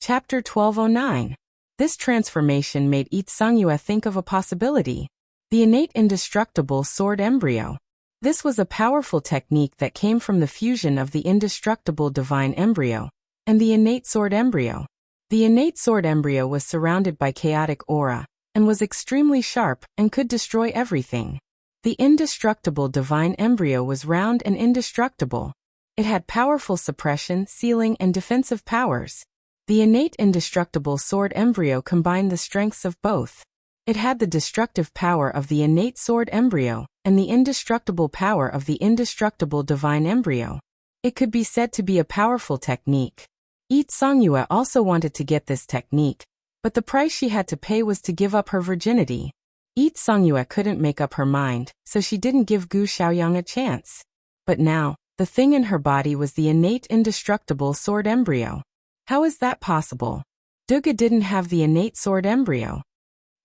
Chapter 1209. This transformation made Yi Songyue think of a possibility. The innate indestructible sword embryo. This was a powerful technique that came from the fusion of the indestructible divine embryo and the innate sword embryo. The innate sword embryo was surrounded by chaotic aura and was extremely sharp and could destroy everything. The indestructible divine embryo was round and indestructible. It had powerful suppression, sealing, and defensive powers. The innate indestructible sword embryo combined the strengths of both. It had the destructive power of the innate sword embryo and the indestructible power of the indestructible divine embryo. It could be said to be a powerful technique. Yi Songyue also wanted to get this technique, but the price she had to pay was to give up her virginity. Yi Songyue couldn't make up her mind, so she didn't give Gu Xiaoyang a chance. But now, the thing in her body was the innate indestructible sword embryo. How is that possible? Duge didn't have the innate sword embryo.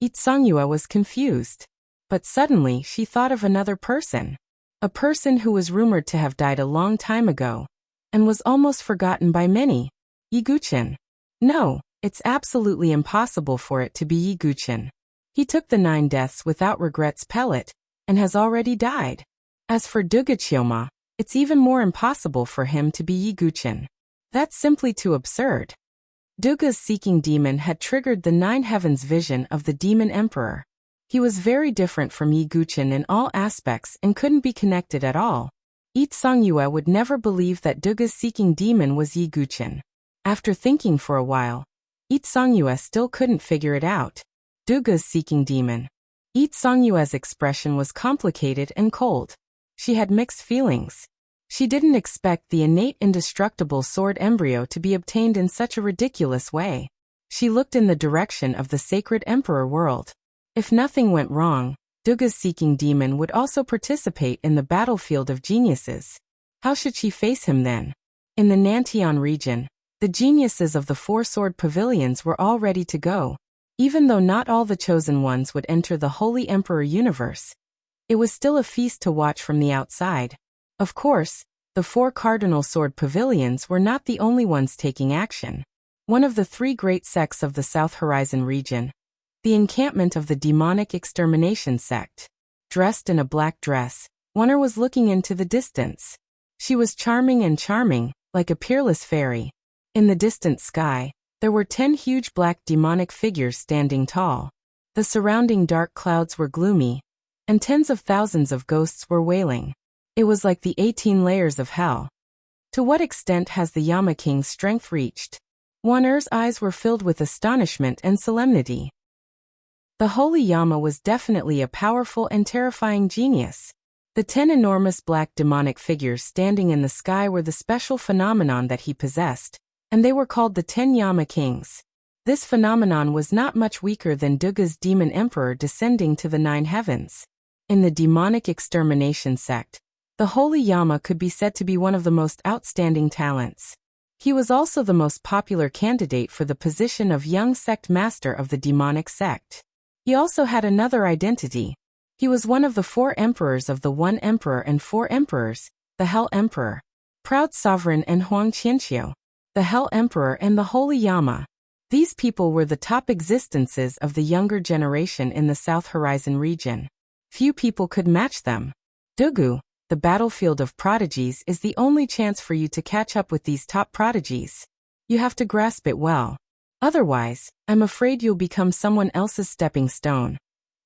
Yi Songyue was confused. But suddenly she thought of another person. A person who was rumored to have died a long time ago, and was almost forgotten by many. Yi Guqin. No, it's absolutely impossible for it to be Yi Guqin. He took the 9 deaths without regrets pellet, and has already died. As for Duge Qiuma, it's even more impossible for him to be Yi Guqin. That's simply too absurd. Duge's seeking demon had triggered the 9 heavens vision of the demon emperor. He was very different from Yi Guqin in all aspects and couldn't be connected at all. Yi Songyue would never believe that Duge's seeking demon was Yi Guqin. After thinking for a while, Yi Songyue still couldn't figure it out. Duge's seeking demon. Yi Songyue's expression was complicated and cold. She had mixed feelings. She didn't expect the innate indestructible sword embryo to be obtained in such a ridiculous way. She looked in the direction of the sacred emperor world. If nothing went wrong, Duge's seeking demon would also participate in the battlefield of geniuses. How should she face him then? In the Nantian region, the geniuses of the 4 sword pavilions were all ready to go. Even though not all the chosen ones would enter the Holy Emperor universe, it was still a feast to watch from the outside. Of course, the 4 cardinal sword pavilions were not the only ones taking action. One of the 3 great sects of the South Horizon region, the encampment of the demonic extermination sect. Dressed in a black dress, Wonner was looking into the distance. She was charming, like a peerless fairy. In the distant sky, there were 10 huge black demonic figures standing tall. The surrounding dark clouds were gloomy, and tens of thousands of ghosts were wailing. It was like the 18 layers of hell. To what extent has the Yama King's strength reached? Wonner's eyes were filled with astonishment and solemnity. The Holy Yama was definitely a powerful and terrifying genius. The 10 enormous black demonic figures standing in the sky were the special phenomenon that he possessed, and they were called the 10 Yama Kings. This phenomenon was not much weaker than Duge's demon emperor descending to the 9 heavens. In the demonic extermination sect, the Holy Yama could be said to be one of the most outstanding talents. He was also the most popular candidate for the position of young sect master of the demonic sect. He also had another identity. He was one of the 4 emperors of the 1 emperor and 4 emperors, the Hell Emperor, Proud Sovereign and Huang Qianxiu, the Hell Emperor and the Holy Yama. These people were the top existences of the younger generation in the South Horizon region. Few people could match them. Dugu, the battlefield of prodigies, is the only chance for you to catch up with these top prodigies. You have to grasp it well. Otherwise, I'm afraid you'll become someone else's stepping stone.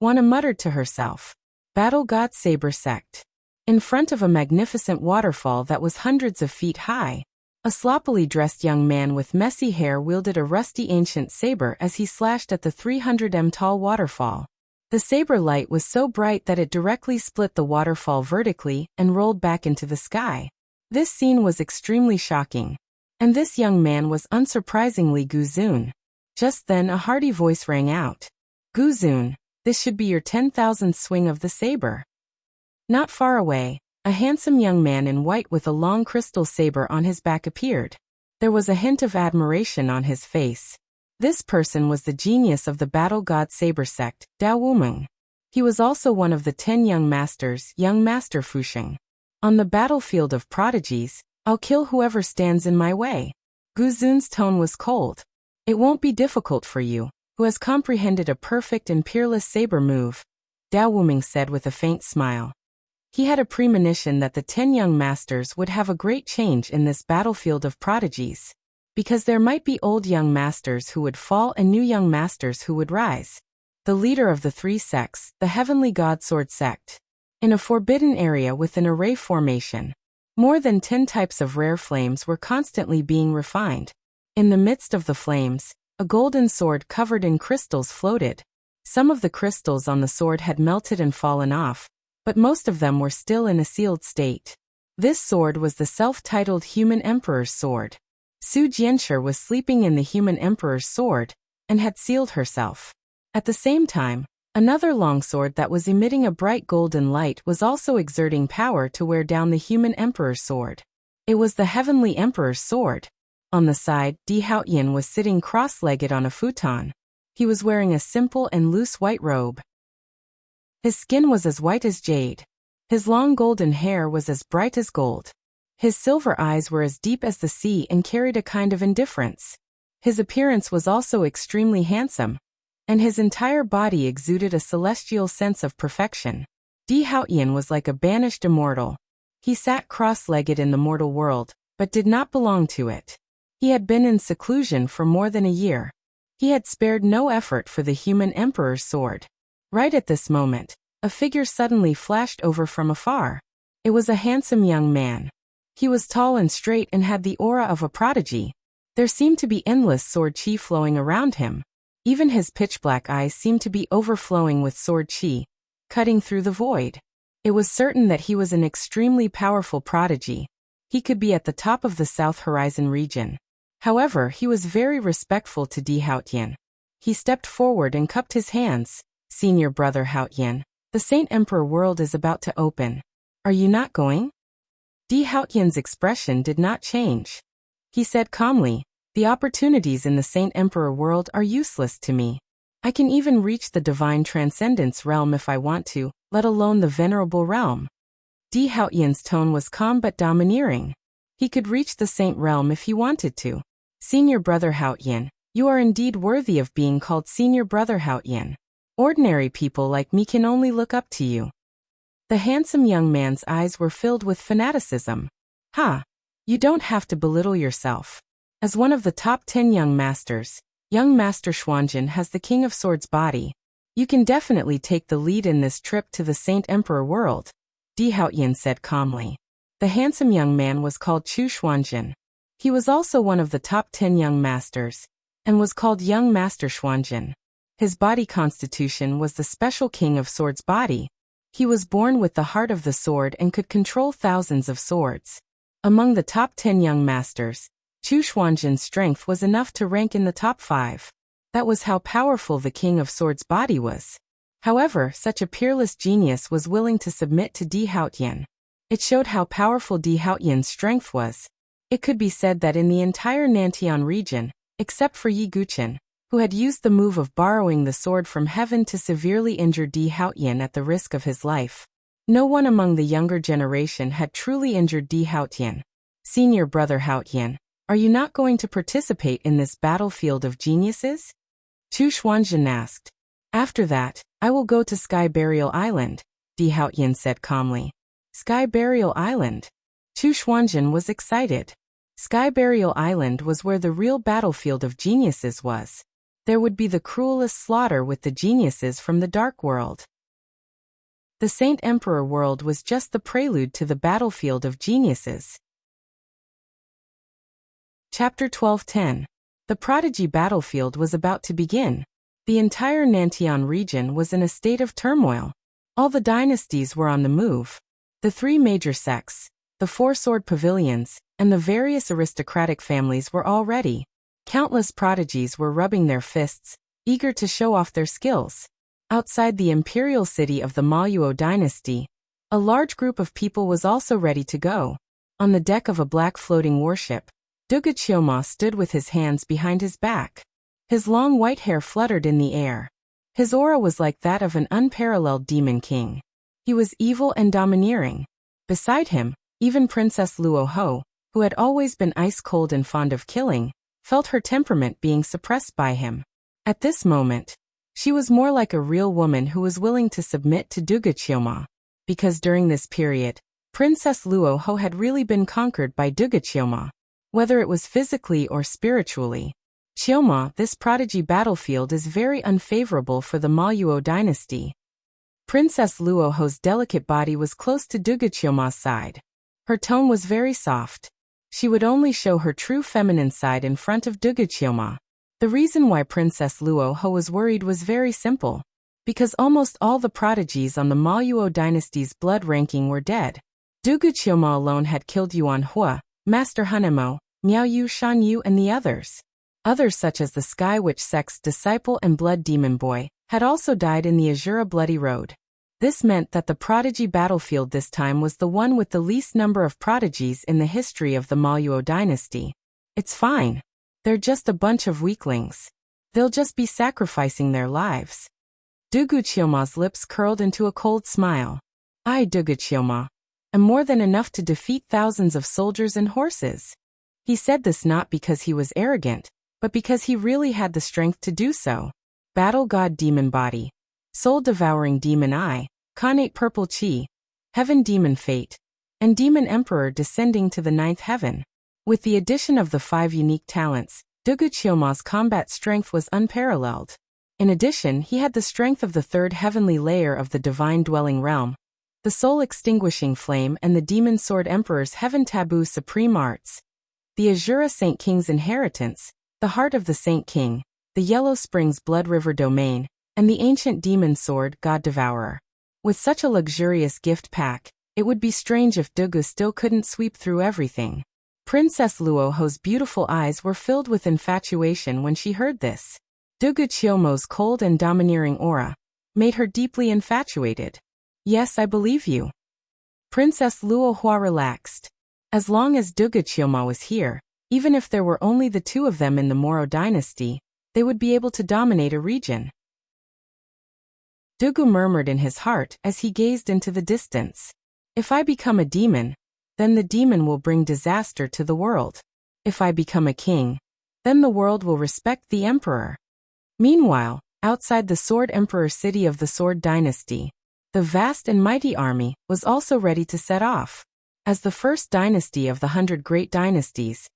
Wana muttered to herself. Battle God Saber Sect. In front of a magnificent waterfall that was hundreds of feet high, a sloppily dressed young man with messy hair wielded a rusty ancient saber as he slashed at the 300 m tall waterfall. The saber light was so bright that it directly split the waterfall vertically and rolled back into the sky. This scene was extremely shocking. And this young man was unsurprisingly Gu Zun. Just then a hearty voice rang out. Gu Zun, this should be your 10,000th swing of the saber. Not far away, a handsome young man in white with a long crystal saber on his back appeared. There was a hint of admiration on his face. This person was the genius of the Battle God Saber Sect, Dao Wumeng. He was also one of the 10 young masters, young master Fusheng. On the battlefield of prodigies, I'll kill whoever stands in my way. Gu Zun's tone was cold. It won't be difficult for you, who has comprehended a perfect and peerless saber move, Dao Wuming said with a faint smile. He had a premonition that the 10 young masters would have a great change in this battlefield of prodigies, because there might be old young masters who would fall and new young masters who would rise. The leader of the 3 sects, the Heavenly God Sword sect. In a forbidden area with an array formation, more than 10 types of rare flames were constantly being refined. In the midst of the flames, a golden sword covered in crystals floated. Some of the crystals on the sword had melted and fallen off, but most of them were still in a sealed state. This sword was the self-titled Human Emperor's sword. Su Jianshi was sleeping in the Human Emperor's sword, and had sealed herself. At the same time, another longsword that was emitting a bright golden light was also exerting power to wear down the Human Emperor's sword. It was the Heavenly Emperor's sword. On the side, Di Haotian was sitting cross-legged on a futon. He was wearing a simple and loose white robe. His skin was as white as jade. His long golden hair was as bright as gold. His silver eyes were as deep as the sea and carried a kind of indifference. His appearance was also extremely handsome, and his entire body exuded a celestial sense of perfection. Di Haotian was like a banished immortal. He sat cross-legged in the mortal world, but did not belong to it. He had been in seclusion for more than a year. He had spared no effort for the Human Emperor's sword. Right at this moment, a figure suddenly flashed over from afar. It was a handsome young man. He was tall and straight and had the aura of a prodigy. There seemed to be endless sword chi flowing around him. Even his pitch-black eyes seemed to be overflowing with sword chi, cutting through the void. It was certain that he was an extremely powerful prodigy. He could be at the top of the South Horizon region. However, he was very respectful to Di Haotian. He stepped forward and cupped his hands. "Senior brother Haotian, the Saint Emperor world is about to open. Are you not going?" Di Haotian's expression did not change. He said calmly, "The opportunities in the Saint Emperor world are useless to me. I can even reach the divine transcendence realm if I want to, let alone the venerable realm." Di Haotian's tone was calm but domineering. He could reach the saint realm if he wanted to. "Senior brother Haotian, you are indeed worthy of being called Senior brother Haotian. Ordinary people like me can only look up to you." The handsome young man's eyes were filled with fanaticism. "Ha! You don't have to belittle yourself. As one of the top 10 young masters, young Master Xuanjin has the King of Swords body. You can definitely take the lead in this trip to the Saint Emperor world," Di Haotian said calmly. The handsome young man was called Chu Xuanjin. He was also one of the top 10 young masters, and was called Young Master Xuanjin. His body constitution was the special King of Swords body. He was born with the heart of the sword and could control thousands of swords. Among the top 10 young masters, Chu Xuanjin's strength was enough to rank in the top 5. That was how powerful the King of Swords body was. However, such a peerless genius was willing to submit to Di Haotian. It showed how powerful Di Haotian's strength was. It could be said that in the entire Nantian region, except for Yi Guchen, who had used the move of borrowing the sword from heaven to severely injure Di Haotian at the risk of his life, no one among the younger generation had truly injured Di Haotian. "Senior brother Haotian, are you not going to participate in this battlefield of geniuses?" Chu Xuanjin asked. "After that, I will go to Sky Burial Island," Di Haotian said calmly. Sky Burial Island. Chu Xuanjin was excited. Sky Burial Island was where the real battlefield of geniuses was. There would be the cruelest slaughter with the geniuses from the Dark World. The Saint Emperor world was just the prelude to the battlefield of geniuses. Chapter 12:10. The prodigy battlefield was about to begin. The entire Nantian region was in a state of turmoil. All the dynasties were on the move. The 3 major sects, the 4 sword pavilions, and the various aristocratic families were all ready. Countless prodigies were rubbing their fists, eager to show off their skills. Outside the imperial city of the Maluo dynasty, a large group of people was also ready to go. On the deck of a black floating warship, Duga Chioma stood with his hands behind his back. His long white hair fluttered in the air. His aura was like that of an unparalleled demon king. He was evil and domineering. Beside him, even Princess Luo Ho, who had always been ice-cold and fond of killing, felt her temperament being suppressed by him. At this moment, she was more like a real woman who was willing to submit to Duguqioma. Because during this period, Princess Luoho had really been conquered by Duguqioma. Whether it was physically or spiritually. Qioma, this prodigy battlefield is very unfavorable for the Maluo dynasty. Princess Luoho's delicate body was close to Duguqioma's side. Her tone was very soft. She would only show her true feminine side in front of Duguqioma. The reason why Princess Luoho was worried was very simple. Because almost all the prodigies on the Maluo dynasty's blood ranking were dead. Duguqioma alone had killed Yuan Hua, Master Hunemo, Miao Yu Shan Yu and the others. Others such as the Sky Witch sect's disciple and Blood Demon Boy, had also died in the Azura Bloody Road. This meant that the prodigy battlefield this time was the one with the least number of prodigies in the history of the Maluo dynasty. It's fine. They're just a bunch of weaklings. They'll just be sacrificing their lives. Duguqioma's lips curled into a cold smile. I, Duguqioma, am more than enough to defeat thousands of soldiers and horses. He said this not because he was arrogant, but because he really had the strength to do so. Battle God Demon Body, Soul-Devouring Demon Eye, Khanate Purple Chi, Heaven Demon Fate, and Demon Emperor descending to the 9th heaven. With the addition of the 5 unique talents, Duguqioma's combat strength was unparalleled. In addition, he had the strength of the 3rd heavenly layer of the Divine Dwelling Realm, the Soul-Extinguishing Flame and the Demon Sword Emperor's Heaven Taboo Supreme Arts, the Azura Saint King's Inheritance, the Heart of the Saint King, the Yellow Springs Blood River Domain, and the Ancient Demon Sword God Devourer. With such a luxurious gift pack, it would be strange if Dugu still couldn't sweep through everything. Princess Luoho's beautiful eyes were filled with infatuation when she heard this. Duguqioma's cold and domineering aura made her deeply infatuated. Yes, I believe you. Princess Luohua relaxed. As long as Duguqioma was here, even if there were only the 2 of them in the Moro dynasty, they would be able to dominate a region. Dugu murmured in his heart as he gazed into the distance. If I become a demon, then the demon will bring disaster to the world. If I become a king, then the world will respect the emperor. Meanwhile, outside the Sword Emperor city of the Sword Dynasty, the vast and mighty army was also ready to set off. As the first dynasty of the 100 great dynasties,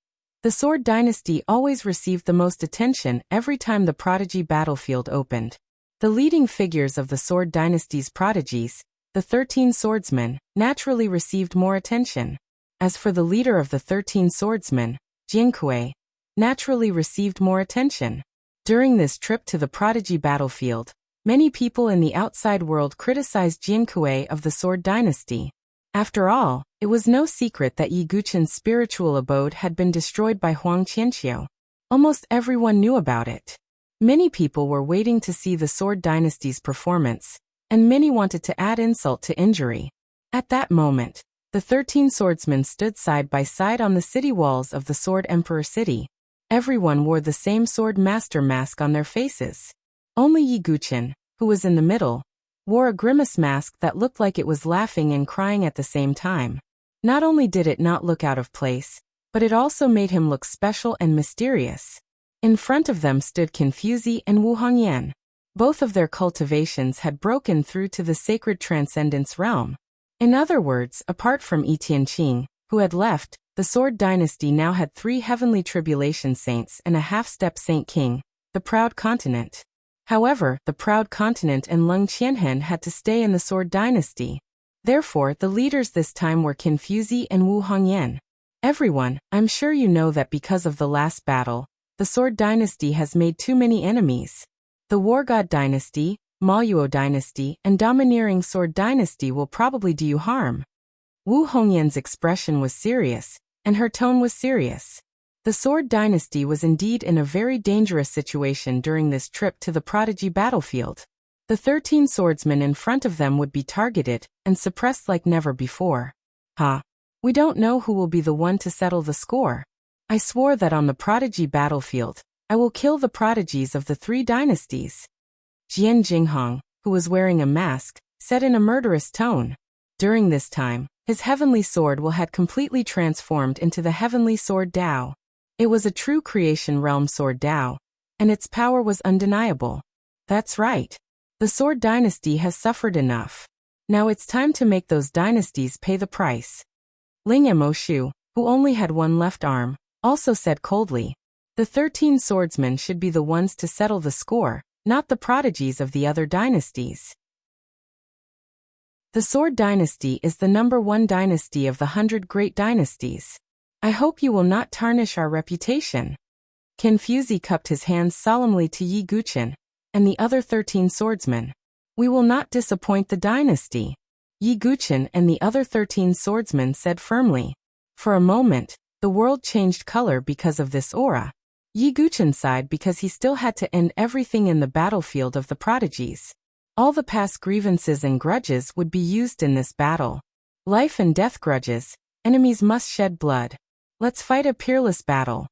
the Sword Dynasty always received the most attention every time the prodigy battlefield opened. The leading figures of the Sword Dynasty's prodigies, the 13 swordsmen, naturally received more attention. As for the leader of the 13 swordsmen, Jiankui, naturally received more attention. During this trip to the prodigy battlefield, many people in the outside world criticized Jiankui of the Sword Dynasty. After all, it was no secret that Yi Guchen's spiritual abode had been destroyed by Huang Qianqiu. Almost everyone knew about it. Many people were waiting to see the Sword Dynasty's performance, and many wanted to add insult to injury. At that moment, the 13 swordsmen stood side by side on the city walls of the Sword Emperor city. Everyone wore the same Sword Master mask on their faces. Only Yi Guchen, who was in the middle, wore a grimace mask that looked like it was laughing and crying at the same time. Not only did it not look out of place, but it also made him look special and mysterious. In front of them stood Confuzi and Wu Hongyan. Both of their cultivations had broken through to the sacred transcendence realm. In other words, apart from Yi Tianqing, who had left, the Sword Dynasty now had 3 heavenly tribulation saints and a half-step Saint King, the Proud Continent. However, the Proud Continent and Lung Qianhen had to stay in the Sword Dynasty. Therefore, the leaders this time were Confuzi and Wu Hongyan. Everyone, I'm sure you know that because of the last battle, the Sword Dynasty has made too many enemies. The War God Dynasty, Maluo Dynasty, and Domineering Sword Dynasty will probably do you harm. Wu Hongyan's expression was serious, and her tone was serious. The Sword Dynasty was indeed in a very dangerous situation during this trip to the prodigy battlefield. The 13 swordsmen in front of them would be targeted and suppressed like never before. We don't know who will be the one to settle the score. I swore that on the prodigy battlefield, I will kill the prodigies of the 3 dynasties. Jian Jinghong, who was wearing a mask, said in a murderous tone. During this time, his heavenly sword will had completely transformed into the heavenly sword Dao. It was a true creation realm sword Dao, and its power was undeniable. That's right. The Sword Dynasty has suffered enough. Now it's time to make those dynasties pay the price. Ling Emoshu, who only had one left arm, also said coldly, the 13 swordsmen should be the ones to settle the score, not the prodigies of the other dynasties. The Sword Dynasty is the #1 dynasty of the 100 great dynasties. I hope you will not tarnish our reputation. Confuzi cupped his hands solemnly to Yi Guqin and the other 13 swordsmen. We will not disappoint the dynasty. Yi Guqin and the other 13 swordsmen said firmly. For a moment, the world changed color because of this aura. Yi Guqin sighed because he still had to end everything in the battlefield of the prodigies. All the past grievances and grudges would be used in this battle. Life and death grudges, enemies must shed blood. Let's fight a peerless battle.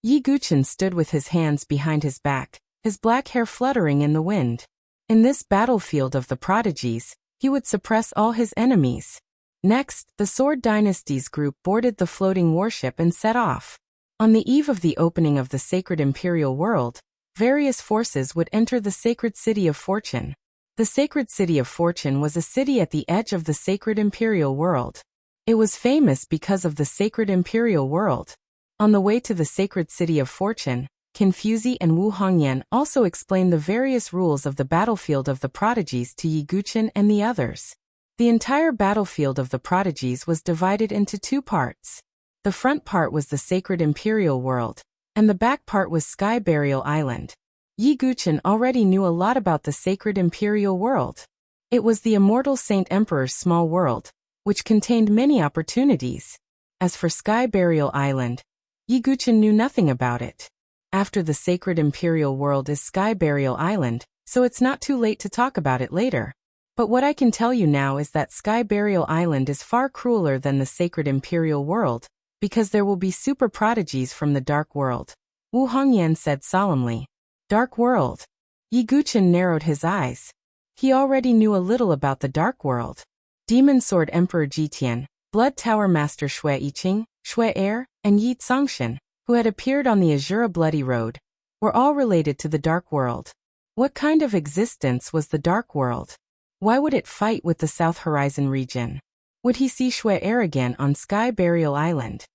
Yi Guqin stood with his hands behind his back, his black hair fluttering in the wind. In this battlefield of the prodigies, he would suppress all his enemies. Next, the Sword Dynasty's group boarded the floating warship and set off. On the eve of the opening of the sacred imperial world, various forces would enter the sacred city of Fortune. The sacred city of Fortune was a city at the edge of the sacred imperial world. It was famous because of the sacred imperial world. On the way to the sacred city of Fortune, Confuzi and Wu Hongyan also explained the various rules of the battlefield of the prodigies to Yi Guqin and the others. The entire battlefield of the prodigies was divided into 2 parts. The front part was the sacred imperial world, and the back part was Sky Burial Island. Yi Guqin already knew a lot about the sacred imperial world. It was the immortal Saint Emperor's small world, which contained many opportunities. As for Sky Burial Island, Yi Guqin knew nothing about it. After the sacred imperial world is Sky Burial Island, so it's not too late to talk about it later. But what I can tell you now is that Sky Burial Island is far crueler than the sacred imperial world, because there will be super prodigies from the dark world. Wu Hongyan said solemnly. Dark world. Yi Guqin narrowed his eyes. He already knew a little about the dark world. Demon Sword Emperor Jitian, Blood Tower Master Shui Yiqing, Shui Er, and Yi Tsongshan, who had appeared on the Azura Bloody Road, were all related to the dark world. What kind of existence was the dark world? Why would it fight with the South Horizon region? Would he see Shui Er again on Sky Burial Island?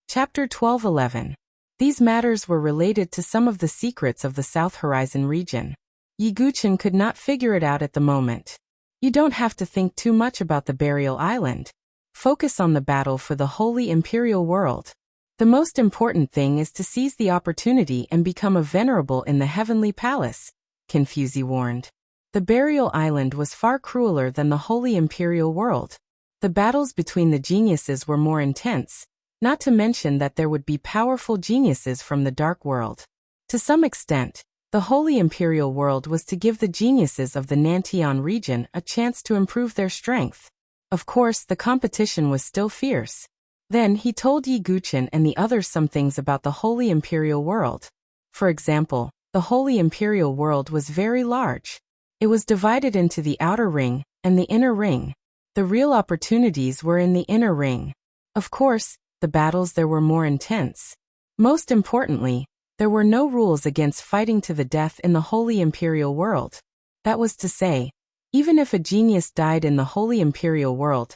Chapter 12:11. These matters were related to some of the secrets of the South Horizon region. Yi Guqin could not figure it out at the moment. You don't have to think too much about the Burial Island. Focus on the battle for the Holy Imperial World. The most important thing is to seize the opportunity and become a venerable in the Heavenly Palace, Confuzi warned. The Burial Island was far crueler than the Holy Imperial World. The battles between the geniuses were more intense, not to mention that there would be powerful geniuses from the Dark World. To some extent, the Holy Imperial World was to give the geniuses of the Nantian region a chance to improve their strength. Of course, the competition was still fierce. Then he told Yi Guqin and the others some things about the Holy Imperial World. For example, the Holy Imperial World was very large. It was divided into the outer ring and the inner ring. The real opportunities were in the inner ring. Of course, the battles there were more intense. Most importantly, there were no rules against fighting to the death in the Holy Imperial World. That was to say, even if a genius died in the Holy Imperial World,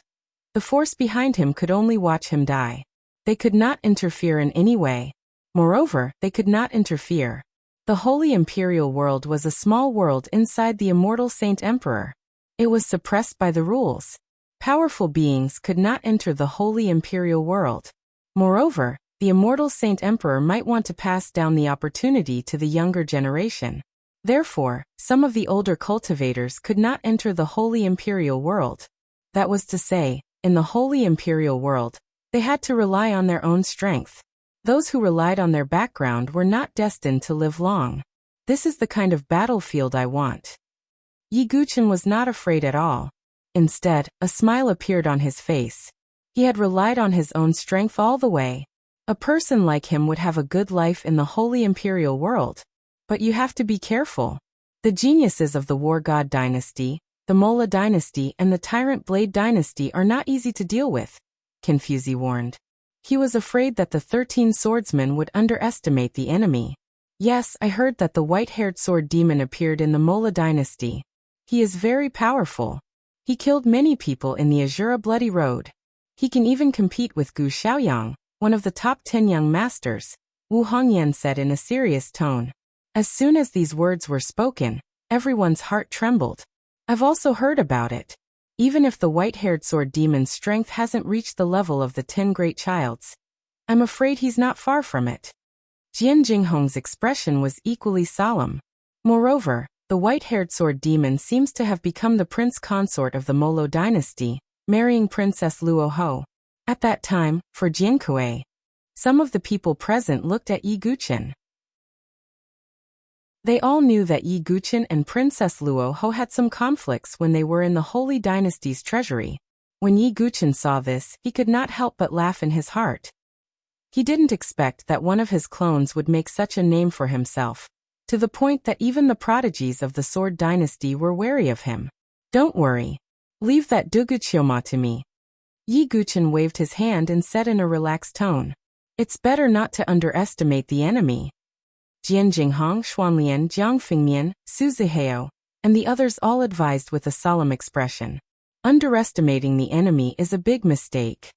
the force behind him could only watch him die. They could not interfere in any way. Moreover, they could not interfere. The Holy Imperial World was a small world inside the immortal Saint Emperor. It was suppressed by the rules. Powerful beings could not enter the Holy Imperial World. Moreover, the immortal Saint Emperor might want to pass down the opportunity to the younger generation. Therefore, some of the older cultivators could not enter the Holy Imperial World. That was to say, in the Holy Imperial World, they had to rely on their own strength. Those who relied on their background were not destined to live long. This is the kind of battlefield I want. Yi Guqin was not afraid at all. Instead, a smile appeared on his face. He had relied on his own strength all the way. A person like him would have a good life in the Holy Imperial World. But you have to be careful. The geniuses of the War God Dynasty, the Mola Dynasty and the Tyrant Blade Dynasty are not easy to deal with, Confuzi warned. He was afraid that the 13 swordsmen would underestimate the enemy. Yes, I heard that the white-haired sword demon appeared in the Mola dynasty. He is very powerful. He killed many people in the Azura Bloody Road. He can even compete with Gu Xiaoyang, one of the top 10 young masters, Wu Hongyan said in a serious tone. As soon as these words were spoken, everyone's heart trembled. I've also heard about it. Even if the white-haired sword demon's strength hasn't reached the level of the 10 great childs, I'm afraid he's not far from it. Jian Jinghong's expression was equally solemn. Moreover, the white-haired sword demon seems to have become the prince consort of the Molo dynasty, marrying Princess Luo Ho. At that time, for Jiankui, some of the people present looked at Yi Guchen. They all knew that Yi Guchen and Princess Luo Ho had some conflicts when they were in the Holy Dynasty's treasury. When Yi Guchen saw this, he could not help but laugh in his heart. He didn't expect that one of his clones would make such a name for himself, to the point that even the prodigies of the Sword Dynasty were wary of him. Don't worry. Leave that Duguqioma to me. Yi Guchen waved his hand and said in a relaxed tone. It's better not to underestimate the enemy. Jian Jinghong, Xuanlian, Jiang Fingmian, Su Zihao, and the others all advised with a solemn expression. Underestimating the enemy is a big mistake.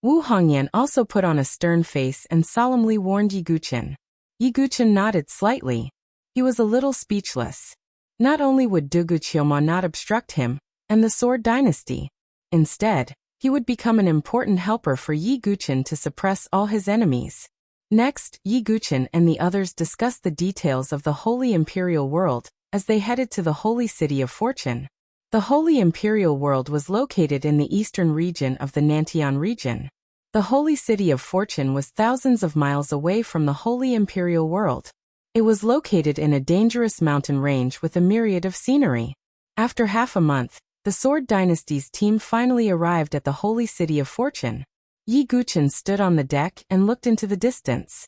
Wu Hongyan also put on a stern face and solemnly warned Yi Guchen. Yi Guchen nodded slightly. He was a little speechless. Not only would Duguqioma not obstruct him and the Sword Dynasty, instead, he would become an important helper for Yi Guchen to suppress all his enemies. Next, Yi Guchen and the others discussed the details of the Holy Imperial World as they headed to the Holy City of Fortune. The Holy Imperial World was located in the eastern region of the Nantian region. The Holy City of Fortune was thousands of miles away from the Holy Imperial World. It was located in a dangerous mountain range with a myriad of scenery. After half a month, the Sword Dynasty's team finally arrived at the Holy City of Fortune. Yi Guchen stood on the deck and looked into the distance.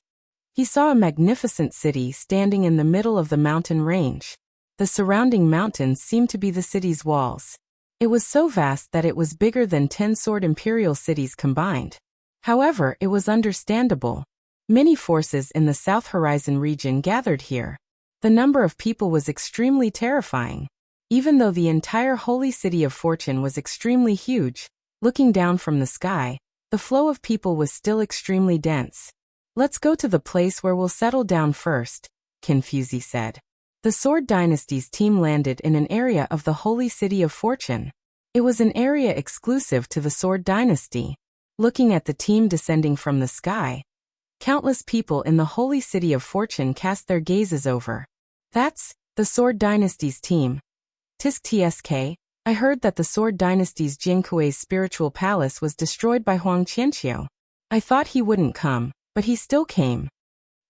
He saw a magnificent city standing in the middle of the mountain range. The surrounding mountains seemed to be the city's walls. It was so vast that it was bigger than 10 Sword Imperial cities combined. However, it was understandable. Many forces in the South Horizon region gathered here. The number of people was extremely terrifying. Even though the entire Holy City of Fortune was extremely huge, looking down from the sky, the flow of people was still extremely dense. Let's go to the place where we'll settle down first, Confuzi said. The Sword Dynasty's team landed in an area of the Holy City of Fortune. It was an area exclusive to the Sword Dynasty. Looking at the team descending from the sky, countless people in the Holy City of Fortune cast their gazes over. That's the Sword Dynasty's team. Tisk Tsk, I heard that the Sword Dynasty's Jinkui's spiritual palace was destroyed by Huang Qianqiu. I thought he wouldn't come, but he still came.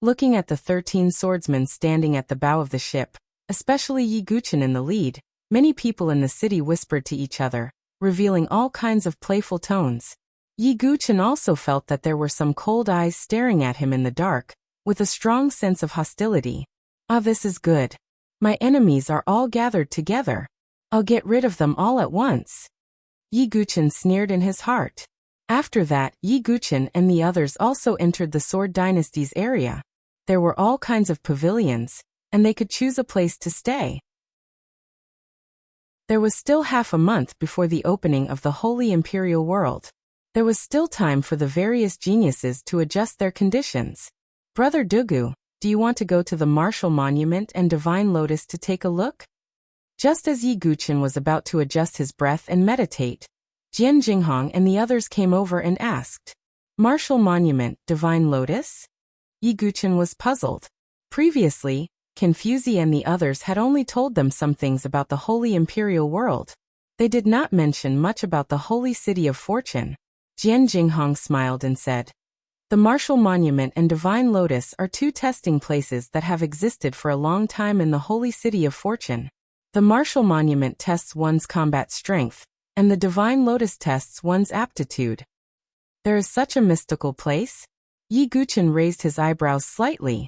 Looking at the 13 swordsmen standing at the bow of the ship, especially Yi Guchen in the lead, many people in the city whispered to each other, revealing all kinds of playful tones. Yi Guchen also felt that there were some cold eyes staring at him in the dark, with a strong sense of hostility. Ah, this is good. My enemies are all gathered together. I'll get rid of them all at once. Yi Guchen sneered in his heart. After that, Yi Guchen and the others also entered the Sword Dynasty's area. There were all kinds of pavilions, and they could choose a place to stay. There was still half a month before the opening of the Holy Imperial World. There was still time for the various geniuses to adjust their conditions. Brother Dugu, do you want to go to the Martial Monument and Divine Lotus to take a look? Just as Yi Guchen was about to adjust his breath and meditate, Jian Jinghong and the others came over and asked, Martial Monument, Divine Lotus? Yi Guchen was puzzled. Previously, Confuzi and the others had only told them some things about the Holy Imperial World. They did not mention much about the Holy City of Fortune. Jian Jinghong smiled and said, The Martial Monument and Divine Lotus are two testing places that have existed for a long time in the Holy City of Fortune. The Martial Monument tests one's combat strength, and the Divine Lotus tests one's aptitude. There is such a mystical place? Yi Guchen raised his eyebrows slightly.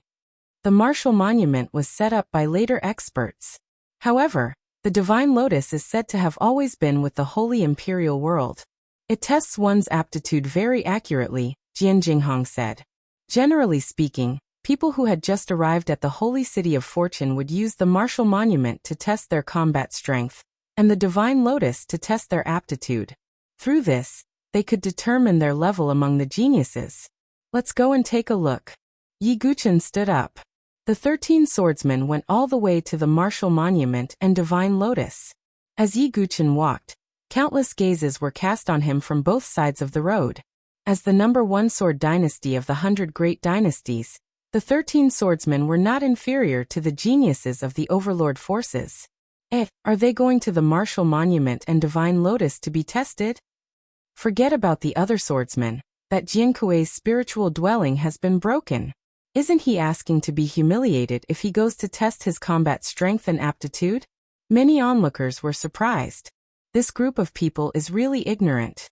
The Martial Monument was set up by later experts. However, the Divine Lotus is said to have always been with the Holy Imperial World. It tests one's aptitude very accurately, Jian Jinghong said. Generally speaking, people who had just arrived at the holy city of fortune would use the martial monument to test their combat strength, and the divine lotus to test their aptitude. Through this, they could determine their level among the geniuses. Let's go and take a look. Yi Guchen stood up. The 13 swordsmen went all the way to the martial monument and divine lotus. As Yi Guchen walked, countless gazes were cast on him from both sides of the road. As the number 1 sword dynasty of the 100 great dynasties, the 13 swordsmen were not inferior to the geniuses of the overlord forces. Are they going to the martial monument and divine lotus to be tested? Forget about the other swordsmen, that Jian Kuei's spiritual dwelling has been broken. Isn't he asking to be humiliated if he goes to test his combat strength and aptitude? Many onlookers were surprised. This group of people is really ignorant.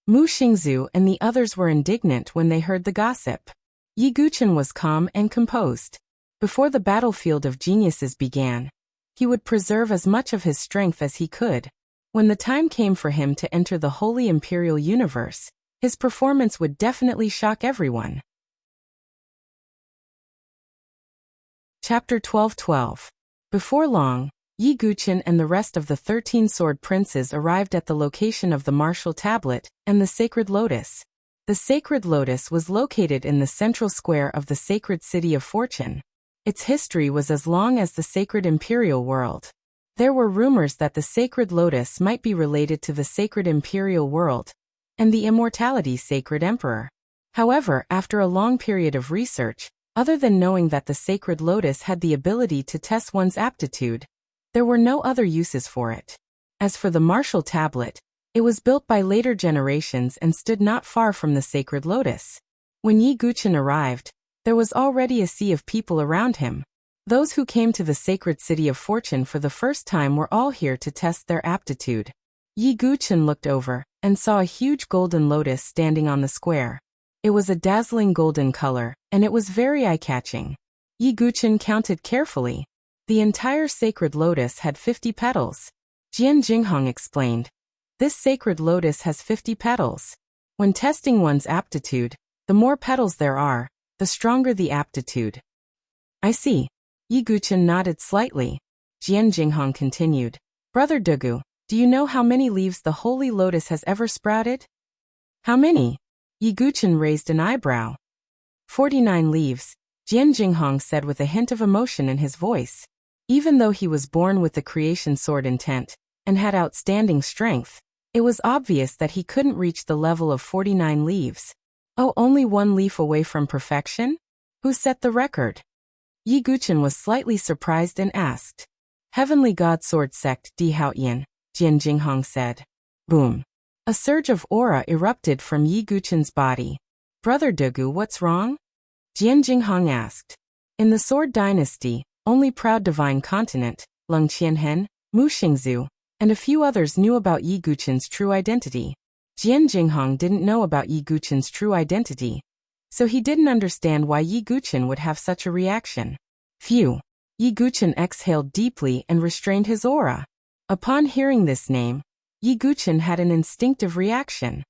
Mu Xingzu and the others were indignant when they heard the gossip. Yi Guchen was calm and composed. Before the battlefield of geniuses began, he would preserve as much of his strength as he could. When the time came for him to enter the holy imperial universe, his performance would definitely shock everyone. Chapter 12:12. Before long, Yi Guchen and the rest of the 13 sword princes arrived at the location of the martial tablet and the sacred lotus. The sacred lotus was located in the central square of the sacred city of fortune. Its history was as long as the sacred imperial world. There were rumors that the sacred lotus might be related to the sacred imperial world and the immortality sacred emperor. However, after a long period of research, other than knowing that the sacred lotus had the ability to test one's aptitude, there were no other uses for it. As for the martial tablet, it was built by later generations and stood not far from the sacred lotus. When Yi Guchen arrived, there was already a sea of people around him. Those who came to the sacred city of fortune for the first time were all here to test their aptitude. Yi Guchen looked over and saw a huge golden lotus standing on the square. It was a dazzling golden color, and it was very eye-catching. Yi Guchen counted carefully. The entire sacred lotus had 50 petals. Jian Jinghong explained. This sacred lotus has 50 petals. When testing one's aptitude, the more petals there are, the stronger the aptitude. I see. Yi Guchen nodded slightly. Jian Jinghong continued. Brother Dugu, do you know how many leaves the holy lotus has ever sprouted? How many? Yi Guchen raised an eyebrow. 49 leaves, Jian Jinghong said with a hint of emotion in his voice. Even though he was born with the creation sword intent, and had outstanding strength, it was obvious that he couldn't reach the level of 49 leaves. Oh, only 1 leaf away from perfection? Who set the record? Yi Guchen was slightly surprised and asked. Heavenly God Sword Sect Di Haoyan, Jian Jinghong said. Boom. A surge of aura erupted from Yi Guchen's body. Brother Dugu, what's wrong? Jian Jinghong asked. In the Sword Dynasty, only Proud Divine Continent, Leng Qianhen, Mu Xingzu, and a few others knew about Yi Guchen's true identity. Jian Jinghong didn't know about Yi Guchen's true identity, so he didn't understand why Yi Guchen would have such a reaction. Phew. Yi Guchen exhaled deeply and restrained his aura. Upon hearing this name, Yi Guchen had an instinctive reaction.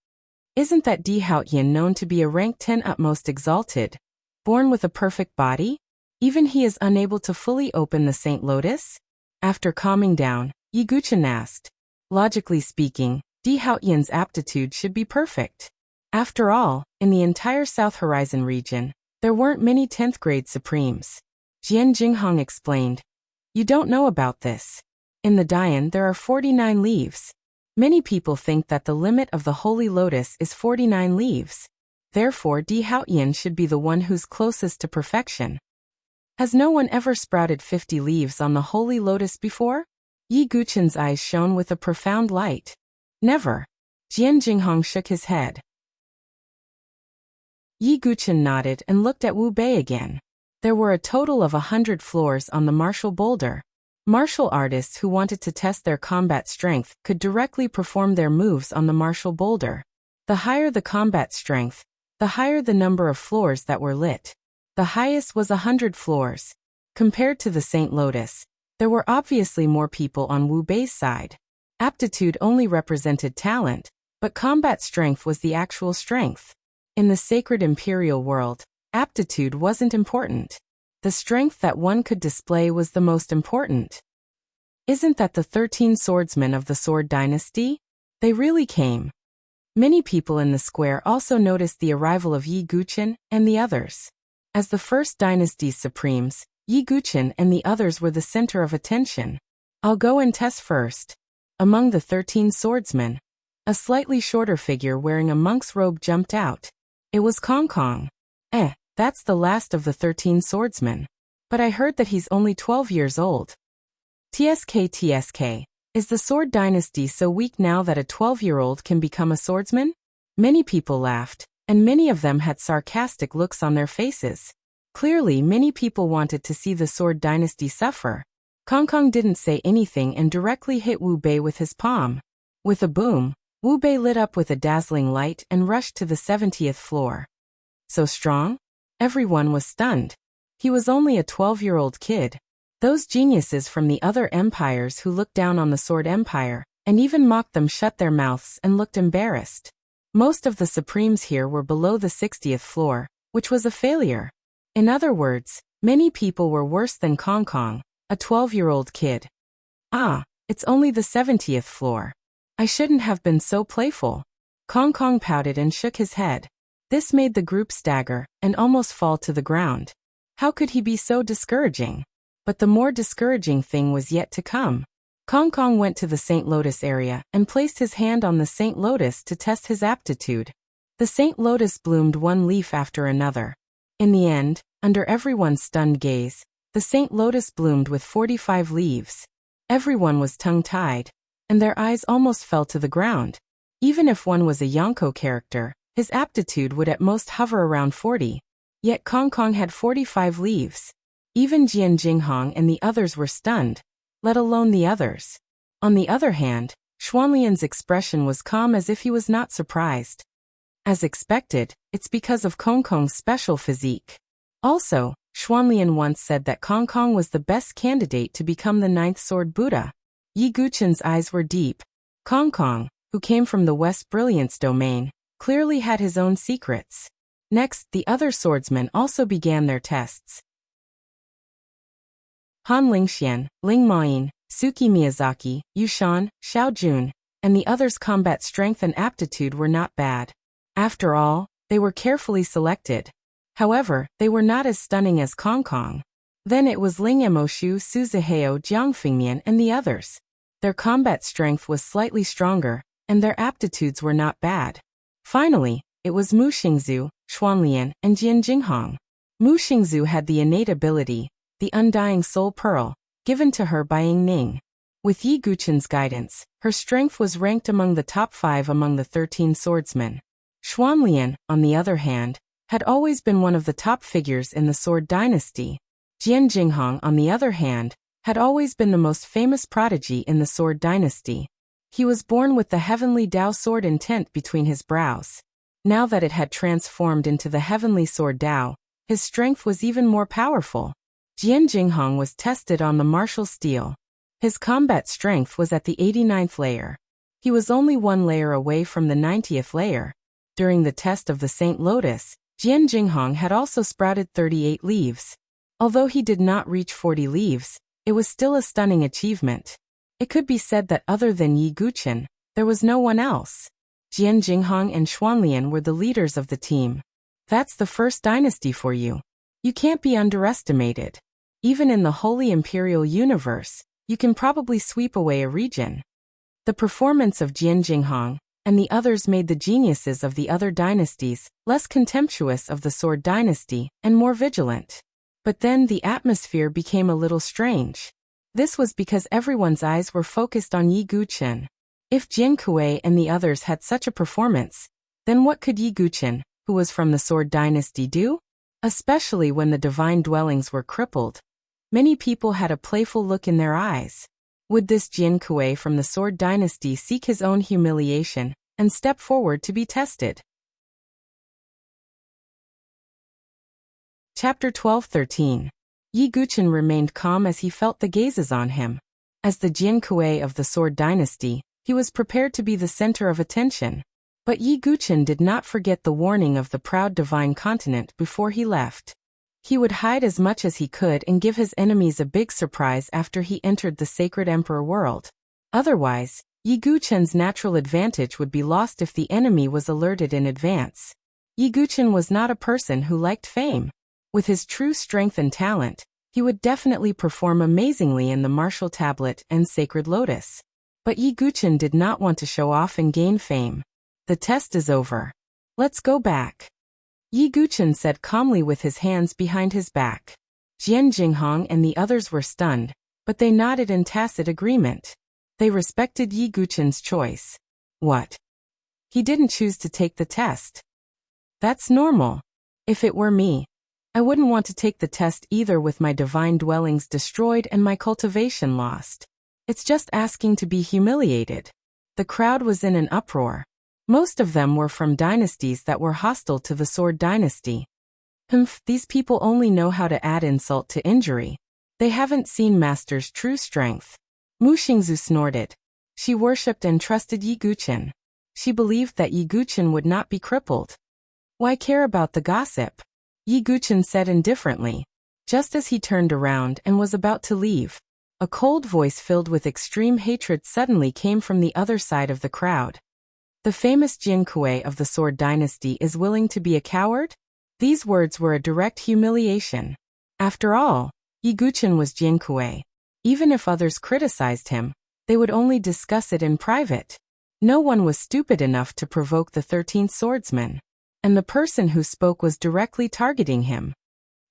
Isn't that Di Haoyan known to be a rank 10 utmost exalted, born with a perfect body? Even he is unable to fully open the Saint Lotus? After calming down, Yi Guchen asked. Logically speaking, Di Haoyan's aptitude should be perfect. After all, in the entire South Horizon region, there weren't many 10th grade supremes. Jian Jinghong explained. You don't know about this. In the Dian there are 49 leaves. Many people think that the limit of the Holy Lotus is 49 leaves. Therefore Di Haoyan should be the one who's closest to perfection. Has no one ever sprouted 50 leaves on the Holy Lotus before? Yi Guchen's eyes shone with a profound light. Never. Jian Jinghong shook his head. Yi Guchen nodded and looked at Wu Bei again. There were a total of 100 floors on the martial boulder. Martial artists who wanted to test their combat strength could directly perform their moves on the martial boulder. The higher the combat strength, the higher the number of floors that were lit. The highest was 100 floors. Compared to the Saint Lotus, there were obviously more people on Wu Bei's side. Aptitude only represented talent, but combat strength was the actual strength. In the sacred imperial world, aptitude wasn't important. The strength that one could display was the most important. Isn't that the 13 swordsmen of the Sword Dynasty? They really came. Many people in the square also noticed the arrival of Yi Guqin and the others. As the first dynasty's supremes, Yi Guqin and the others were the center of attention. I'll go and test first. Among the 13 swordsmen, a slightly shorter figure wearing a monk's robe jumped out. It was Kong Kong. That's the last of the 13 swordsmen. But I heard that he's only 12 years old. TSK. Is the Sword Dynasty so weak now that a 12-year-old can become a swordsman? Many people laughed, and many of them had sarcastic looks on their faces. Clearly, many people wanted to see the Sword Dynasty suffer. Kong Kong didn't say anything and directly hit Wu Bei with his palm. With a boom, Wu Bei lit up with a dazzling light and rushed to the 70th floor. So strong? Everyone was stunned. He was only a 12-year-old kid. Those geniuses from the other empires who looked down on the Sword Empire, and even mocked them, shut their mouths and looked embarrassed. Most of the Supremes here were below the 60th floor, which was a failure. In other words, many people were worse than Kong Kong, a 12-year-old kid. It's only the 70th floor. I shouldn't have been so playful. Kong Kong pouted and shook his head. This made the group stagger and almost fall to the ground. How could he be so discouraging? But the more discouraging thing was yet to come. Kong Kong went to the Saint Lotus area and placed his hand on the Saint Lotus to test his aptitude. The Saint Lotus bloomed one leaf after another. In the end, under everyone's stunned gaze, the Saint Lotus bloomed with 45 leaves. Everyone was tongue-tied, and their eyes almost fell to the ground. Even if one was a Yonko character, his aptitude would at most hover around 40. Yet Kong Kong had 45 leaves. Even Jian Jinghong and the others were stunned, let alone the others. On the other hand, Xuanlian's expression was calm as if he was not surprised. As expected, it's because of Kong Kong's special physique. Also, Xuanlian once said that Kong Kong was the best candidate to become the 9th Sword Buddha. Yi Guqin's eyes were deep. Kong Kong, who came from the West Brilliance domain, clearly had his own secrets. Next, the other swordsmen also began their tests. Han Lingxian, Ling Mayin, Suki Miyazaki, Yu Shan, Xiao Jun, and the others' combat strength and aptitude were not bad. After all, they were carefully selected. However, they were not as stunning as Kong Kong. Then it was Ling Emoshu, Su Zihao, Jiang Fingmian, and the others. Their combat strength was slightly stronger, and their aptitudes were not bad. Finally, it was Mu Xingzu, Xuanlian, and Jian Jinghong. Mu Xingzu had the innate ability, the undying soul pearl, given to her by Ying Ning. With Yi Guqin's guidance, her strength was ranked among the top 5 among the 13 swordsmen. Xuanlian, on the other hand, had always been one of the top figures in the Sword Dynasty. Jian Jinghong, on the other hand, had always been the most famous prodigy in the Sword Dynasty. He was born with the heavenly Dao sword intent between his brows. Now that it had transformed into the heavenly sword Dao, his strength was even more powerful. Jian Jinghong was tested on the martial steel. His combat strength was at the 89th layer. He was only one layer away from the 90th layer. During the test of the Saint Lotus, Jian Jinghong had also sprouted 38 leaves. Although he did not reach 40 leaves, it was still a stunning achievement. It could be said that other than Yi Guqin, there was no one else. Jian Jinghong and Xuanlian were the leaders of the team. That's the first dynasty for you. You can't be underestimated. Even in the Holy Imperial Universe, you can probably sweep away a region. The performance of Jian Jinghong and the others made the geniuses of the other dynasties less contemptuous of the Sword Dynasty and more vigilant. But then the atmosphere became a little strange. This was because everyone's eyes were focused on Yi Guqin. If Jian Kuei and the others had such a performance, then what could Yi Guqin, who was from the Sword Dynasty, do? Especially when the divine dwellings were crippled. Many people had a playful look in their eyes. Would this Jian Kuei from the Sword Dynasty seek his own humiliation and step forward to be tested? Chapter 12-13. Yi Guqin remained calm as he felt the gazes on him. As the Jian Kuei of the Sword Dynasty, he was prepared to be the center of attention. But Yi Guchen did not forget the warning of the proud divine continent before he left. He would hide as much as he could and give his enemies a big surprise after he entered the sacred emperor world. Otherwise, Yi Guchen's natural advantage would be lost if the enemy was alerted in advance. Yi Guchen was not a person who liked fame. With his true strength and talent, he would definitely perform amazingly in the martial tablet and sacred lotus. But Yi Guchen did not want to show off and gain fame. The test is over. Let's go back. Yi Guchen said calmly with his hands behind his back. Jian Jinghong and the others were stunned, but they nodded in tacit agreement. They respected Yi Guchen's choice. What? He didn't choose to take the test. That's normal. If it were me, I wouldn't want to take the test either with my divine dwellings destroyed and my cultivation lost. It's just asking to be humiliated. The crowd was in an uproar. Most of them were from dynasties that were hostile to the Sword Dynasty. These people only know how to add insult to injury. They haven't seen Master's true strength. Mu Xingzu snorted. She worshipped and trusted Yi Guchen. She believed that Yi Guchen would not be crippled. Why care about the gossip? Yi Guchen said indifferently. Just as he turned around and was about to leave, a cold voice filled with extreme hatred suddenly came from the other side of the crowd. The famous Jin Kuei of the Sword Dynasty is willing to be a coward? These words were a direct humiliation. After all, Yi Guchen was Jin Kuei. Even if others criticized him, they would only discuss it in private. No one was stupid enough to provoke the 13th swordsman. And the person who spoke was directly targeting him.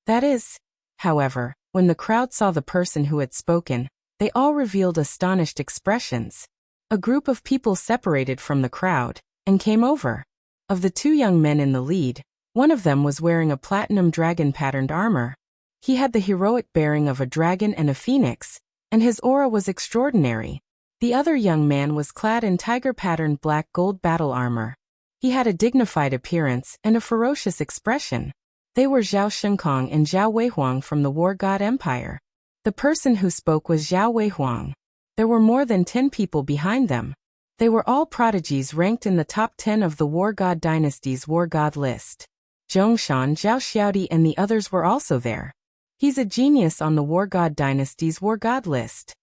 That is, however, when the crowd saw the person who had spoken, they all revealed astonished expressions. A group of people separated from the crowd and came over. Of the two young men in the lead, one of them was wearing a platinum dragon-patterned armor. He had the heroic bearing of a dragon and a phoenix, and his aura was extraordinary. The other young man was clad in tiger-patterned black gold battle armor. He had a dignified appearance and a ferocious expression. They were Zhao Shinkong and Zhao Weihuang from the War God Empire. The person who spoke was Zhao Weihuang. There were more than 10 people behind them. They were all prodigies ranked in the top 10 of the War God Dynasty's War God list. Zhongshan, Zhao Xiaodi and the others were also there. He's a genius on the War God Dynasty's War God list.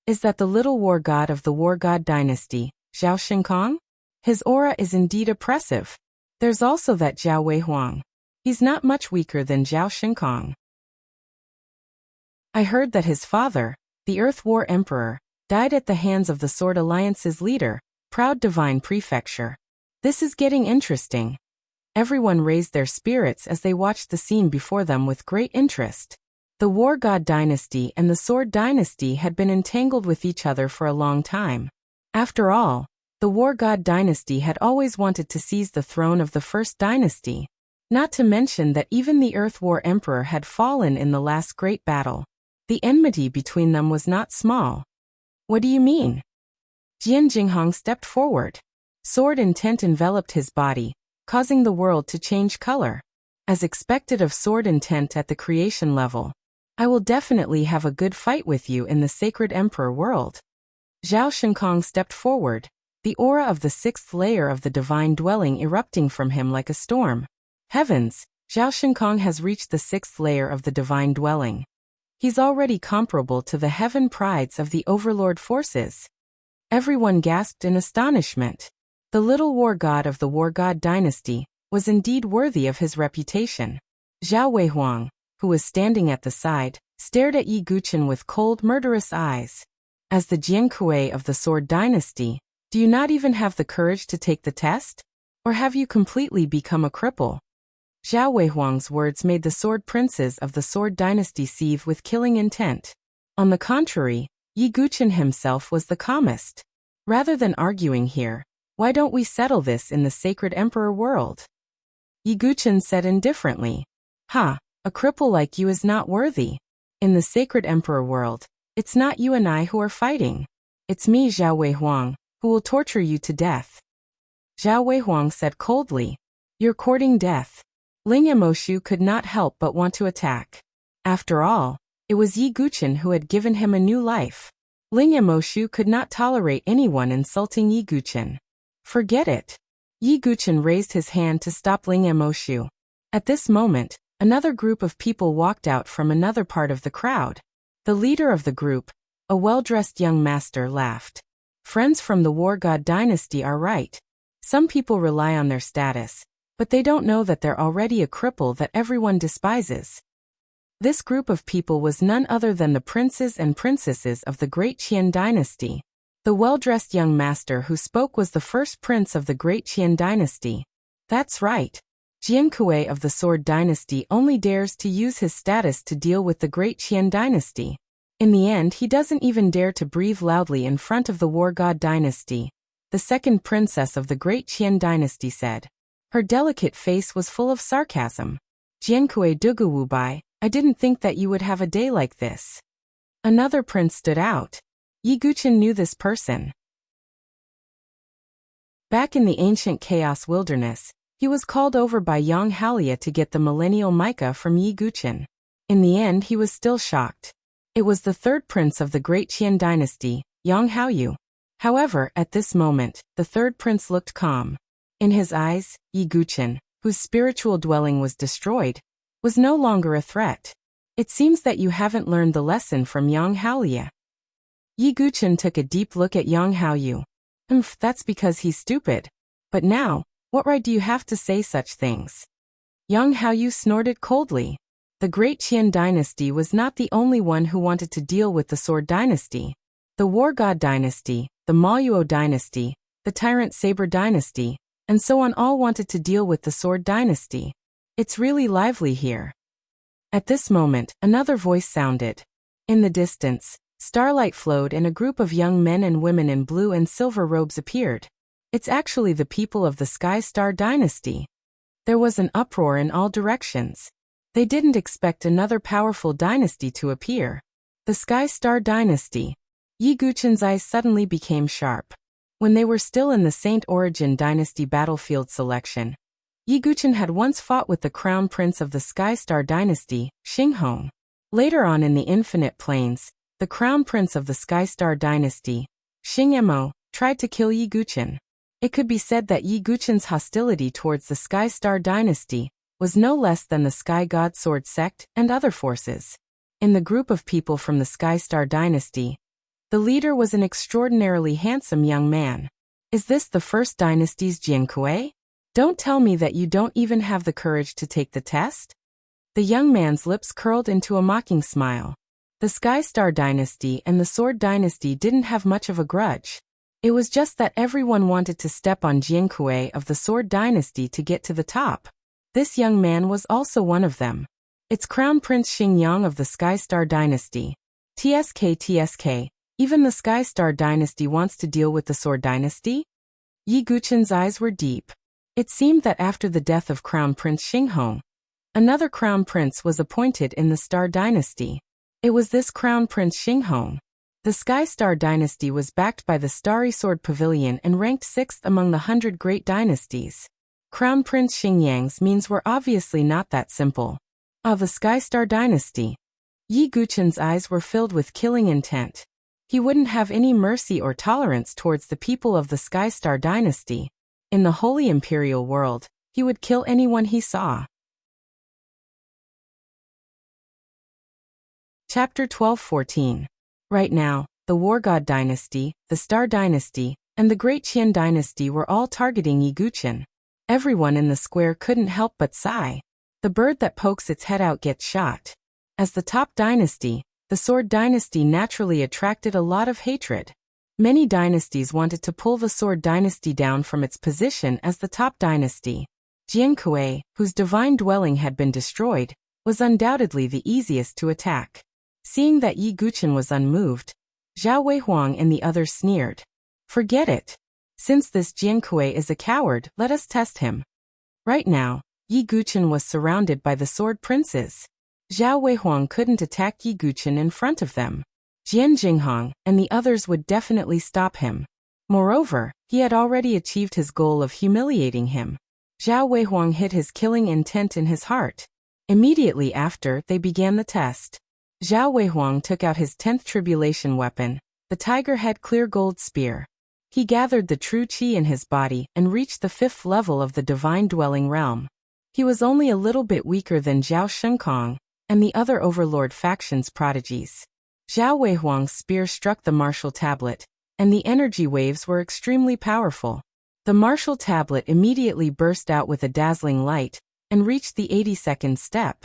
Is that the little War God of the War God Dynasty, Zhao Shinkong? His aura is indeed oppressive. There's also that Zhao Weihuang. He's not much weaker than Zhao Shinkong. I heard that his father, the Earth War Emperor, died at the hands of the Sword Alliance's leader, Proud Divine Prefecture. This is getting interesting. Everyone raised their spirits as they watched the scene before them with great interest. The War God Dynasty and the Sword Dynasty had been entangled with each other for a long time. After all, the War God Dynasty had always wanted to seize the throne of the First Dynasty. Not to mention that even the Earth War Emperor had fallen in the last great battle. The enmity between them was not small. What do you mean? Jian Jinghong stepped forward. Sword intent enveloped his body, causing the world to change color. As expected of sword intent at the creation level, I will definitely have a good fight with you in the Sacred Emperor world. Zhao Shinkong stepped forward, the aura of the 6th layer of the divine dwelling erupting from him like a storm. Heavens, Zhao Shinkong has reached the 6th layer of the divine dwelling. He's already comparable to the heaven prides of the overlord forces. Everyone gasped in astonishment. The little war god of the War God Dynasty was indeed worthy of his reputation. Zhao Weihuang, who was standing at the side, stared at Yi Guchen with cold, murderous eyes. As the Jian Kuei of the Sword Dynasty, do you not even have the courage to take the test? Or have you completely become a cripple? Zhao Weihuang's words made the sword princes of the Sword Dynasty seethe with killing intent. On the contrary, Yi Guchen himself was the calmest. Rather than arguing here, why don't we settle this in the Sacred Emperor world? Yi Guchen said indifferently. Ha, a cripple like you is not worthy. In the Sacred Emperor world, it's not you and I who are fighting. It's me, Zhao Weihuang, who will torture you to death. Zhao Weihuang said coldly. You're courting death. Ling Yamoshu could not help but want to attack. After all, it was Yi Guchen who had given him a new life. Ling Yamoshu could not tolerate anyone insulting Yi Guchen. Forget it. Yi Guchen raised his hand to stop Ling Emoshu. At this moment, another group of people walked out from another part of the crowd. The leader of the group, a well-dressed young master, laughed. Friends from the War God dynasty are right. Some people rely on their status, but they don't know that they're already a cripple that everyone despises. This group of people was none other than the princes and princesses of the Great Qian dynasty. The well-dressed young master who spoke was the first prince of the Great Qian dynasty. That's right. Jian Kuei of the Sword dynasty only dares to use his status to deal with the Great Qian dynasty. In the end, he doesn't even dare to breathe loudly in front of the War God dynasty. The second princess of the Great Qian dynasty said. Her delicate face was full of sarcasm. Jian Kuei Duguwu Bai, I didn't think that you would have a day like this. Another prince stood out. Yi Guchen knew this person. Back in the ancient chaos wilderness, he was called over by Yang Haolia to get the millennial mica from Yi Guchen. In the end, he was still shocked. It was the third prince of the Great Qian dynasty, Yang Haoyu. However, at this moment, the third prince looked calm. In his eyes, Yi Guchen, whose spiritual dwelling was destroyed, was no longer a threat. It seems that you haven't learned the lesson from Yang Haolia. Yi Guchen took a deep look at Yang Haoyu. That's because he's stupid. But now, what right do you have to say such things? Yang Haoyu snorted coldly. The Great Qian dynasty was not the only one who wanted to deal with the Sword dynasty. The War God dynasty, the Maoyuo dynasty, the Tyrant Saber dynasty, and so on all wanted to deal with the Sword dynasty. It's really lively here. At this moment, another voice sounded. In the distance, starlight flowed and a group of young men and women in blue and silver robes appeared. It's actually the people of the Sky Star dynasty. There was an uproar in all directions. They didn't expect another powerful dynasty to appear. The Sky Star dynasty. Yi Guchen's eyes suddenly became sharp. When they were still in the Saint Origin dynasty battlefield selection, Yi Guchen had once fought with the crown prince of the Sky Star dynasty, Xinghong. Later on in the Infinite Plains, the crown prince of the Sky Star dynasty, Xingmo, tried to kill Yi Guchen. It could be said that Yi Guchen's hostility towards the Sky Star dynasty was no less than the Sky God Sword sect and other forces. In the group of people from the Sky Star dynasty, the leader was an extraordinarily handsome young man. Is this the first dynasty's Jian Kuei? Don't tell me that you don't even have the courage to take the test? The young man's lips curled into a mocking smile. The Sky Star dynasty and the Sword dynasty didn't have much of a grudge. It was just that everyone wanted to step on Jian Kuei of the Sword dynasty to get to the top. This young man was also one of them. It's Crown Prince Xingyang of the Sky Star dynasty. TSK. Even the Sky Star dynasty wants to deal with the Sword dynasty? Yi Guchen's eyes were deep. It seemed that after the death of Crown Prince Xinghong, another Crown Prince was appointed in the Star dynasty. It was this Crown Prince Xinghong. The Sky Star dynasty was backed by the Starry Sword Pavilion and ranked 6th among the 100 great dynasties. Crown Prince Xingyang's means were obviously not that simple. The Sky Star dynasty. Yi Guchen's eyes were filled with killing intent. He wouldn't have any mercy or tolerance towards the people of the Sky Star dynasty. In the Holy Imperial world, he would kill anyone he saw. Chapter 12-14. Right now, the War God dynasty, the Star dynasty, and the Great Qian dynasty were all targeting Yi Guchen. Everyone in the square couldn't help but sigh. The bird that pokes its head out gets shot. As the top dynasty, the Sword dynasty naturally attracted a lot of hatred. Many dynasties wanted to pull the Sword dynasty down from its position as the top dynasty. Jian Kuei, whose divine dwelling had been destroyed, was undoubtedly the easiest to attack. Seeing that Yi Guchen was unmoved, Zhao Weihuang and the others sneered. Forget it. Since this Jian Kuei is a coward, let us test him. Right now, Yi Guchen was surrounded by the Sword princes. Zhao Weihuang couldn't attack Yi Guchen in front of them. Jian Jinghong and the others would definitely stop him. Moreover, he had already achieved his goal of humiliating him. Zhao Weihuang hid his killing intent in his heart. Immediately after, they began the test. Zhao Weihuang took out his 10th tribulation weapon, the tiger head clear gold spear. He gathered the true qi in his body and reached the 5th level of the divine dwelling realm. He was only a little bit weaker than Zhao Shenkong and the other overlord faction's prodigies. Zhao Weihuang's spear struck the martial tablet, and the energy waves were extremely powerful. The martial tablet immediately burst out with a dazzling light and reached the 82nd step.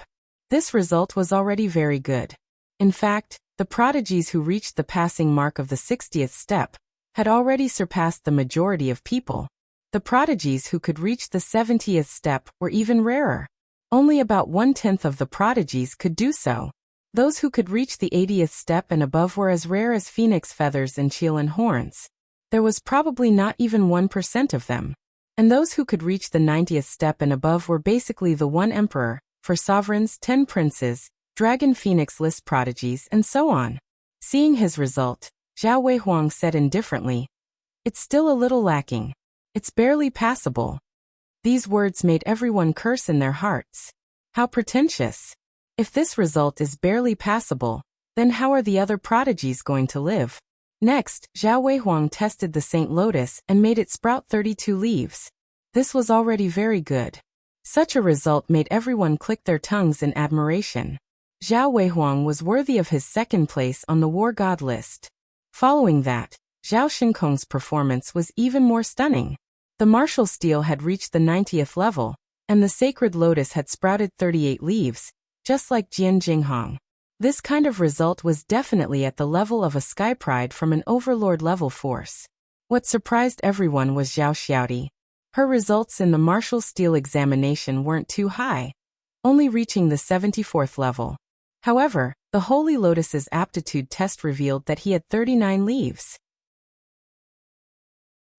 This result was already very good. In fact, the prodigies who reached the passing mark of the 60th step had already surpassed the majority of people. The prodigies who could reach the 70th step were even rarer. Only about 1/10 of the prodigies could do so. Those who could reach the 80th step and above were as rare as phoenix feathers and Qilin horns. There was probably not even 1% of them. And those who could reach the 90th step and above were basically the 1 emperor, 4 sovereigns, 10 princes, dragon phoenix list prodigies, and so on. Seeing his result, Zhao Weihuang said indifferently, "It's still a little lacking. It's barely passable." These words made everyone curse in their hearts. How pretentious. If this result is barely passable, then how are the other prodigies going to live? Next, Zhao Weihuang tested the Saint Lotus and made it sprout 32 leaves. This was already very good. Such a result made everyone click their tongues in admiration. Zhao Weihuang was worthy of his 2nd place on the war god list. Following that, Zhao Shenkong's performance was even more stunning. The martial steel had reached the 90th level, and the sacred lotus had sprouted 38 leaves, just like Jian Jinghong. This kind of result was definitely at the level of a sky pride from an overlord level force. What surprised everyone was Zhao Xiaodi. Her results in the martial steel examination weren't too high, only reaching the 74th level. However, the Holy Lotus's aptitude test revealed that he had 39 leaves.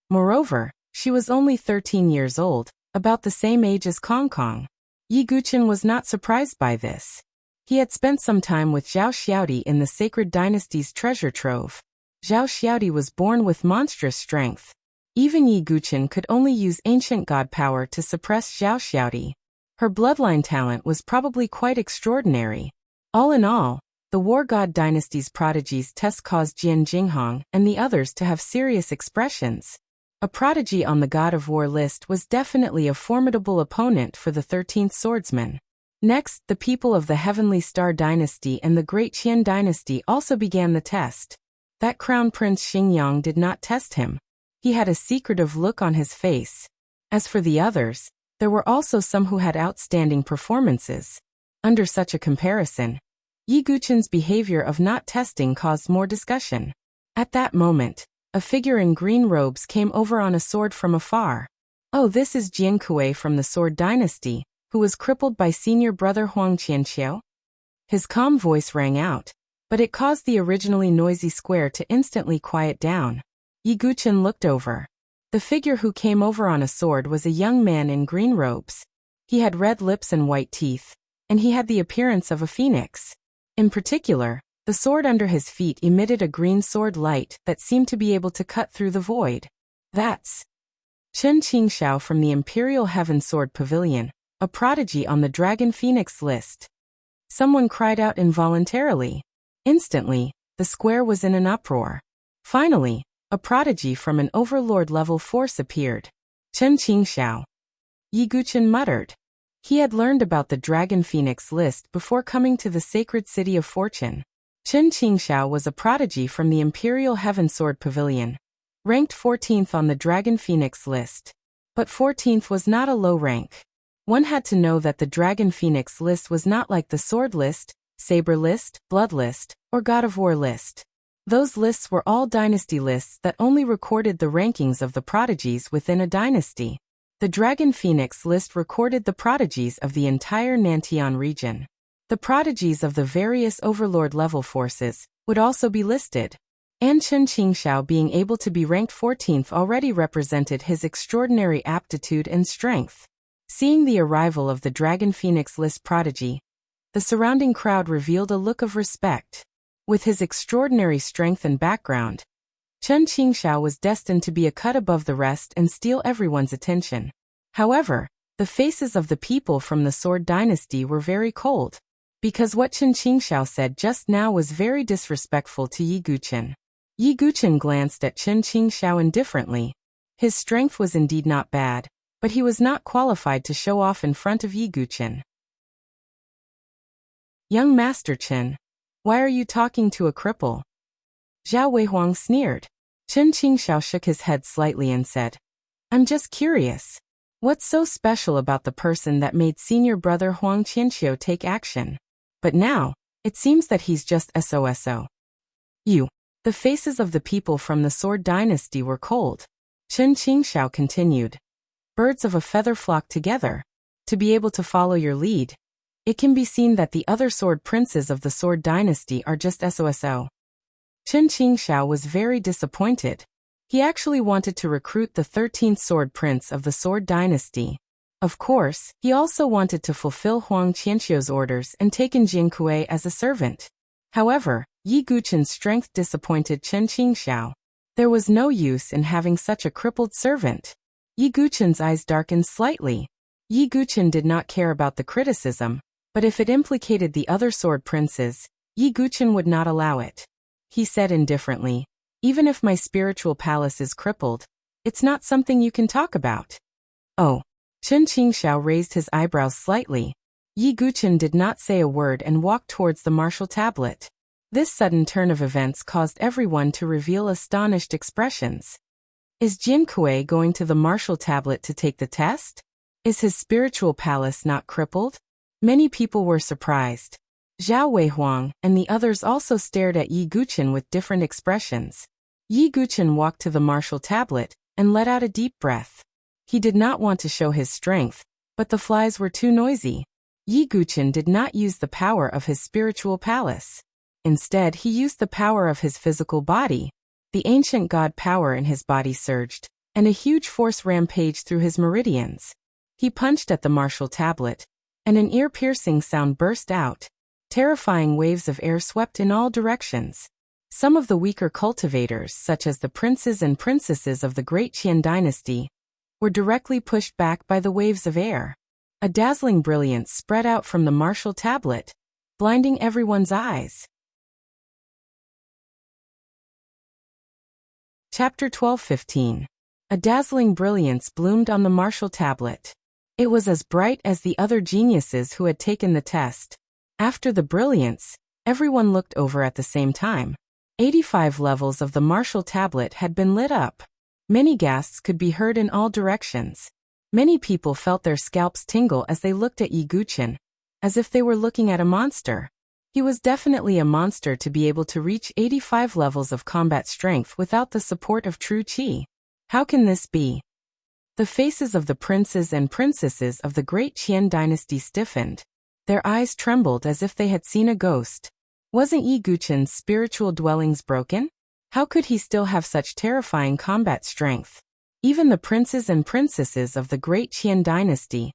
Moreover, she was only 13 years old, about the same age as Kong Kong. Yi Guqin was not surprised by this. He had spent some time with Zhao Xiaodi in the Sacred Dynasty's treasure trove. Zhao Xiaodi was born with monstrous strength. Even Yi Guqin could only use ancient god power to suppress Zhao Xiaodi. Her bloodline talent was probably quite extraordinary. All in all, the War God Dynasty's prodigies test caused Jian Jinghong and the others to have serious expressions. A prodigy on the God of War list was definitely a formidable opponent for the 13th swordsman. Next, the people of the Heavenly Star Dynasty and the Great Qian Dynasty also began the test. That Crown Prince Xingyang did not test him. He had a secretive look on his face. As for the others, there were also some who had outstanding performances. Under such a comparison, Yi Guqin's behavior of not testing caused more discussion. At that moment, a figure in green robes came over on a sword from afar. Oh, this is Jian Kuei from the Sword Dynasty, who was crippled by senior brother Huang Qianqiu. His calm voice rang out, but it caused the originally noisy square to instantly quiet down. Yi Guqin looked over. The figure who came over on a sword was a young man in green robes. He had red lips and white teeth, and he had the appearance of a phoenix. In particular, the sword under his feet emitted a green sword light that seemed to be able to cut through the void. That's Chen Qingxiao from the Imperial Heaven Sword Pavilion, a prodigy on the Dragon Phoenix list. Someone cried out involuntarily. Instantly, the square was in an uproar. Finally, a prodigy from an overlord-level force appeared. Chen Qingxiao. Yi Guqin muttered. He had learned about the Dragon Phoenix list before coming to the Sacred City of Fortune. Chen Qingxiao was a prodigy from the Imperial Heaven Sword Pavilion, ranked 14th on the Dragon Phoenix list. But 14th was not a low rank. One had to know that the Dragon Phoenix list was not like the Sword list, Saber list, Blood list, or God of War list. Those lists were all dynasty lists that only recorded the rankings of the prodigies within a dynasty. The Dragon Phoenix list recorded the prodigies of the entire Nantian region. The prodigies of the various overlord-level forces would also be listed. And Chen Qingxiao being able to be ranked 14th already represented his extraordinary aptitude and strength. Seeing the arrival of the Dragon Phoenix list prodigy, the surrounding crowd revealed a look of respect. With his extraordinary strength and background, Chen Qingxiao was destined to be a cut above the rest and steal everyone's attention. However, the faces of the people from the Sword Dynasty were very cold, because what Chen Qingxiao said just now was very disrespectful to Yi Guqin. Yi Guchen glanced at Chen Qingxiao indifferently. His strength was indeed not bad, but he was not qualified to show off in front of Yi Guchen. Young Master Chen, why are you talking to a cripple? Zhao Weihuang sneered. Chen Qingxiao shook his head slightly and said, I'm just curious. What's so special about the person that made senior brother Huang Qianqiu take action? But now, it seems that he's just SOSO. The faces of the people from the Sword Dynasty were cold. Chen Qingxiao continued. Birds of a feather flock together. To be able to follow your lead, it can be seen that the other sword princes of the Sword Dynasty are just SOSO. Chen Qingxiao was very disappointed. He actually wanted to recruit the 13th sword prince of the Sword Dynasty. Of course, he also wanted to fulfill Huang Qianqiu's orders and take in Jin Kuei as a servant. However, Yi Guchen's strength disappointed Chen Qingxiao. There was no use in having such a crippled servant. Yi Guchen's eyes darkened slightly. Yi Guchen did not care about the criticism, but if it implicated the other sword princes, Yi Guchen would not allow it. He said indifferently, even if my spiritual palace is crippled, it's not something you can talk about. Oh. Chen Qingxiao raised his eyebrows slightly. Yi Guchen did not say a word and walked towards the martial tablet. This sudden turn of events caused everyone to reveal astonished expressions. Is Jin Kuei going to the martial tablet to take the test? Is his spiritual palace not crippled? Many people were surprised. Zhao Weihuang and the others also stared at Yi Guchen with different expressions. Yi Guchen walked to the martial tablet and let out a deep breath. He did not want to show his strength, but the flies were too noisy. Yi Guchen did not use the power of his spiritual palace. Instead, he used the power of his physical body. The ancient god power in his body surged, and a huge force rampaged through his meridians. He punched at the martial tablet, and an ear-piercing sound burst out. Terrifying waves of air swept in all directions. Some of the weaker cultivators, such as the princes and princesses of the Great Qian dynasty, were directly pushed back by the waves of air. A dazzling brilliance spread out from the martial tablet, blinding everyone's eyes. Chapter 12:15. A dazzling brilliance bloomed on the martial tablet. It was as bright as the other geniuses who had taken the test. After the brilliance, everyone looked over at the same time. 85 levels of the martial tablet had been lit up. Many gasps could be heard in all directions. Many people felt their scalps tingle as they looked at Yi Guchen, as if they were looking at a monster. He was definitely a monster to be able to reach 85 levels of combat strength without the support of true qi. How can this be? The faces of the princes and princesses of the Great Qian dynasty stiffened. Their eyes trembled as if they had seen a ghost. Wasn't Yi Guchen's spiritual dwellings broken? How could he still have such terrifying combat strength? Even the princes and princesses of the Great Qian dynasty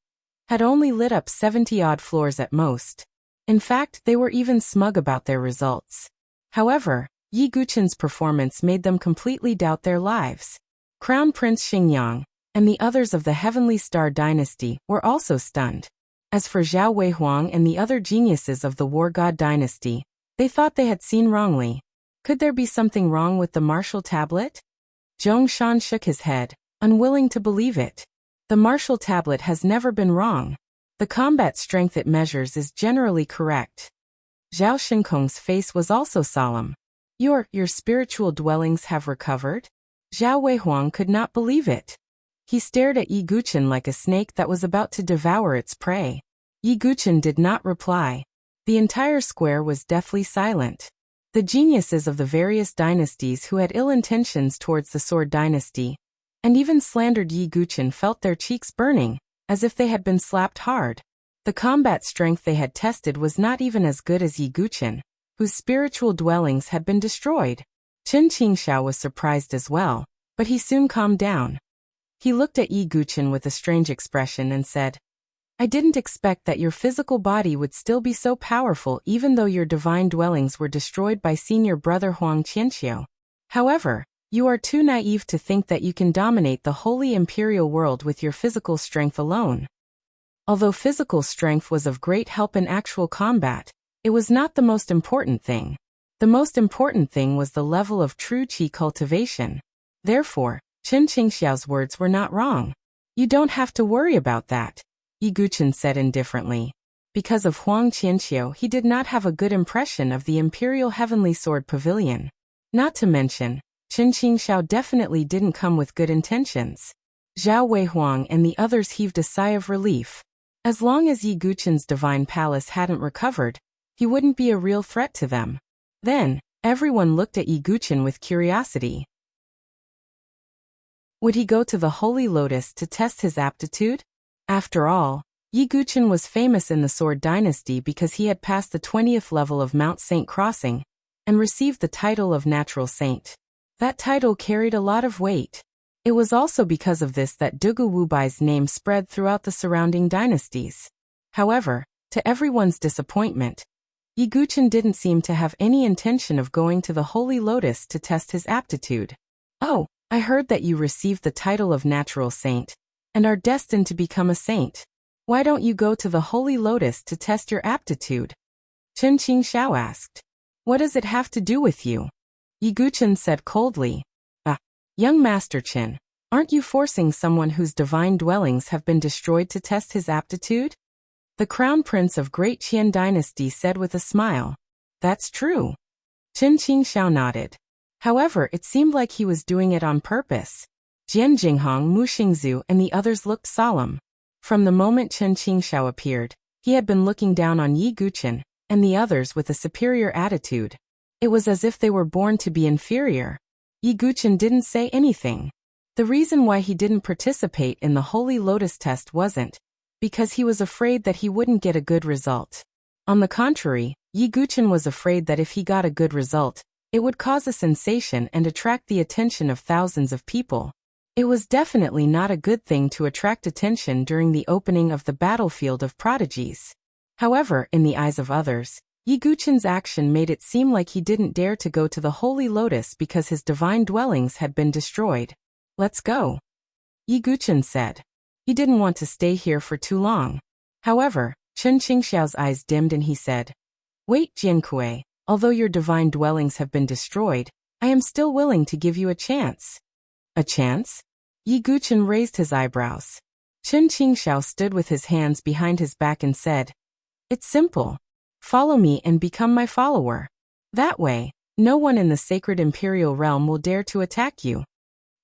had only lit up 70-odd floors at most. In fact, they were even smug about their results. However, Yi Guchen's performance made them completely doubt their lives. Crown Prince Xingyang and the others of the Heavenly Star dynasty were also stunned. As for Zhao Weihuang and the other geniuses of the War God dynasty, they thought they had seen wrongly. Could there be something wrong with the martial tablet? Zhongshan shook his head, unwilling to believe it. The martial tablet has never been wrong. The combat strength it measures is generally correct. Zhao Shinkong's face was also solemn. Your spiritual dwellings have recovered? Zhao Weihuang could not believe it. He stared at Yi Guchen like a snake that was about to devour its prey. Yi Guchen did not reply. The entire square was deathly silent. The geniuses of the various dynasties who had ill intentions towards the Sword dynasty, and even slandered Yi Guchen, felt their cheeks burning, as if they had been slapped hard. The combat strength they had tested was not even as good as Yi Guchen, whose spiritual dwellings had been destroyed. Chen Qingxiao was surprised as well, but he soon calmed down. He looked at Yi Guchen with a strange expression and said, I didn't expect that your physical body would still be so powerful even though your divine dwellings were destroyed by senior brother Huang Qianqiu. However, you are too naive to think that you can dominate the holy imperial world with your physical strength alone. Although physical strength was of great help in actual combat, it was not the most important thing. The The most important thing was the level of true qi cultivation. Therefore, Chen Qingxiao's words were not wrong. You don't have to worry about that, Yi Guqin said indifferently. Because of Huang Qianqiu, he did not have a good impression of the Imperial Heavenly Sword Pavilion. Not to mention, Chen Qingxiao definitely didn't come with good intentions. Zhao Weihuang and the others heaved a sigh of relief. As long as Yi Guqin's divine palace hadn't recovered, he wouldn't be a real threat to them. Then, everyone looked at Yi Guqin with curiosity. Would he go to the Holy Lotus to test his aptitude? After all, Yi Guqin was famous in the Sword Dynasty because he had passed the 20th level of Mount Saint Crossing and received the title of Natural Saint. That title carried a lot of weight. It was also because of this that Dugu Wubai's name spread throughout the surrounding dynasties. However, to everyone's disappointment, Yi Guqin didn't seem to have any intention of going to the Holy Lotus to test his aptitude. Oh, I heard that you received the title of Natural Saint and are destined to become a saint. Why don't you go to the Holy Lotus to test your aptitude? Chen Qingxiao asked. What does it have to do with you? Yi Guqin said coldly. Young Master Chen, aren't you forcing someone whose divine dwellings have been destroyed to test his aptitude? The Crown Prince of Great Qian Dynasty said with a smile. That's true. Chen Qingxiao nodded. However, it seemed like he was doing it on purpose. Jian Jinghong, Mu Xingzu, and the others looked solemn. From the moment Chen Qingxiao appeared, he had been looking down on Yi Guqin and the others with a superior attitude. It was as if they were born to be inferior. Yi Guqin didn't say anything. The reason why he didn't participate in the Holy Lotus test wasn't because he was afraid that he wouldn't get a good result. On the contrary, Yi Guqin was afraid that if he got a good result, it would cause a sensation and attract the attention of thousands of people. It was definitely not a good thing to attract attention during the opening of the battlefield of prodigies. However, in the eyes of others, Yi Guqin's action made it seem like he didn't dare to go to the Holy Lotus because his divine dwellings had been destroyed. Let's go, Yi Guqin said. He didn't want to stay here for too long. However, Chen Qingxiao's eyes dimmed and he said, Wait, Jiankui, although your divine dwellings have been destroyed, I am still willing to give you a chance. A chance? Yi Guqin raised his eyebrows. Chen Qingxiao stood with his hands behind his back and said, It's simple. Follow me and become my follower. That way, no one in the sacred imperial realm will dare to attack you.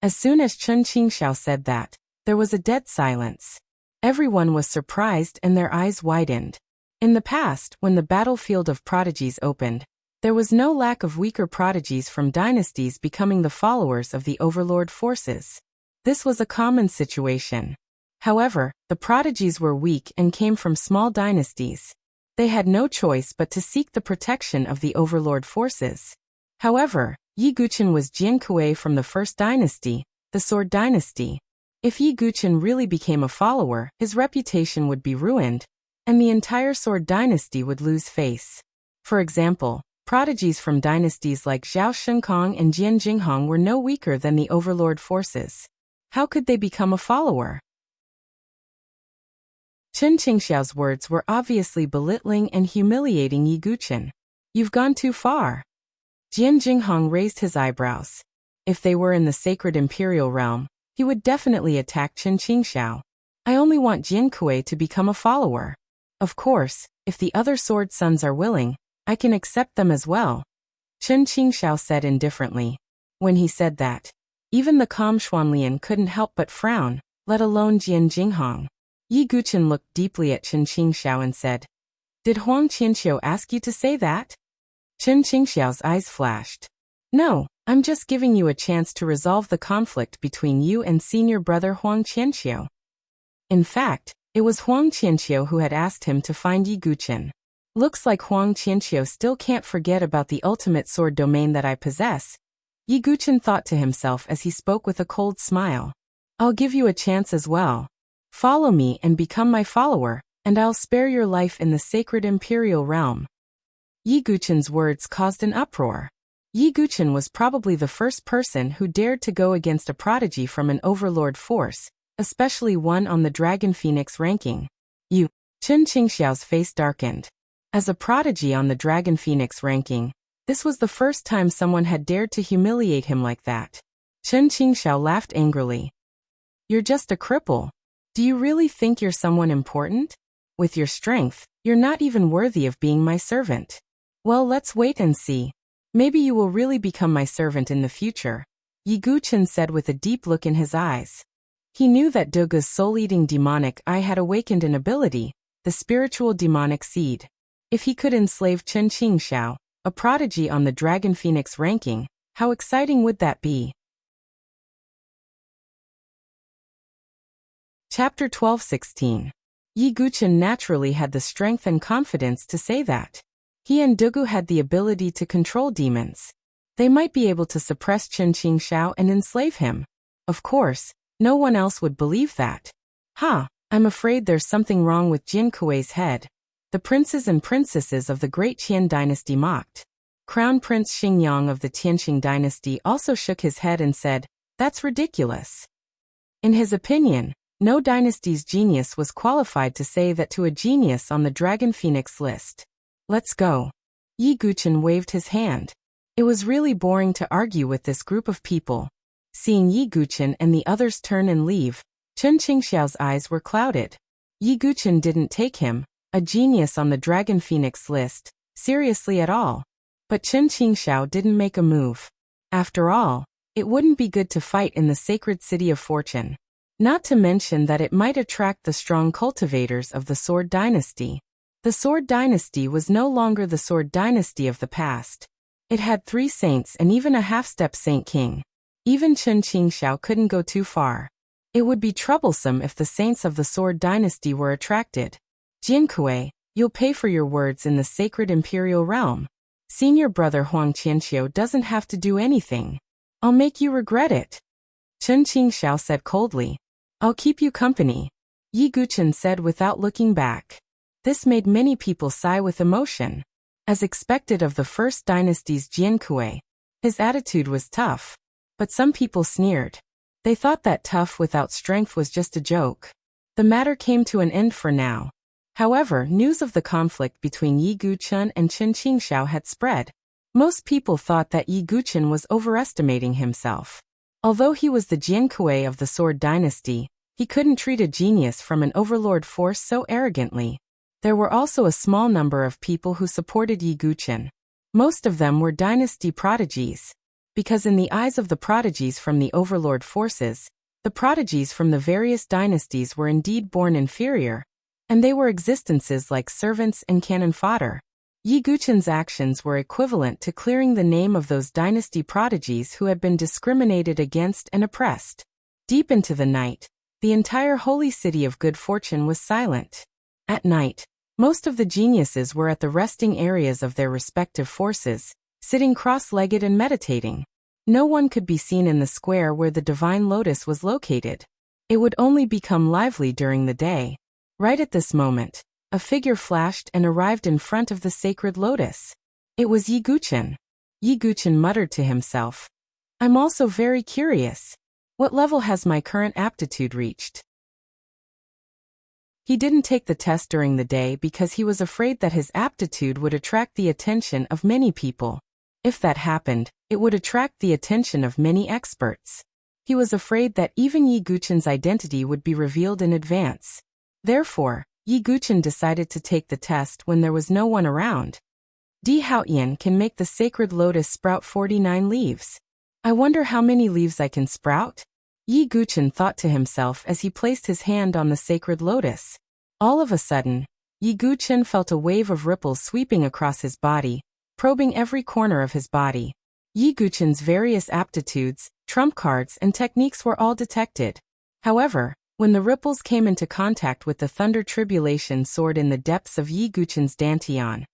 As soon as Chen Qingxiao said that, there was a dead silence. Everyone was surprised and their eyes widened. In the past, when the battlefield of prodigies opened, there was no lack of weaker prodigies from dynasties becoming the followers of the overlord forces. This was a common situation. However, the prodigies were weak and came from small dynasties. They had no choice but to seek the protection of the overlord forces. However, Yi Guqin was Jiankui from the first dynasty, the Sword Dynasty. If Yi Guqin really became a follower, his reputation would be ruined, and the entire Sword Dynasty would lose face. For example, prodigies from dynasties like Zhao Shenkong and Jian Jinghong were no weaker than the overlord forces. How could they become a follower? Chen Qingxiao's words were obviously belittling and humiliating Yi Guqin. You've gone too far. Jian Jinghong raised his eyebrows. If they were in the sacred imperial realm, he would definitely attack Chen Qingxiao. I only want Jiankui to become a follower. Of course, if the other sword sons are willing, I can accept them as well, Chen Qingxiao said indifferently. When he said that, even the calm Xuanlian couldn't help but frown, let alone Jian Jinghong. Yi Guqin looked deeply at Chen Qingxiao and said, Did Huang Qianqiu ask you to say that? Chen Qingxiao's eyes flashed. No, I'm just giving you a chance to resolve the conflict between you and senior brother Huang Qianqiu. In fact, it was Huang Qianqiu who had asked him to find Yi Guqin. Looks like Huang Qianqiu still can't forget about the ultimate sword domain that I possess. Yi Guqin thought to himself as he spoke with a cold smile. I'll give you a chance as well. Follow me and become my follower, and I'll spare your life in the sacred imperial realm. Yi Guqin's words caused an uproar. Yi Guqin was probably the first person who dared to go against a prodigy from an overlord force, especially one on the Dragon Phoenix ranking. Chen Qingxiao's face darkened. As a prodigy on the Dragon Phoenix ranking, This was the first time someone had dared to humiliate him like that. Chen Qingxiao laughed angrily. You're just a cripple. Do you really think you're someone important? With your strength, you're not even worthy of being my servant. Well, let's wait and see. Maybe you will really become my servant in the future, Yi Guchen said with a deep look in his eyes. He knew that Dugu's soul-eating demonic eye had awakened an ability, the spiritual demonic seed. If he could enslave Chen Qingxiao, a prodigy on the Dragon Phoenix ranking, how exciting would that be? Chapter 12:16. Yi Guchen naturally had the strength and confidence to say that. He and Dugu had the ability to control demons. They might be able to suppress Chen Qingxiao and enslave him. Of course, no one else would believe that. I'm afraid there's something wrong with Jin Kuei's head. The princes and princesses of the great Qian dynasty mocked. Crown Prince Xingyang of the Tianqing dynasty also shook his head and said, "That's ridiculous." In his opinion, no dynasty's genius was qualified to say that to a genius on the Dragon Phoenix list. Let's go. Yi Guchen waved his hand. It was really boring to argue with this group of people. Seeing Yi Guchen and the others turn and leave, Chen Qingxiao's eyes were clouded. Yi Guchen didn't take him, a genius on the Dragon Phoenix list, seriously at all. But Chen Qingxiao didn't make a move. After all, it wouldn't be good to fight in the sacred city of fortune. Not to mention that it might attract the strong cultivators of the Sword Dynasty. The Sword Dynasty was no longer the Sword Dynasty of the past. It had 3 saints and even a half-step Saint King. Even Chen Qingxiao couldn't go too far. It would be troublesome if the saints of the Sword Dynasty were attracted. Jin Kuei, you'll pay for your words in the sacred imperial realm. Senior brother Huang Qianqiu doesn't have to do anything. I'll make you regret it. Chen Qingxiao said coldly. I'll keep you company, Yi Guchen said without looking back. This made many people sigh with emotion. As expected of the First Dynasty's Jian Kuei, his attitude was tough. But some people sneered. They thought that tough without strength was just a joke. The matter came to an end for now. However, news of the conflict between Yi Guchen and Chen Qingxiao had spread. Most people thought that Yi Guchen was overestimating himself. Although he was the Jian Kuei of the Sword Dynasty, he couldn't treat a genius from an overlord force so arrogantly. There were also a small number of people who supported Yi Guchen. Most of them were dynasty prodigies. Because in the eyes of the prodigies from the overlord forces, the prodigies from the various dynasties were indeed born inferior, and they were existences like servants and cannon fodder. Yi Guchen's actions were equivalent to clearing the name of those dynasty prodigies who had been discriminated against and oppressed. Deep into the night, the entire holy city of good fortune was silent. At night, most of the geniuses were at the resting areas of their respective forces, sitting cross-legged and meditating. No one could be seen in the square where the divine lotus was located. It would only become lively during the day. Right at this moment, a figure flashed and arrived in front of the sacred lotus. It was Yi Guchen. Yi Guchen muttered to himself. I'm also very curious. What level has my current aptitude reached? He didn't take the test during the day because he was afraid that his aptitude would attract the attention of many people. If that happened, it would attract the attention of many experts. He was afraid that even Yi Guchen's identity would be revealed in advance. Therefore, Yi Guchen decided to take the test when there was no one around. Di Haoyan can make the sacred lotus sprout 49 leaves. I wonder how many leaves I can sprout? Yi Guchen thought to himself as he placed his hand on the sacred lotus. All of a sudden, Yi Guchen felt a wave of ripples sweeping across his body, probing every corner of his body. Yi Guchen's various aptitudes, trump cards and techniques were all detected. However, when the ripples came into contact with the thunder tribulation soared in the depths of Yi Guchen's dantian.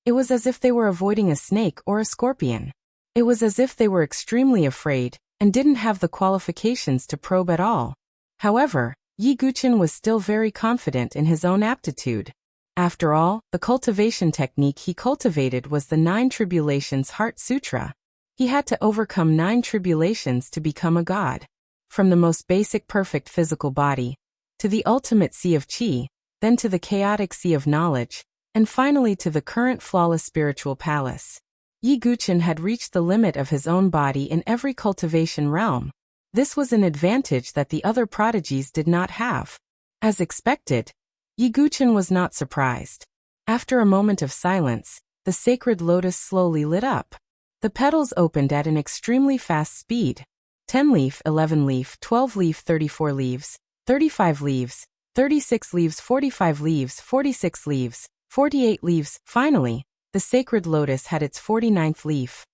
It was as if they were avoiding a snake or a scorpion. It was as if they were extremely afraid, and didn't have the qualifications to probe at all. However, Yi Guchen was still very confident in his own aptitude. After all, the cultivation technique he cultivated was the 9 Tribulations Heart Sutra. He had to overcome 9 tribulations to become a god. From the most basic perfect physical body, to the ultimate sea of qi, then to the chaotic sea of knowledge, and finally to the current flawless spiritual palace. Yi Guqin had reached the limit of his own body in every cultivation realm. This was an advantage that the other prodigies did not have. As expected, Yi Guqin was not surprised. After a moment of silence, the sacred lotus slowly lit up. The petals opened at an extremely fast speed. 10 leaf, 11 leaf, 12 leaf, 34 leaves, 35 leaves, 36 leaves, 45 leaves, 46 leaves, 48 leaves. Finally, the sacred lotus had its 49th leaf.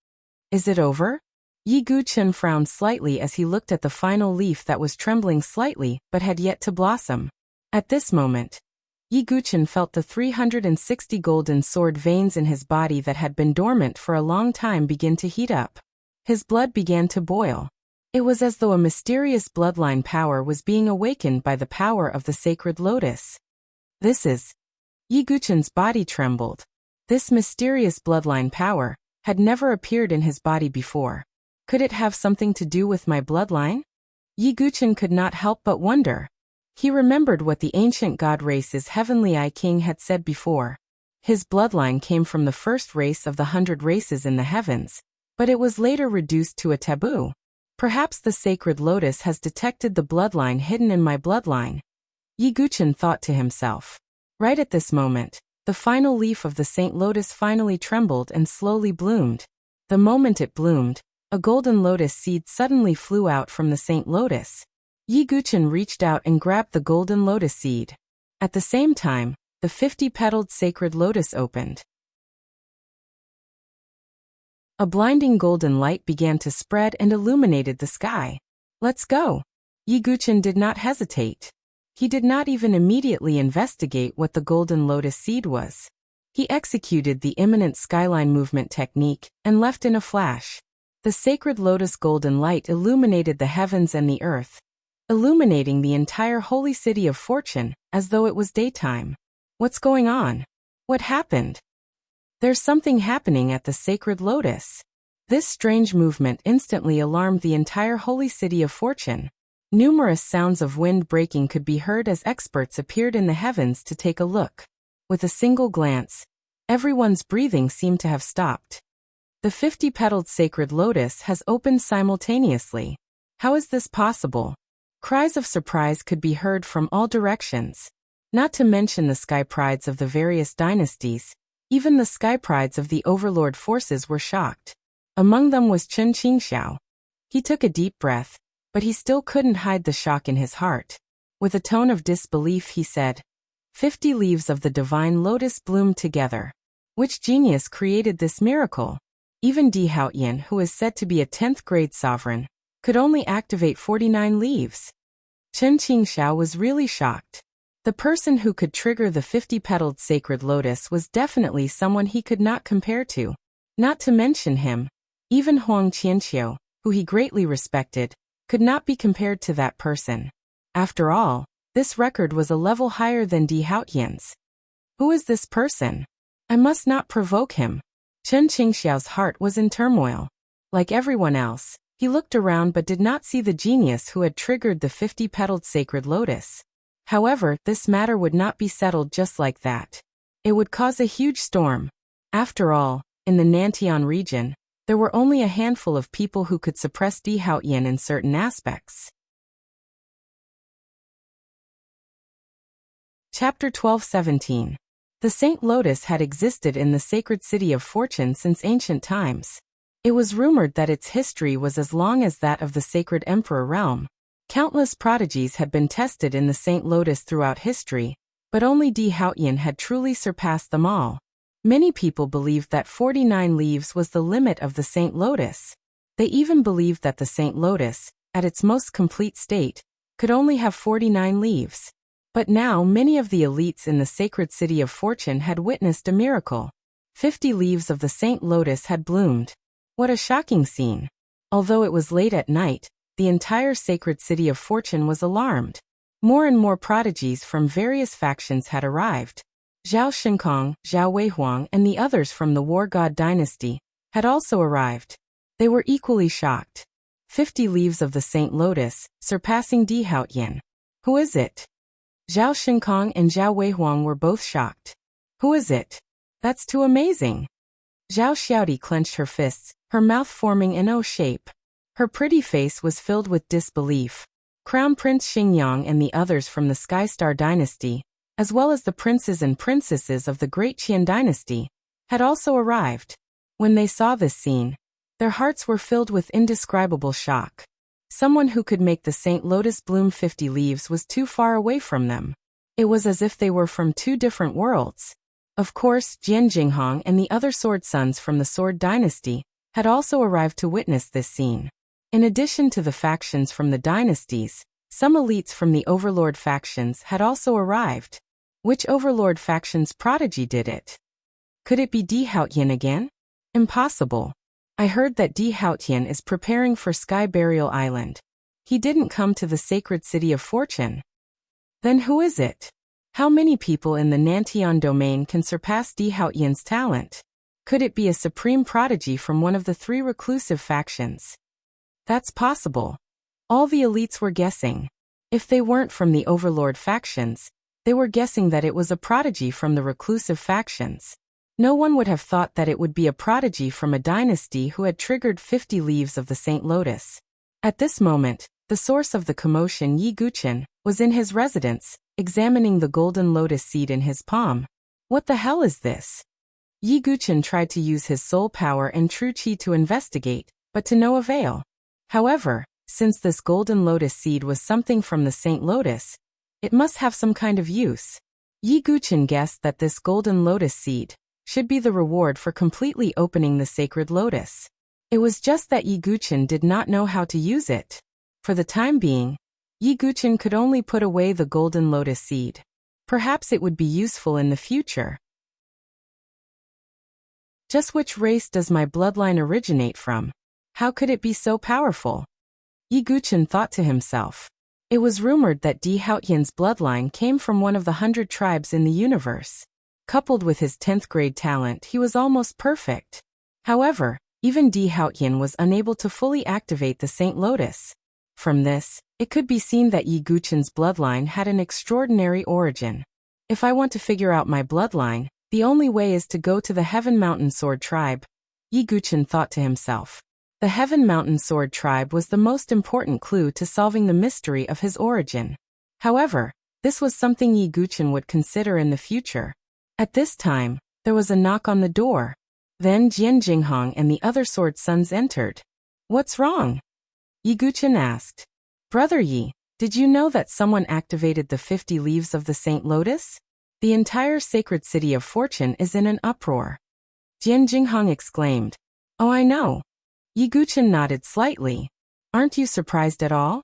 Is it over? Yi Guqin frowned slightly as he looked at the final leaf that was trembling slightly but had yet to blossom. At this moment, Yi Guqin felt the 360 golden sword veins in his body that had been dormant for a long time begin to heat up. His blood began to boil. It was as though a mysterious bloodline power was being awakened by the power of the sacred lotus. This is... Yi Guqin's body trembled. This mysterious bloodline power had never appeared in his body before. Could it have something to do with my bloodline? Yi Guqin could not help but wonder. He remembered what the ancient god race's heavenly Eye King had said before. His bloodline came from the first race of the 100 races in the heavens, but it was later reduced to a taboo. Perhaps the sacred lotus has detected the bloodline hidden in my bloodline. Yi Guqin thought to himself. Right at this moment, the final leaf of the Saint Lotus finally trembled and slowly bloomed. The moment it bloomed, a golden lotus seed suddenly flew out from the Saint Lotus. Yi Guqin reached out and grabbed the golden lotus seed. At the same time, the 50-petaled sacred lotus opened. A blinding golden light began to spread and illuminated the sky. Let's go. Yi Guqin did not hesitate. He did not even immediately investigate what the golden lotus seed was. He executed the imminent skyline movement technique and left in a flash. The sacred lotus golden light illuminated the heavens and the earth, illuminating the entire holy city of fortune as though it was daytime. What's going on? What happened? There's something happening at the sacred lotus. This strange movement instantly alarmed the entire holy city of fortune. Numerous sounds of wind breaking could be heard as experts appeared in the heavens to take a look. With a single glance, everyone's breathing seemed to have stopped. The 50-petaled sacred lotus has opened simultaneously. How is this possible? Cries of surprise could be heard from all directions. Not to mention the sky prides of the various dynasties, even the sky prides of the overlord forces were shocked. Among them was Chen Qingxiao. He took a deep breath, but he still couldn't hide the shock in his heart. With a tone of disbelief he said, 50 leaves of the divine lotus bloomed together. Which genius created this miracle? Even Di Haoyan, who is said to be a 10th grade sovereign, could only activate 49 leaves. Chen Qingxiao was really shocked. The person who could trigger the 50-petaled sacred lotus was definitely someone he could not compare to. Not to mention him, even Huang Qianqiu, who he greatly respected, could not be compared to that person. After all, this record was a level higher than Di Haoyan's. Who is this person? I must not provoke him. Chen Qingxiao's heart was in turmoil. Like everyone else, he looked around but did not see the genius who had triggered the 50-petaled sacred lotus. However, this matter would not be settled just like that. It would cause a huge storm. After all, in the Nantian region, there were only a handful of people who could suppress Di Haoyan in certain aspects. Chapter 12:17. The Saint Lotus had existed in the sacred city of fortune since ancient times. It was rumored that its history was as long as that of the sacred emperor realm. Countless prodigies had been tested in the Saint Lotus throughout history, but only Di Haoyan had truly surpassed them all. Many people believed that 49 leaves was the limit of the Saint Lotus. They even believed that the Saint Lotus, at its most complete state, could only have 49 leaves. But now many of the elites in the sacred city of fortune had witnessed a miracle. 50 leaves of the Saint Lotus had bloomed. What a shocking scene! Although it was late at night, the entire sacred city of fortune was alarmed. More and more prodigies from various factions had arrived. Zhao Shinkong, Zhao Weihuang, and the others from the War God dynasty had also arrived. They were equally shocked. 50 leaves of the Saint Lotus, surpassing Di Haoyan. Who is it? Zhao Shinkong and Zhao Weihuang were both shocked. Who is it? That's too amazing. Zhao Xiaodi clenched her fists, her mouth forming an O shape. Her pretty face was filled with disbelief. Crown Prince Xingyang and the others from the Sky Star dynasty, as well as the princes and princesses of the Great Qian dynasty, had also arrived. When they saw this scene, their hearts were filled with indescribable shock. Someone who could make the Saint Lotus bloom 50 leaves was too far away from them. It was as if they were from two different worlds. Of course, Jian Jinghong and the other sword sons from the Sword dynasty had also arrived to witness this scene. In addition to the factions from the dynasties, some elites from the Overlord factions had also arrived. Which Overlord faction's prodigy did it? Could it be Di Haotian again? Impossible. I heard that Di Haotian is preparing for Sky Burial Island. He didn't come to the sacred city of fortune. Then who is it? How many people in the Nantian domain can surpass Di Haotian's talent? Could it be a supreme prodigy from one of the three reclusive factions? That's possible. All the elites were guessing. If they weren't from the Overlord factions, they were guessing that it was a prodigy from the reclusive factions. No one would have thought that it would be a prodigy from a dynasty who had triggered 50 leaves of the Saint Lotus. At this moment, the source of the commotion, Yi Guqian, was in his residence, examining the golden lotus seed in his palm. What the hell is this? Yi Guqian tried to use his soul power and true qi to investigate, but to no avail. However, since this golden lotus seed was something from the Saint Lotus, it must have some kind of use. Yi Guqian guessed that this golden lotus seed should be the reward for completely opening the sacred lotus. It was just that Yi Guqian did not know how to use it. For the time being, Yi Guqian could only put away the golden lotus seed. Perhaps it would be useful in the future. Just which race does my bloodline originate from? How could it be so powerful? Yi Guqian thought to himself. It was rumored that Di Haotian's bloodline came from one of the 100 tribes in the universe. Coupled with his 10th grade talent, he was almost perfect. However, even Di Haotian was unable to fully activate the Saint Lotus. From this, it could be seen that Yi Guqian's bloodline had an extraordinary origin. If I want to figure out my bloodline, the only way is to go to the Heaven Mountain Sword tribe, Yi Guqian thought to himself. The Heaven Mountain Sword tribe was the most important clue to solving the mystery of his origin. However, this was something Yi Guqian would consider in the future. At this time, there was a knock on the door. Then Jian Jinghong and the other sword sons entered. What's wrong? Yi Guqian asked. Brother Yi, did you know that someone activated the 50 leaves of the Saint Lotus? The entire sacred city of fortune is in an uproar. Jian Jinghong exclaimed. Oh, I know. Yi Guqian nodded slightly. Aren't you surprised at all?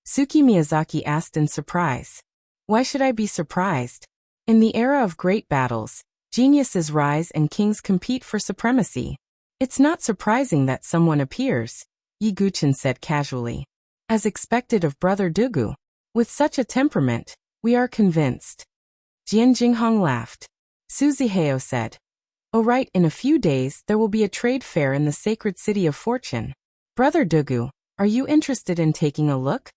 Suki Miyazaki asked in surprise. Why should I be surprised? In the era of great battles, geniuses rise and kings compete for supremacy. It's not surprising that someone appears, Yi Guqian said casually. As expected of Brother Dugu. With such a temperament, we are convinced. Jian Jinghong laughed. Su Zihao said. Oh right, in a few days there will be a trade fair in the sacred city of fortune. Brother Dugu, are you interested in taking a look?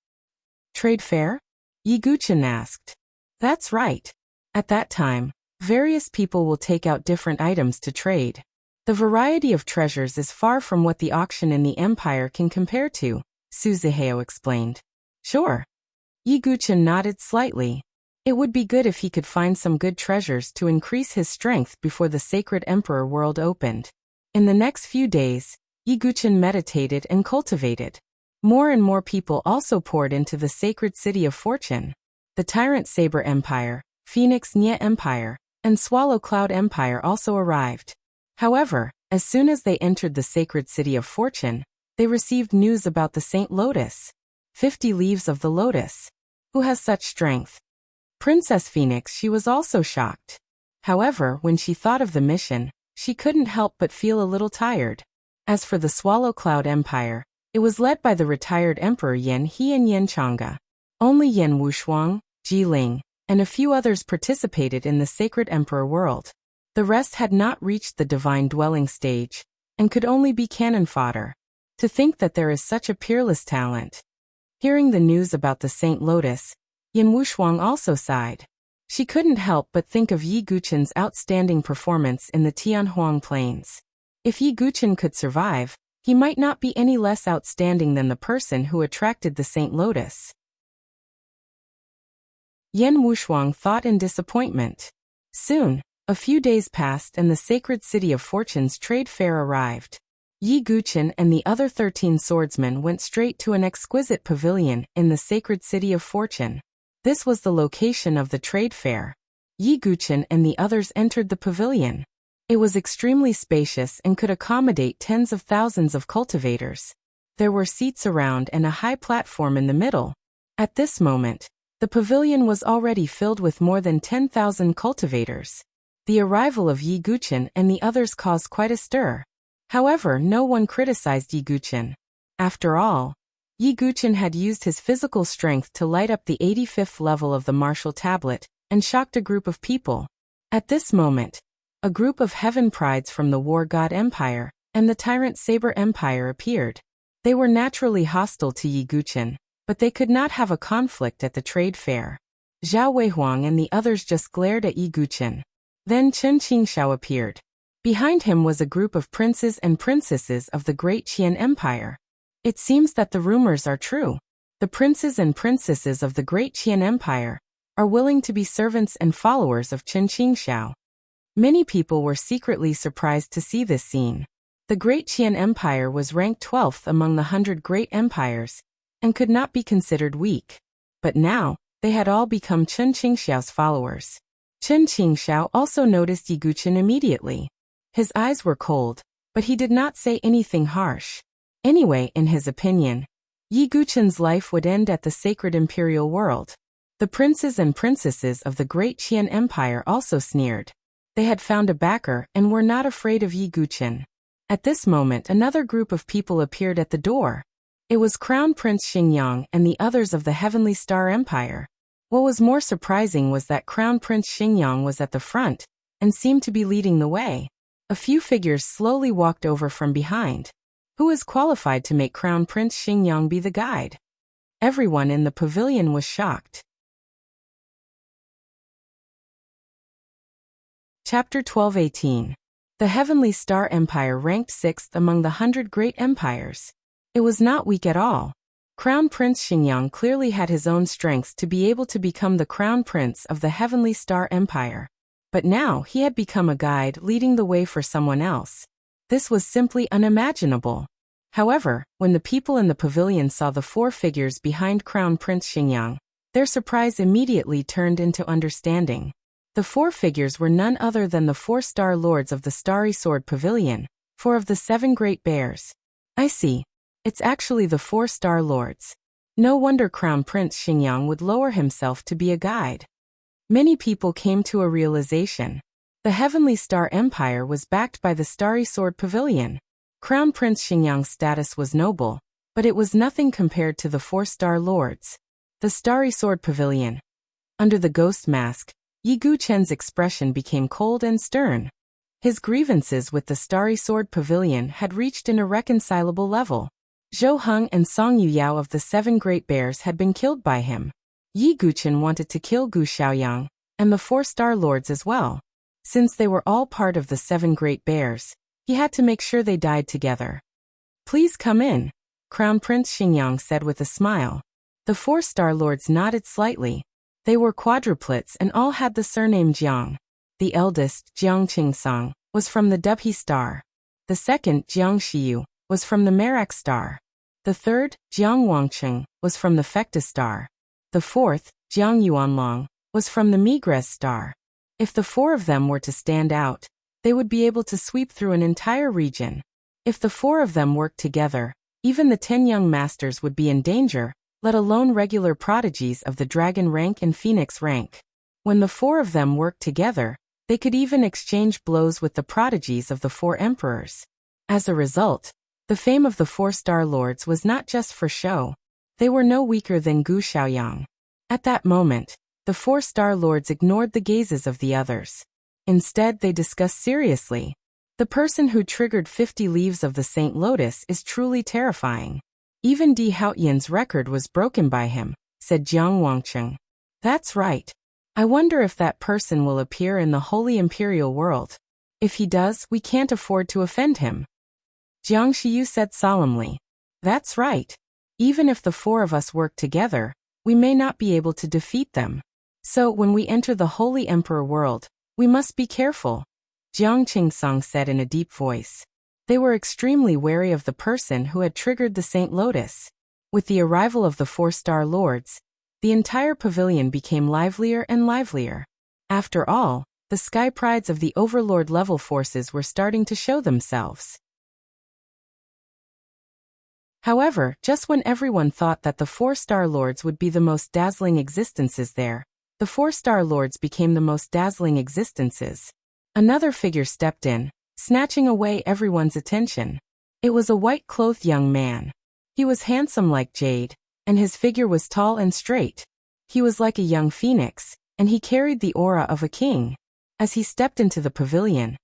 Trade fair? Yi Guqian asked. That's right. At that time, various people will take out different items to trade. The variety of treasures is far from what the auction in the empire can compare to, Su Zihao explained. Sure. Yi Guqian nodded slightly. It would be good if he could find some good treasures to increase his strength before the sacred emperor world opened. In the next few days, Yi Guqian meditated and cultivated. More and more people also poured into the sacred city of fortune. The Tyrant Saber Empire, Phoenix Nye Empire, and Swallow Cloud Empire also arrived. However, as soon as they entered the sacred city of fortune, they received news about the Saint Lotus. 50 leaves of the lotus. Who has such strength? Princess Phoenix, she was also shocked. However, when she thought of the mission, she couldn't help but feel a little tired. As for the Swallow Cloud Empire, it was led by the retired Emperor Yan He and Yan Chang'e. Only Yan Wushuang, Ji Ling, and a few others participated in the sacred emperor world. The rest had not reached the divine dwelling stage, and could only be cannon fodder. To think that there is such a peerless talent. Hearing the news about the Saint Lotus, Yan Wushuang also sighed. She couldn't help but think of Yi Guqian's outstanding performance in the Tianhuang Plains. If Yi Guqian could survive, he might not be any less outstanding than the person who attracted the Saint Lotus. Yan Wushuang thought in disappointment. Soon, a few days passed and the sacred city of Fortune's trade fair arrived. Yi Guqian and the other 13 swordsmen went straight to an exquisite pavilion in the sacred city of Fortune. This was the location of the trade fair. Yi Guqian and the others entered the pavilion. It was extremely spacious and could accommodate tens of thousands of cultivators. There were seats around and a high platform in the middle. At this moment, the pavilion was already filled with more than 10,000 cultivators. The arrival of Yi Guqian and the others caused quite a stir. However, no one criticized Yi Guqian. After all, Yi Guqian had used his physical strength to light up the 85th level of the martial tablet and shocked a group of people. At this moment, a group of heaven prides from the War God Empire and the Tyrant Saber Empire appeared. They were naturally hostile to Yi Guqian, but they could not have a conflict at the trade fair. Zhao Weihuang and the others just glared at Yi Guqian. Then Chen Qingxiao appeared. Behind him was a group of princes and princesses of the great Qian Empire. It seems that the rumors are true. The princes and princesses of the great Qian Empire are willing to be servants and followers of Chen Qingxiao. Many people were secretly surprised to see this scene. The great Qian Empire was ranked 12th among the 100 great empires, and could not be considered weak. But now, they had all become Chen Qingxiao's followers. Chen Qingxiao also noticed Yi Guqian immediately. His eyes were cold, but he did not say anything harsh. Anyway, in his opinion, Yi Guqian's life would end at the sacred imperial world. The princes and princesses of the great Qian Empire also sneered. They had found a backer and were not afraid of Yi Guqian. At this moment, another group of people appeared at the door. It was Crown Prince Xingyang and the others of the Heavenly Star Empire. What was more surprising was that Crown Prince Xingyang was at the front and seemed to be leading the way. A few figures slowly walked over from behind. Who is qualified to make Crown Prince Xingyang be the guide? Everyone in the pavilion was shocked. Chapter 12:18. The Heavenly Star Empire ranked 6th among the 100 great empires. It was not weak at all. Crown Prince Xingyang clearly had his own strengths to be able to become the Crown Prince of the Heavenly Star Empire. But now he had become a guide leading the way for someone else. This was simply unimaginable. However, when the people in the pavilion saw the 4 figures behind Crown Prince Xingyang, their surprise immediately turned into understanding. The 4 figures were none other than the 4 star lords of the Starry Sword Pavilion, 4 of the 7 great bears. I see. It's actually the 4 star lords. No wonder Crown Prince Xingyang would lower himself to be a guide. Many people came to a realization. The Heavenly Star Empire was backed by the Starry Sword Pavilion. Crown Prince Xingyang's status was noble, but it was nothing compared to the 4 star lords. The Starry Sword Pavilion. Under the ghost mask, Yi Guqian's expression became cold and stern. His grievances with the Starry Sword Pavilion had reached an irreconcilable level. Zhou Heng and Song Yuyao of the 7 great bears had been killed by him. Yi Guqian wanted to kill Gu Xiaoyang and the 4 star lords as well. Since they were all part of the 7 great bears, he had to make sure they died together. Please come in, Crown Prince Xingyang said with a smile. The 4 star lords nodded slightly. They were quadruplets and all had the surname Jiang. The eldest, Jiang Qingsong, was from the Dubhe star. The second, Jiang Xiyu, was from the Merak star. The third, Jiang Wangcheng, was from the Fecta star. The fourth, Jiang Yuanlong, was from the Migres star. If the 4 of them were to stand out, they would be able to sweep through an entire region. If the 4 of them worked together, even the 10 young masters would be in danger, let alone regular prodigies of the dragon rank and phoenix rank. When the 4 of them worked together, they could even exchange blows with the prodigies of the 4 emperors. As a result, the fame of the 4 star lords was not just for show. They were no weaker than Gu Xiaoyang. At that moment, the 4 star lords ignored the gazes of the others. Instead, they discussed seriously. The person who triggered 50 leaves of the Saint Lotus is truly terrifying. Even Di Haoyan's record was broken by him, said Jiang Wangcheng. That's right. I wonder if that person will appear in the Holy Imperial World. If he does, we can't afford to offend him. Jiang Shiyu said solemnly. That's right. Even if the four of us work together, we may not be able to defeat them. So when we enter the Holy Emperor world, we must be careful, Jiang Qingsong said in a deep voice. They were extremely wary of the person who had triggered the Saint Lotus. With the arrival of the four-star lords, the entire pavilion became livelier and livelier. After all, the sky prides of the overlord-level forces were starting to show themselves. However, just when everyone thought that the four-star lords would be the most dazzling existences there, the four-star lords became the most dazzling existences. Another figure stepped in, snatching away everyone's attention. It was a white-clothed young man. He was handsome like jade, and his figure was tall and straight. He was like a young phoenix, and he carried the aura of a king. As he stepped into the pavilion,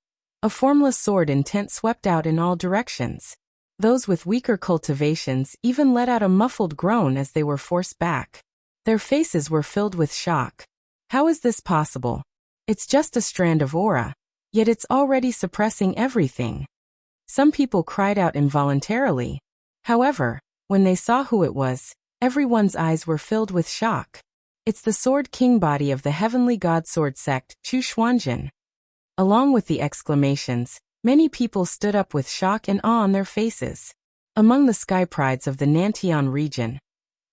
a formless sword intent swept out in all directions. Those with weaker cultivations even let out a muffled groan as they were forced back. Their faces were filled with shock. How is this possible? It's just a strand of aura, yet it's already suppressing everything. Some people cried out involuntarily. However, when they saw who it was, everyone's eyes were filled with shock. It's the Sword King body of the Heavenly God Sword sect, Chu Xuanjin. Along with the exclamations, many people stood up with shock and awe on their faces. Among the sky prides of the Nantian region,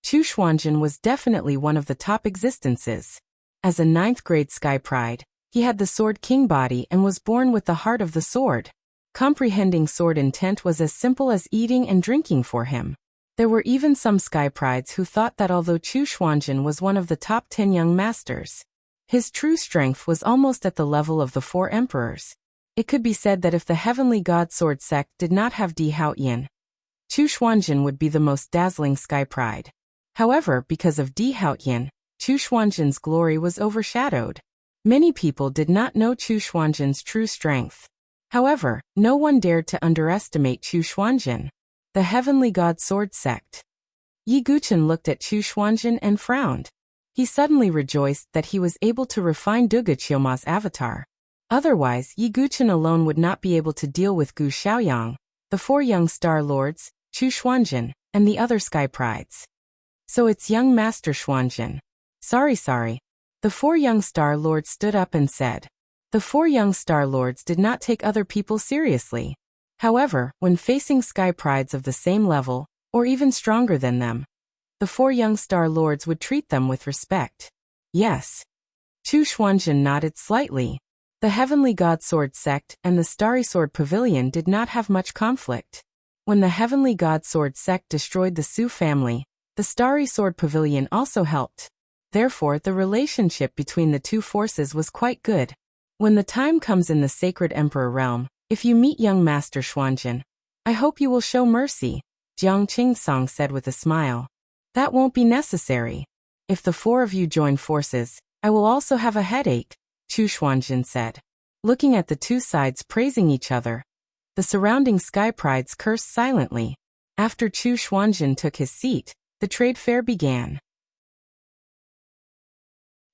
Chu Xuanjin was definitely one of the top existences. As a 9th grade sky pride, he had the Sword King body and was born with the heart of the sword. Comprehending sword intent was as simple as eating and drinking for him. There were even some sky prides who thought that although Chu Xuanjin was one of the top 10 young masters, his true strength was almost at the level of the four emperors. It could be said that if the Heavenly God Sword sect did not have Di Haotian, Chu Xuanjin would be the most dazzling sky pride. However, because of Di Haotian, Chu Xuanjin's glory was overshadowed. Many people did not know Chu Xuanjin's true strength. However, no one dared to underestimate Chu Xuanjin. The Heavenly God Sword sect. Yi Guchen looked at Chu Xuanjin and frowned. He suddenly rejoiced that he was able to refine Duga Qiuma's avatar. Otherwise, Yi Guchen alone would not be able to deal with Gu Xiaoyang, the four young star lords, Chu Xuanjin, and the other sky prides. So it's young Master Xuanjin. Sorry. The four young star lords stood up and said. The four young star lords did not take other people seriously. However, when facing sky prides of the same level, or even stronger than them, the four young star lords would treat them with respect. Yes. Chu Xuanjin nodded slightly. The Heavenly God Sword sect and the Starry Sword Pavilion did not have much conflict. When the Heavenly God Sword sect destroyed the Su family, the Starry Sword Pavilion also helped. Therefore, the relationship between the two forces was quite good. When the time comes in the Sacred Emperor realm, if you meet young Master Xuanjin, I hope you will show mercy, Jiang Qingsong said with a smile. That won't be necessary. If the four of you join forces, I will also have a headache, Chu Xuanjin said. Looking at the two sides praising each other, the surrounding sky prides cursed silently. After Chu Xuanjin took his seat, the trade fair began.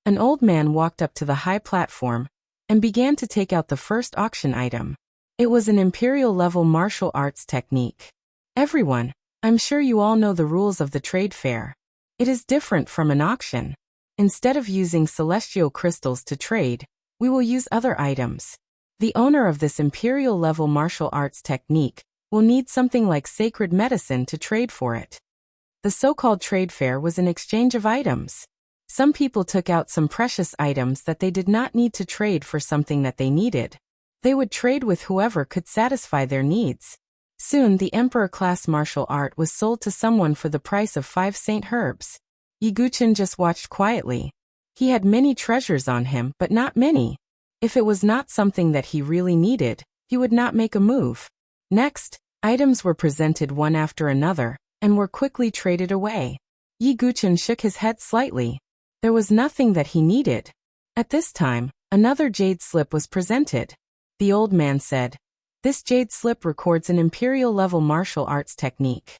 An old man walked up to the high platform and began to take out the first auction item. It was an imperial-level martial arts technique. Everyone, I'm sure you all know the rules of the trade fair. It is different from an auction. Instead of using celestial crystals to trade, we will use other items. The owner of this imperial-level martial arts technique will need something like sacred medicine to trade for it. The so-called trade fair was an exchange of items. Some people took out some precious items that they did not need to trade for something that they needed. They would trade with whoever could satisfy their needs. Soon the emperor-class martial art was sold to someone for the price of 5 Saint Herbs. Yi Guchen just watched quietly. He had many treasures on him, but not many. If it was not something that he really needed, he would not make a move. Next, items were presented one after another, and were quickly traded away. Yi Guchen shook his head slightly. There was nothing that he needed. At this time, another jade slip was presented. The old man said, "This jade slip records an imperial-level martial arts technique."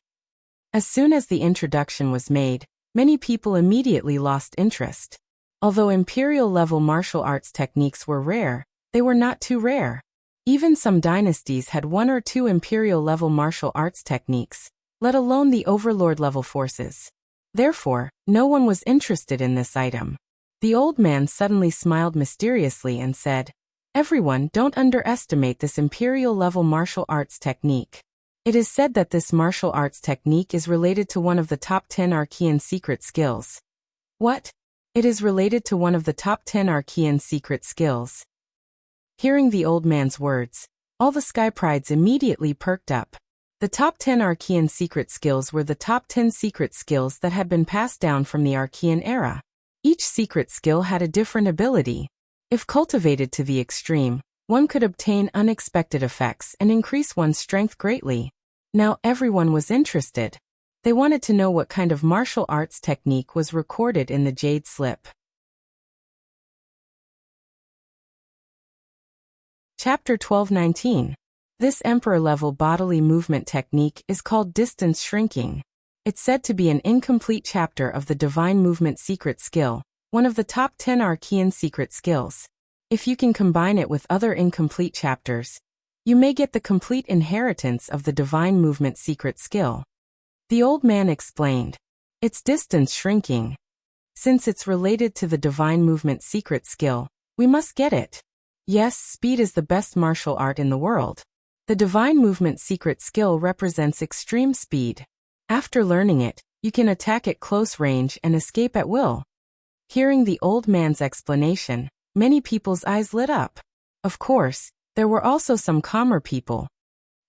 As soon as the introduction was made, many people immediately lost interest. Although imperial-level martial arts techniques were rare, they were not too rare. Even some dynasties had one or two imperial-level martial arts techniques, let alone the overlord-level forces. Therefore, no one was interested in this item. The old man suddenly smiled mysteriously and said, "Everyone, don't underestimate this imperial-level martial arts technique. It is said that this martial arts technique is related to one of the top 10 Archean secret skills." What? It is related to one of the top 10 Archean secret skills. Hearing the old man's words, all the Sky Prides immediately perked up. The top 10 Archean secret skills were the top 10 secret skills that had been passed down from the Archean era. Each secret skill had a different ability. If cultivated to the extreme, one could obtain unexpected effects and increase one's strength greatly. Now everyone was interested. They wanted to know what kind of martial arts technique was recorded in the Jade Slip. Chapter 12:19. This Emperor-level bodily movement technique is called distance shrinking. It's said to be an incomplete chapter of the Divine Movement secret skill, one of the top 10 Archean secret skills. If you can combine it with other incomplete chapters, you may get the complete inheritance of the Divine Movement secret skill. The old man explained, "It's distance shrinking. Since it's related to the Divine Movement secret skill, we must get it. Yes, speed is the best martial art in the world. The Divine Movement secret skill represents extreme speed. After learning it, you can attack at close range and escape at will." Hearing the old man's explanation, many people's eyes lit up. Of course, there were also some calmer people.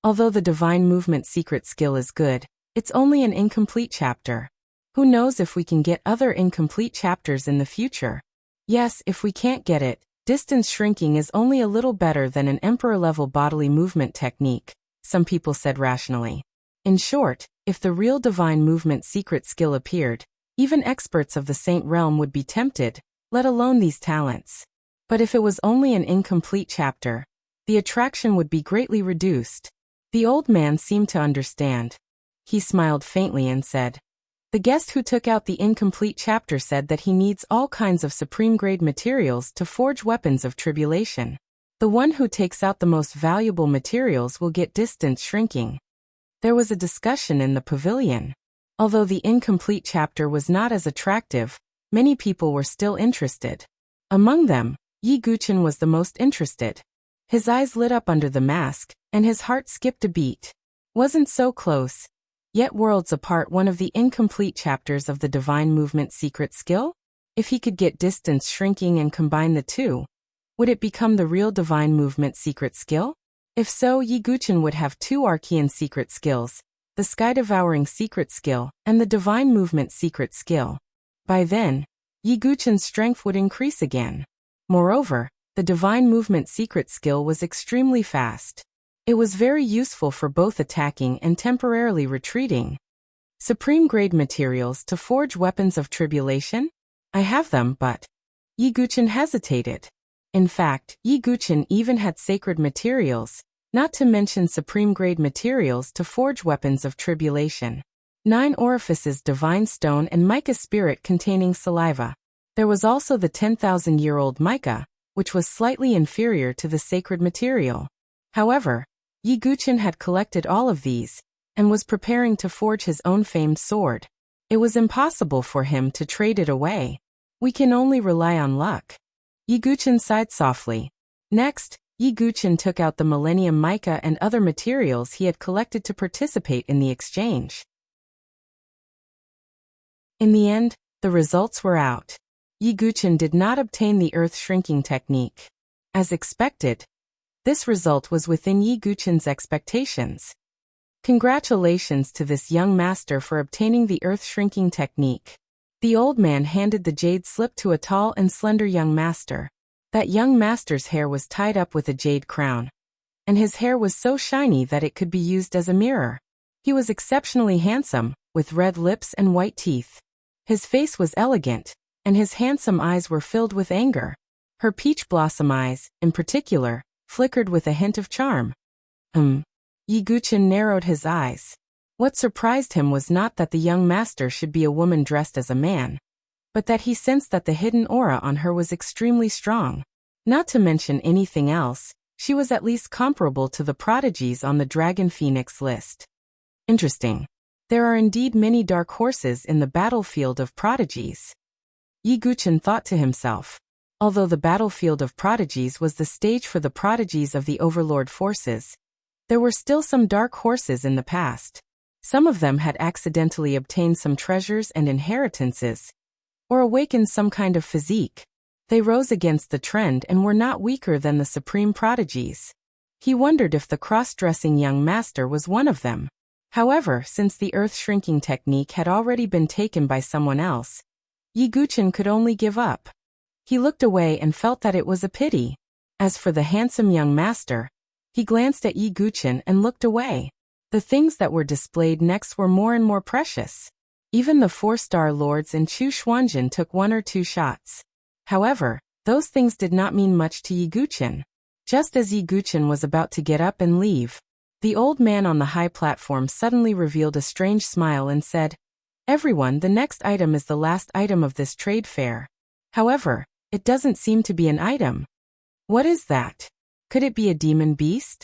Although the Divine Movement secret skill is good, it's only an incomplete chapter. Who knows if we can get other incomplete chapters in the future? Yes, if we can't get it, distance shrinking is only a little better than an Emperor-level bodily movement technique, some people said rationally. In short, if the real Divine Movement secret skill appeared, even experts of the Saint Realm would be tempted, let alone these talents. But if it was only an incomplete chapter, the attraction would be greatly reduced. The old man seemed to understand. He smiled faintly and said, "The guest who took out the incomplete chapter said that he needs all kinds of supreme-grade materials to forge weapons of tribulation. The one who takes out the most valuable materials will get distance shrinking." There was a discussion in the pavilion. Although the incomplete chapter was not as attractive, many people were still interested. Among them, Yi Guchen was the most interested. His eyes lit up under the mask, and his heart skipped a beat. Wasn't so close, yet worlds apart, one of the incomplete chapters of the Divine Movement secret skill? If he could get distance shrinking and combine the two, would it become the real Divine Movement secret skill? If so, Yi Guchen would have two Archean secret skills, the Sky Devouring secret skill and the Divine Movement secret skill. By then, Yi Guchen's strength would increase again. Moreover, the Divine Movement secret skill was extremely fast. It was very useful for both attacking and temporarily retreating. Supreme-grade materials to forge weapons of tribulation? I have them, but... Yi Guchen hesitated. In fact, Yi Guchen even had sacred materials, not to mention supreme-grade materials to forge weapons of tribulation. 9 orifices, divine stone and mica spirit containing saliva. There was also the 10,000-year-old mica, which was slightly inferior to the sacred material. However, Yi Guchen had collected all of these, and was preparing to forge his own famed sword. It was impossible for him to trade it away. We can only rely on luck. Yi Guchen sighed softly. Next, Yi Guchen took out the Millennium mica and other materials he had collected to participate in the exchange. In the end, the results were out. Yi Guchen did not obtain the earth shrinking technique. As expected, this result was within Yi Guchen's expectations. Congratulations to this young master for obtaining the earth shrinking technique. The old man handed the jade slip to a tall and slender young master. That young master's hair was tied up with a jade crown, and his hair was so shiny that it could be used as a mirror. He was exceptionally handsome, with red lips and white teeth. His face was elegant, and his handsome eyes were filled with anger. Her peach blossom eyes, in particular, flickered with a hint of charm. Yi Guchen narrowed his eyes. What surprised him was not that the young master should be a woman dressed as a man, but that he sensed that the hidden aura on her was extremely strong. Not to mention anything else, She was at least comparable to the prodigies on the Dragon Phoenix list. Interesting. There are indeed many dark horses in the battlefield of prodigies. Yi Guchen thought to himself. Although the battlefield of prodigies was the stage for the prodigies of the overlord forces, there were still some dark horses in the past. Some of them had accidentally obtained some treasures and inheritances, or awakened some kind of physique. They rose against the trend and were not weaker than the supreme prodigies. He wondered if the cross-dressing young master was one of them. However, since the earth-shrinking technique had already been taken by someone else, Yi Guchen could only give up. He looked away and felt that it was a pity. As for the handsome young master, he glanced at Yi Guchen and looked away. The things that were displayed next were more and more precious. Even the 4-star lords in Chu Xuanjin took 1 or 2 shots. However, those things did not mean much to Yi Guchen. Just as Yi Guchen was about to get up and leave, the old man on the high platform suddenly revealed a strange smile and said, "Everyone, the next item is the last item of this trade fair. However, it doesn't seem to be an item. What is that? Could it be a demon beast?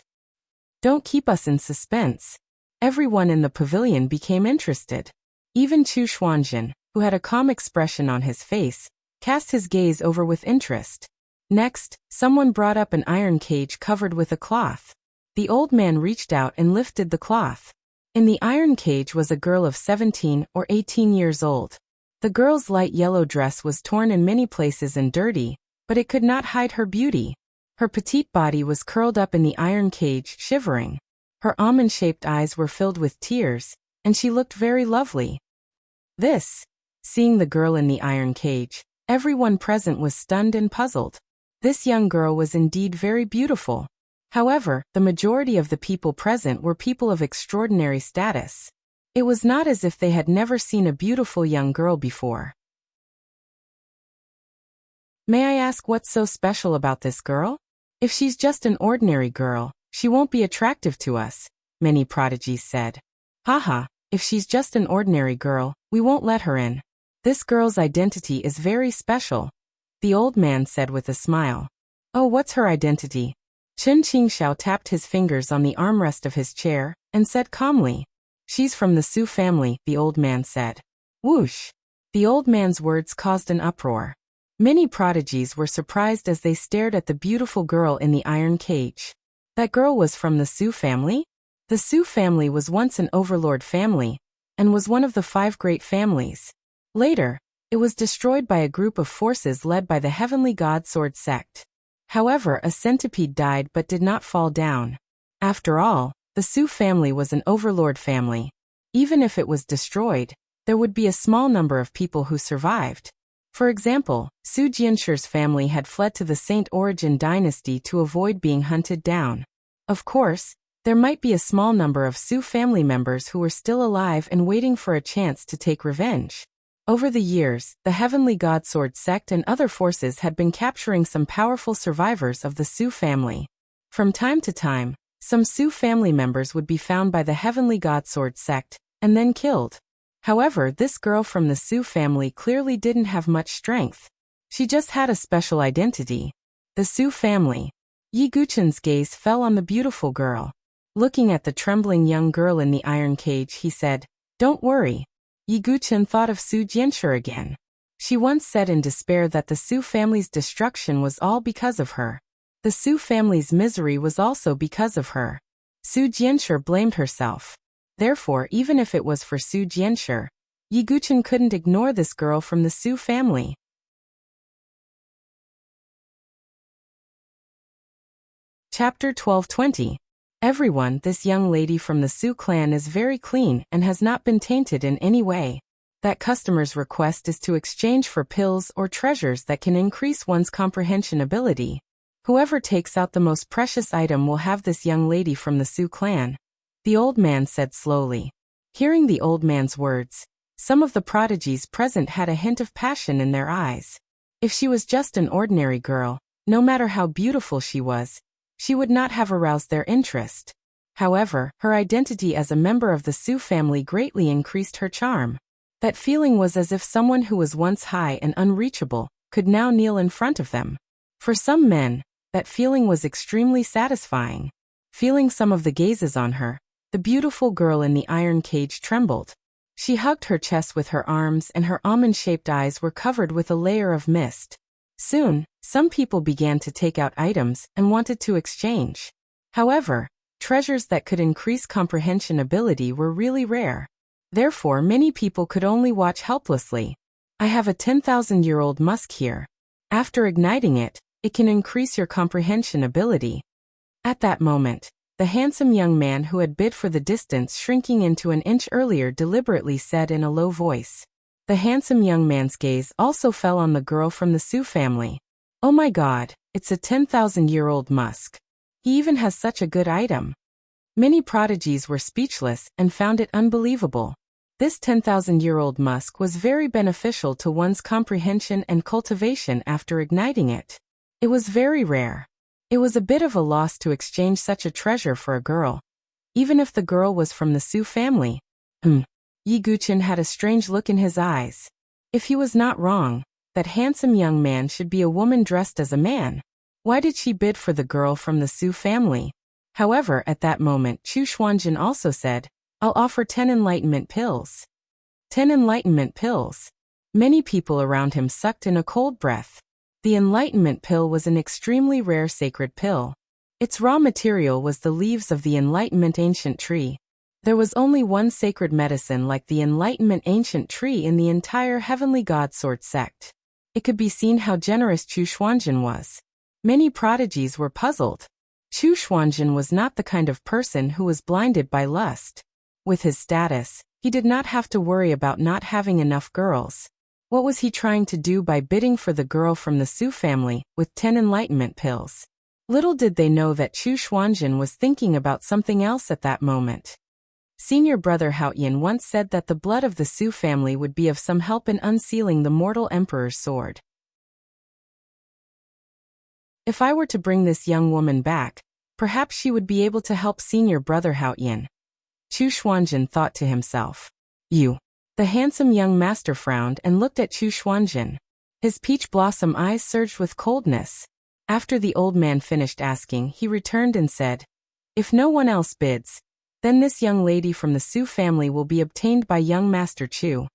Don't keep us in suspense." Everyone in the pavilion became interested. Even Chu Xuanjin, who had a calm expression on his face, cast his gaze over with interest. Next, someone brought up an iron cage covered with a cloth. The old man reached out and lifted the cloth. In the iron cage was a girl of 17 or 18 years old. The girl's light yellow dress was torn in many places and dirty, but it could not hide her beauty. Her petite body was curled up in the iron cage, shivering. Her almond-shaped eyes were filled with tears, and she looked very lovely. Seeing the girl in the iron cage, everyone present was stunned and puzzled. This young girl was indeed very beautiful. However, the majority of the people present were people of extraordinary status. It was not as if they had never seen a beautiful young girl before. "May I ask what's so special about this girl? If she's just an ordinary girl, she won't be attractive to us," many prodigies said. "Haha, if she's just an ordinary girl, we won't let her in. This girl's identity is very special," the old man said with a smile. "Oh, what's her identity?" Chen Qingxiao tapped his fingers on the armrest of his chair and said calmly. "She's from the Su family," the old man said. Whoosh! The old man's words caused an uproar. Many prodigies were surprised as they stared at the beautiful girl in the iron cage. That girl was from the Su family? The Su family was once an overlord family, and was one of the 5 great families. Later, it was destroyed by a group of forces led by the heavenly god Sword sect. However, a centipede died but did not fall down. After all, the Su family was an overlord family. Even if it was destroyed, there would be a small number of people who survived. For example, Su Jianshir's family had fled to the Saint Origin dynasty to avoid being hunted down. Of course, there might be a small number of Su family members who were still alive and waiting for a chance to take revenge. Over the years, the Heavenly God Sword sect and other forces had been capturing some powerful survivors of the Su family. From time to time, some Su family members would be found by the Heavenly God Sword sect, and then killed. However, this girl from the Su family clearly didn't have much strength. She just had a special identity. The Su family. Yi Guchen's gaze fell on the beautiful girl. Looking at the trembling young girl in the iron cage, he said, "Don't worry." Yi Guchen thought of Su Jianshir again. She once said in despair that the Su family's destruction was all because of her. The Su family's misery was also because of her. Su Jianshir blamed herself. Therefore, even if it was for Su Jianshir, Yi Guchen couldn't ignore this girl from the Su family. Chapter 12:20. Everyone, this young lady from the Su clan is very clean and has not been tainted in any way. That customer's request is to exchange for pills or treasures that can increase one's comprehension ability. Whoever takes out the most precious item will have this young lady from the Su clan, the old man said slowly. Hearing the old man's words, some of the prodigies present had a hint of passion in their eyes. If she was just an ordinary girl, no matter how beautiful she was, she would not have aroused their interest. However, her identity as a member of the Su family greatly increased her charm. That feeling was as if someone who was once high and unreachable could now kneel in front of them. For some men, That feeling was extremely satisfying. Feeling some of the gazes on her, the beautiful girl in the iron cage trembled. She hugged her chest with her arms and her almond-shaped eyes were covered with a layer of mist. Soon, some people began to take out items and wanted to exchange. However, treasures that could increase comprehension ability were really rare. Therefore, many people could only watch helplessly. I have a 10,000-year-old musk here. After igniting it, it can increase your comprehension ability. At that moment, the handsome young man who had bid for the distance shrinking into an inch earlier deliberately said in a low voice. The handsome young man's gaze also fell on the girl from the Su family. Oh my God, it's a 10,000-year-old musk. He even has such a good item. Many prodigies were speechless and found it unbelievable. This 10,000-year-old musk was very beneficial to one's comprehension and cultivation after igniting it. It was very rare. It was a bit of a loss to exchange such a treasure for a girl. Even if the girl was from the Su family. Yi Guqin had a strange look in his eyes. If he was not wrong, that handsome young man should be a woman dressed as a man. Why did she bid for the girl from the Su family? However, at that moment Chu Xuanjin also said, I'll offer 10 enlightenment pills. 10 enlightenment pills. Many people around him sucked in a cold breath. The enlightenment pill was an extremely rare sacred pill. Its raw material was the leaves of the enlightenment ancient tree. There was only one sacred medicine like the enlightenment ancient tree in the entire heavenly god sword sect. It could be seen how generous Chu Xuanjin was. Many prodigies were puzzled. Chu Xuanjin was not the kind of person who was blinded by lust. With his status, he did not have to worry about not having enough girls. What was he trying to do by bidding for the girl from the Su family with 10 enlightenment pills? Little did they know that Chu Xuanjin was thinking about something else at that moment. Senior brother Haoyan once said that the blood of the Su family would be of some help in unsealing the mortal emperor's sword. If I were to bring this young woman back, perhaps she would be able to help senior brother Haoyan. Chu Xuanjin thought to himself. You. The handsome young master frowned and looked at Chu Xuanjin. His peach blossom eyes surged with coldness. After the old man finished asking, he returned and said, If no one else bids, then this young lady from the Su family will be obtained by young Master Chu.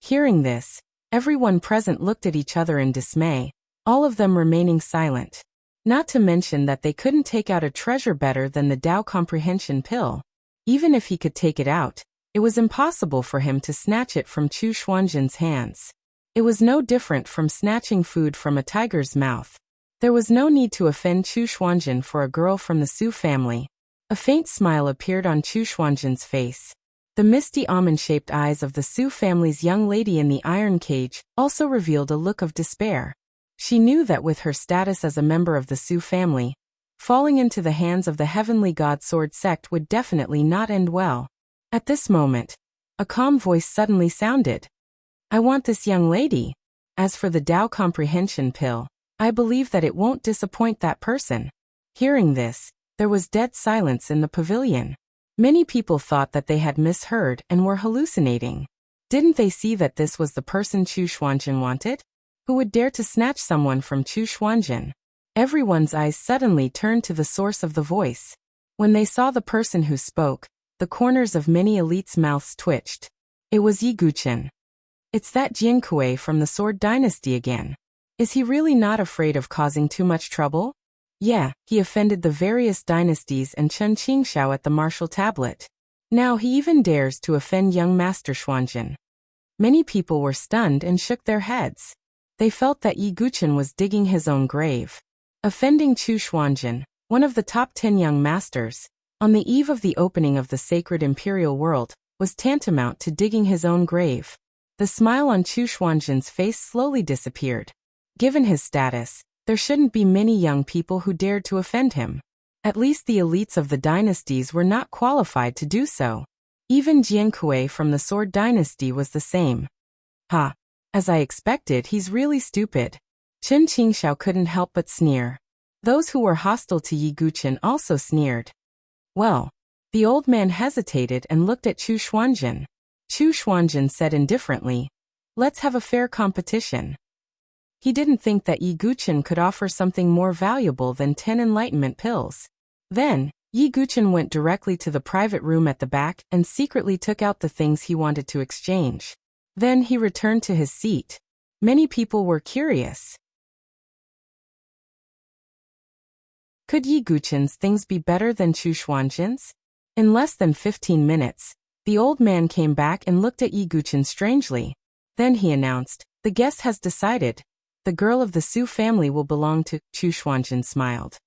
Hearing this, everyone present looked at each other in dismay, all of them remaining silent. Not to mention that they couldn't take out a treasure better than the Tao comprehension pill. Even if he could take it out, it was impossible for him to snatch it from Chu Xuanjin's hands. It was no different from snatching food from a tiger's mouth. There was no need to offend Chu Xuanjin for a girl from the Su family. A faint smile appeared on Chu Xuanjin's face. The misty almond-shaped eyes of the Su family's young lady in the iron cage also revealed a look of despair. She knew that with her status as a member of the Su family, falling into the hands of the heavenly god sword sect would definitely not end well. At this moment, a calm voice suddenly sounded. I want this young lady. As for the Tao comprehension pill, I believe that it won't disappoint that person. Hearing this, there was dead silence in the pavilion. Many people thought that they had misheard and were hallucinating. Didn't they see that this was the person Chu Xuanjin wanted? Who would dare to snatch someone from Chu Xuanjin? Everyone's eyes suddenly turned to the source of the voice. When they saw the person who spoke, the corners of many elites' mouths twitched. It was Yi Guqin. It's that Jiankui from the Sword Dynasty again. Is he really not afraid of causing too much trouble? Yeah, he offended the various dynasties and Chen Qingxiao at the martial tablet. Now he even dares to offend young Master Xuanjin. Many people were stunned and shook their heads. They felt that Yi Guqin was digging his own grave. Offending Chu Xuanjin, one of the top 10 young masters, on the eve of the opening of the sacred imperial world, was tantamount to digging his own grave. The smile on Chu Xuanjin's face slowly disappeared. Given his status, there shouldn't be many young people who dared to offend him. At least the elites of the dynasties were not qualified to do so. Even Jiankui from the Sword Dynasty was the same. Ha! As I expected, he's really stupid. Chen Qingxiao couldn't help but sneer. Those who were hostile to Yi Guqin also sneered. Well, the old man hesitated and looked at Chu Xuanjin. Chu Xuanjin said indifferently, Let's have a fair competition. He didn't think that Yi Guchen could offer something more valuable than 10 enlightenment pills. Then, Yi Guchen went directly to the private room at the back and secretly took out the things he wanted to exchange. Then he returned to his seat. Many people were curious. Could Yi Guchen's things be better than Chu Xuanjin's? In less than 15 minutes, the old man came back and looked at Yi Guchen strangely. Then he announced, "The guest has decided. The girl of the Su family will belong to." Chu Xuanjin smiled.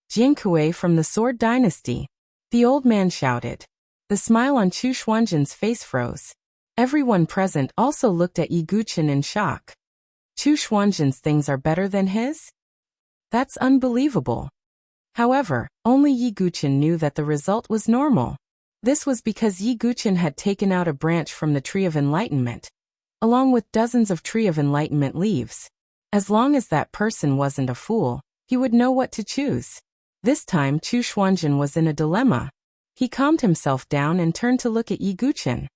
"Jian Kuei from the Sword Dynasty," the old man shouted. The smile on Chu Xuanjin's face froze. Everyone present also looked at Yi Guchen in shock. Chu Xuanjin's things are better than his? That's unbelievable. However, only Yi Guchen knew that the result was normal. This was because Yi Guchen had taken out a branch from the Tree of Enlightenment, along with dozens of Tree of Enlightenment leaves. As long as that person wasn't a fool, he would know what to choose. This time Chu Xuanjin was in a dilemma. He calmed himself down and turned to look at Yi Guchen.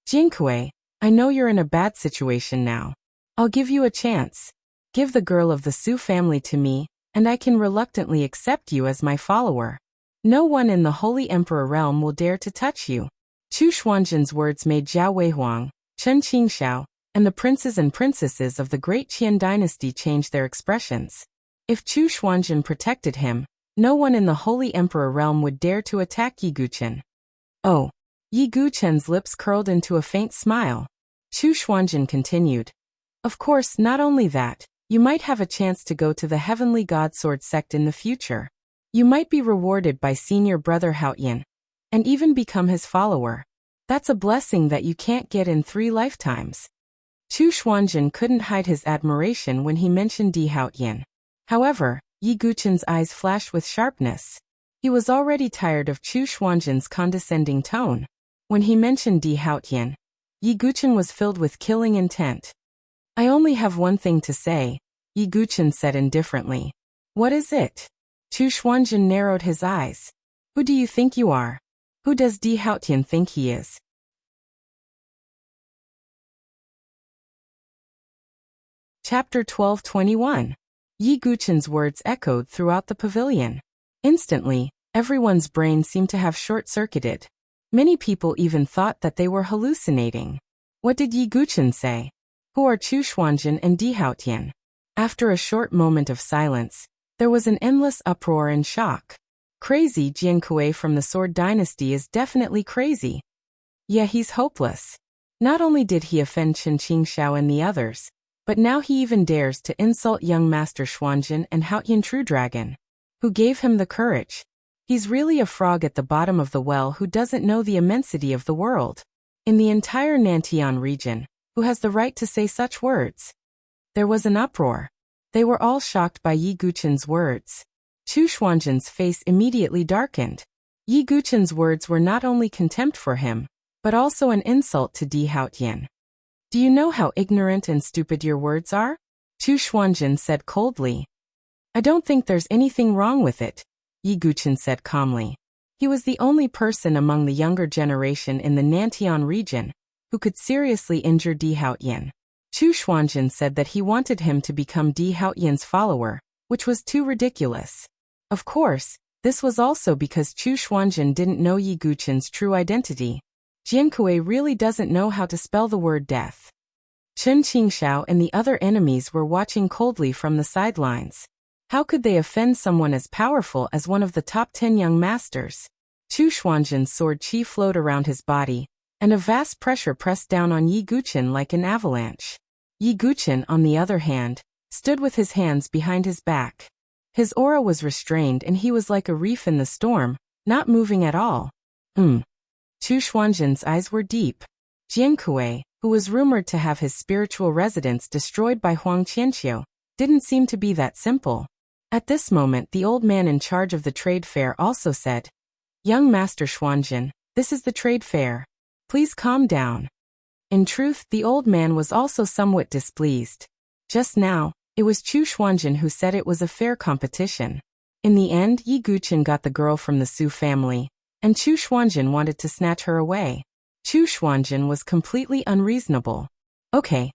"Jinkui, I know you're in a bad situation now. I'll give you a chance. Give the girl of the Su family to me, and I can reluctantly accept you as my follower. No one in the Holy Emperor realm will dare to touch you." Chu Xuanjin's words made Zhao Weihuang, Chen Qingxiao, and the princes and princesses of the great Qian dynasty change their expressions. If Chu Xuanjin protected him, no one in the Holy Emperor realm would dare to attack Yi Guchen. "Oh." Yi Guchen's lips curled into a faint smile. Chu Xuanjin continued. "Of course, not only that, you might have a chance to go to the Heavenly God Sword sect in the future. You might be rewarded by senior brother Haoyan, and even become his follower. That's a blessing that you can't get in 3 lifetimes." Chu Xuanjin couldn't hide his admiration when he mentioned Di Haoyan. However, Yi Guchen's eyes flashed with sharpness. He was already tired of Chu Xuanjin's condescending tone. When he mentioned Di Haoyan, Yi Guchen was filled with killing intent. "I only have one thing to say," Yi Guchen said indifferently. "What is it?" Chu Xuanjin narrowed his eyes. "Who do you think you are? Who does Di Haoyan think he is?" Chapter 12:21. Yi Guchen's words echoed throughout the pavilion. Instantly, everyone's brain seemed to have short-circuited. Many people even thought that they were hallucinating. What did Yi Guchen say? Who are Chu Xuanjin and Di Haoyan? After a short moment of silence, there was an endless uproar and shock. Crazy Jian Kuei from the Sword Dynasty is definitely crazy. Yeah, he's hopeless. Not only did he offend Chen Qingxiao and the others, but now he even dares to insult young Master Xuanjin and Haoyan True Dragon. Who gave him the courage? He's really a frog at the bottom of the well who doesn't know the immensity of the world. In the entire Nantian region, who has the right to say such words? There was an uproar. They were all shocked by Yi Guchen's words. Chu Xuanjin's face immediately darkened. Yi Guchen's words were not only contempt for him, but also an insult to Di Haoyan. "Do you know how ignorant and stupid your words are?" Chu Xuanjin said coldly. "I don't think there's anything wrong with it," Yi Guchen said calmly. He was the only person among the younger generation in the Nantian region who could seriously injure Di Haoyan. Chu Xuanjin said that he wanted him to become Di Haoyan's follower, which was too ridiculous. Of course, this was also because Chu Xuanjin didn't know Yi Guchen's true identity. Jian Kuei really doesn't know how to spell the word death. Chen Qingxiao and the other enemies were watching coldly from the sidelines. How could they offend someone as powerful as one of the top 10 young masters? Chu Xuanjin's sword qi flowed around his body, and a vast pressure pressed down on Yi Guchen like an avalanche. Yi Guchen, on the other hand, stood with his hands behind his back. His aura was restrained and he was like a reef in the storm, not moving at all. Chu Xuanjin's eyes were deep. Jian Kuei, who was rumored to have his spiritual residence destroyed by Huang Qianqiu, didn't seem to be that simple. At this moment the old man in charge of the trade fair also said, "Young Master Xuanjin, this is the trade fair. Please calm down." In truth, the old man was also somewhat displeased. Just now, it was Chu Xuanjin who said it was a fair competition. In the end, Yi Guchen got the girl from the Su family, and Chu Xuanjin wanted to snatch her away. Chu Xuanjin was completely unreasonable. "Okay."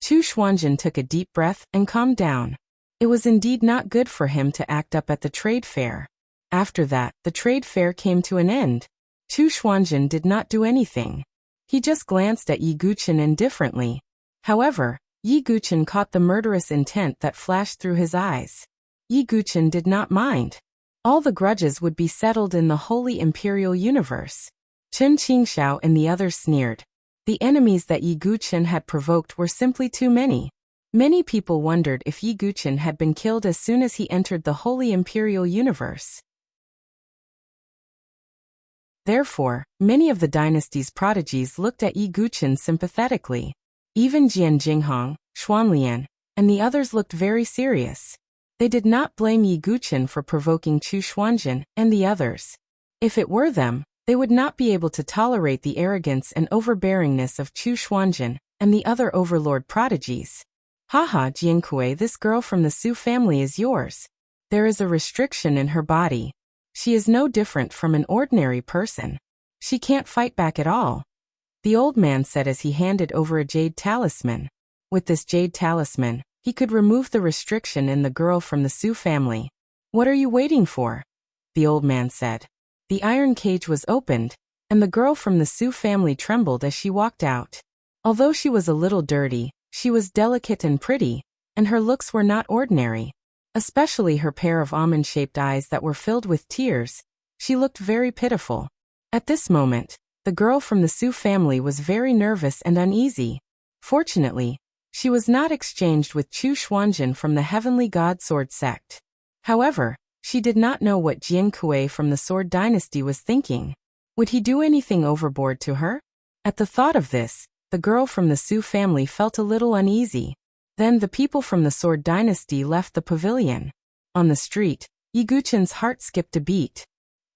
Chu Xuanjin took a deep breath and calmed down. It was indeed not good for him to act up at the trade fair. After that, the trade fair came to an end. Chu Xuanjin did not do anything. He just glanced at Yi Guqin indifferently. However, Yi Guqin caught the murderous intent that flashed through his eyes. Yi Guqin did not mind. All the grudges would be settled in the holy imperial universe. Chen Qingxiao and the others sneered. The enemies that Yi Guqin had provoked were simply too many. Many people wondered if Yi Guqin had been killed as soon as he entered the holy imperial universe. Therefore, many of the dynasty's prodigies looked at Yi Guqin sympathetically. Even Jian Jinghong, Xuanlian, and the others looked very serious. They did not blame Yi Guqin for provoking Chu Xuanjin and the others. If it were them, they would not be able to tolerate the arrogance and overbearingness of Chu Xuanjin and the other overlord prodigies. Haha, Jiankui, this girl from the Su family is yours. There is a restriction in her body. She is no different from an ordinary person. She can't fight back at all. The old man said as he handed over a jade talisman. With this jade talisman, he could remove the restriction in the girl from the Su family. What are you waiting for? The old man said. The iron cage was opened, and the girl from the Su family trembled as she walked out. Although she was a little dirty, she was delicate and pretty, and her looks were not ordinary. Especially her pair of almond-shaped eyes that were filled with tears. She looked very pitiful. At this moment, the girl from the Su family was very nervous and uneasy. Fortunately, she was not exchanged with Chu Xuanjin from the Heavenly God Sword sect. However, she did not know what Jian Kuei from the Sword Dynasty was thinking. Would he do anything overboard to her? At the thought of this, the girl from the Su family felt a little uneasy. Then the people from the Sword Dynasty left the pavilion. On the street, Yi Guqin's heart skipped a beat.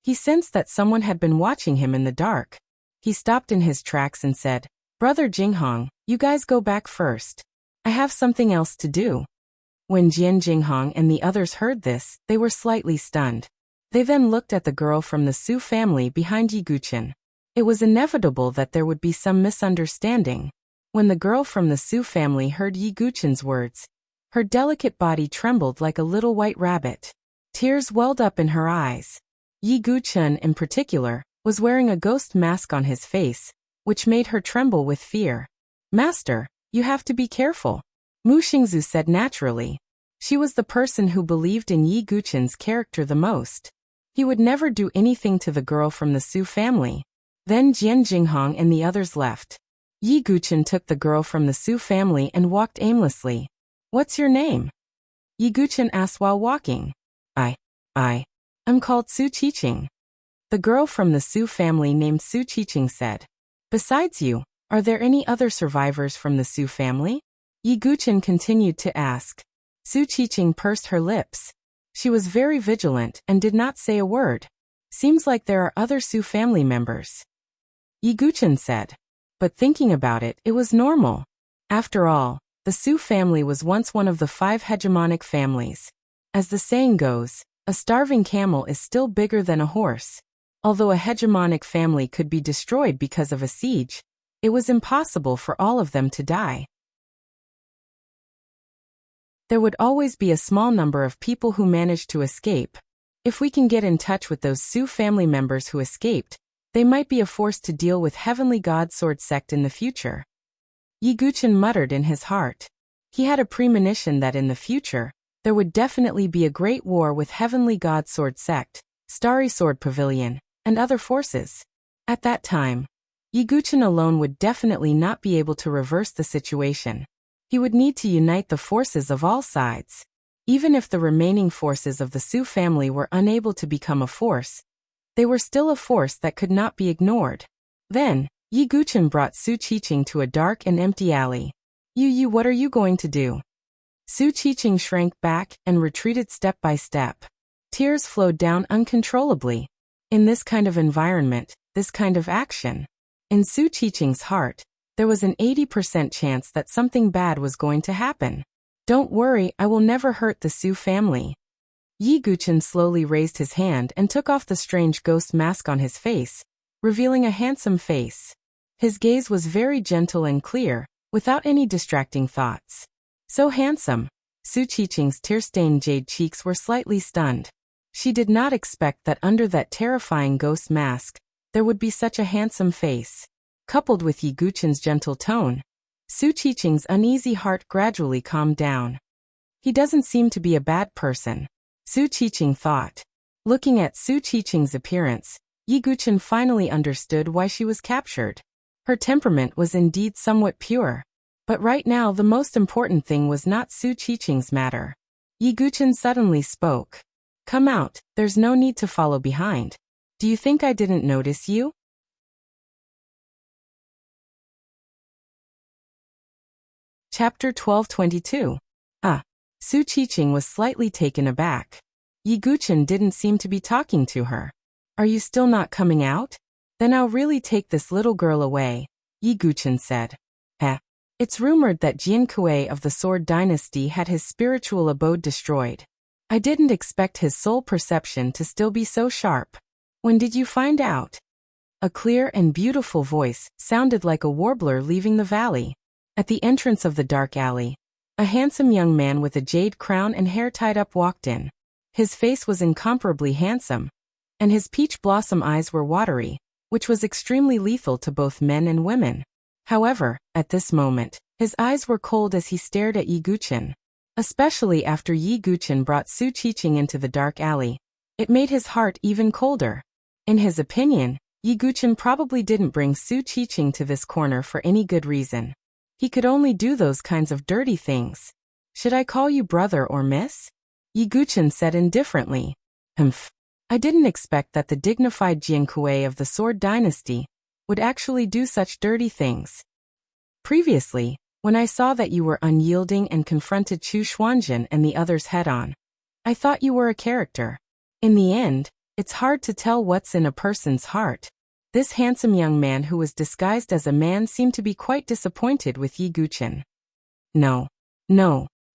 He sensed that someone had been watching him in the dark. He stopped in his tracks and said, "Brother Jinghong, you guys go back first. I have something else to do." When Jian Jinghong and the others heard this, they were slightly stunned. They then looked at the girl from the Su family behind Yi Guqin. It was inevitable that there would be some misunderstanding. When the girl from the Su family heard Yi Guqin's words, her delicate body trembled like a little white rabbit. Tears welled up in her eyes. Yi Guqin, in particular, was wearing a ghost mask on his face, which made her tremble with fear. "Master, you have to be careful," Mu Xingzu said naturally. She was the person who believed in Yi Guqin's character the most. He would never do anything to the girl from the Su family. Then Jian Jinghong and the others left. Yi Guqin took the girl from the Su family and walked aimlessly. "What's your name?" Yi Guqin asked while walking. I'm called Su Qiqing." The girl from the Su family named Su Qiqing said. "Besides you, are there any other survivors from the Su family?" Yi Guqin continued to ask. Su Qiqing pursed her lips. She was very vigilant and did not say a word. "Seems like there are other Su family members," Yi Guqin said. But thinking about it, it was normal. After all, the Su family was once one of the 5 hegemonic families. As the saying goes, a starving camel is still bigger than a horse. Although a hegemonic family could be destroyed because of a siege, it was impossible for all of them to die. There would always be a small number of people who managed to escape. If we can get in touch with those Su family members who escaped, they might be a force to deal with Heavenly God Sword sect in the future. Yi Guqin muttered in his heart. He had a premonition that in the future, there would definitely be a great war with Heavenly God Sword sect, Starry Sword Pavilion, and other forces. At that time, Yi Guqin alone would definitely not be able to reverse the situation. He would need to unite the forces of all sides. Even if the remaining forces of the Su family were unable to become a force, they were still a force that could not be ignored. Then, Yi Guqin brought Su Qiqing to a dark and empty alley. "You, what are you going to do?" Su Qiqing shrank back and retreated step by step. Tears flowed down uncontrollably. In this kind of environment, this kind of action, in Su Qiqing's heart, there was an 80% chance that something bad was going to happen. "Don't worry, I will never hurt the Su family." Yi Guqin slowly raised his hand and took off the strange ghost mask on his face, revealing a handsome face. His gaze was very gentle and clear, without any distracting thoughts. So handsome. Su Qiqing's tear-stained jade cheeks were slightly stunned. She did not expect that under that terrifying ghost mask, there would be such a handsome face. Coupled with Yi Guqin's gentle tone, Su Qiqing's uneasy heart gradually calmed down. He doesn't seem to be a bad person, Su Qiqing thought. Looking at Su Qiqing's appearance, Yi Guqin finally understood why she was captured. Her temperament was indeed somewhat pure. But right now the most important thing was not Su Qiqing's matter. Yi Guqin suddenly spoke. Come out, there's no need to follow behind. Do you think I didn't notice you? Chapter 1222. Su Qiqing was slightly taken aback. Yi Guqin didn't seem to be talking to her. Are you still not coming out? Then I'll really take this little girl away, Yi Guqin said. It's rumored that Jian Kuei of the Sword Dynasty had his spiritual abode destroyed. I didn't expect his soul perception to still be so sharp. When did you find out? A clear and beautiful voice sounded like a warbler leaving the valley. At the entrance of the dark alley, a handsome young man with a jade crown and hair tied up walked in. His face was incomparably handsome, and his peach blossom eyes were watery, which was extremely lethal to both men and women. However, at this moment, his eyes were cold as he stared at Yi Guqin. Especially after Yi Guqin brought Su Qiqing into the dark alley. It made his heart even colder. In his opinion, Yi Guqin probably didn't bring Su Qiqing to this corner for any good reason. He could only do those kinds of dirty things. Should I call you brother or miss? Yi Guqin said indifferently. I didn't expect that the dignified Jian Kuei of the Sword Dynasty would actually do such dirty things. Previously, when I saw that you were unyielding and confronted Chu Xuanjin and the others head-on, I thought you were a character. In the end, it's hard to tell what's in a person's heart. This handsome young man who was disguised as a man seemed to be quite disappointed with Yi Guqin. No,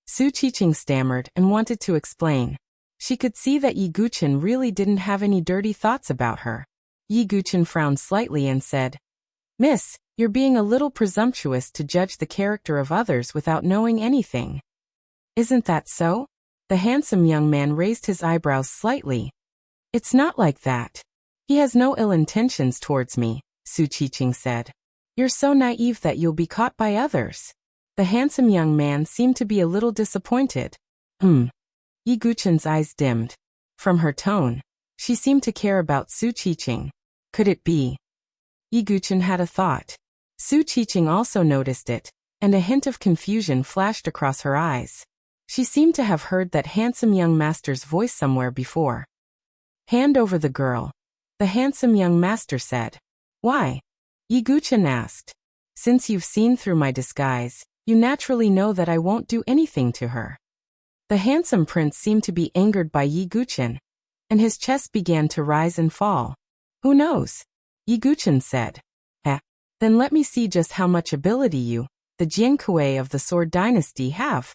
Su Qiqing stammered and wanted to explain. She could see that Yi Guqin really didn't have any dirty thoughts about her. Yi Guqin frowned slightly and said, Miss, you're being a little presumptuous to judge the character of others without knowing anything. Isn't that so? The handsome young man raised his eyebrows slightly. It's not like that. He has no ill intentions towards me, Su Qiqing said. You're so naive that you'll be caught by others. The handsome young man seemed to be a little disappointed. Yi Guqin's eyes dimmed. From her tone, she seemed to care about Su Qiqing. Could it be? Yi Guqin had a thought. Su Qiqing also noticed it, and a hint of confusion flashed across her eyes. She seemed to have heard that handsome young master's voice somewhere before. Hand over the girl, the handsome young master said. Why? Yi Guqin asked. Since you've seen through my disguise, you naturally know that I won't do anything to her. The handsome prince seemed to be angered by Yi Guqin, and his chest began to rise and fall. Who knows? Yi Guqin said. Then let me see just how much ability you, the Jian Kuei of the Sword Dynasty, have.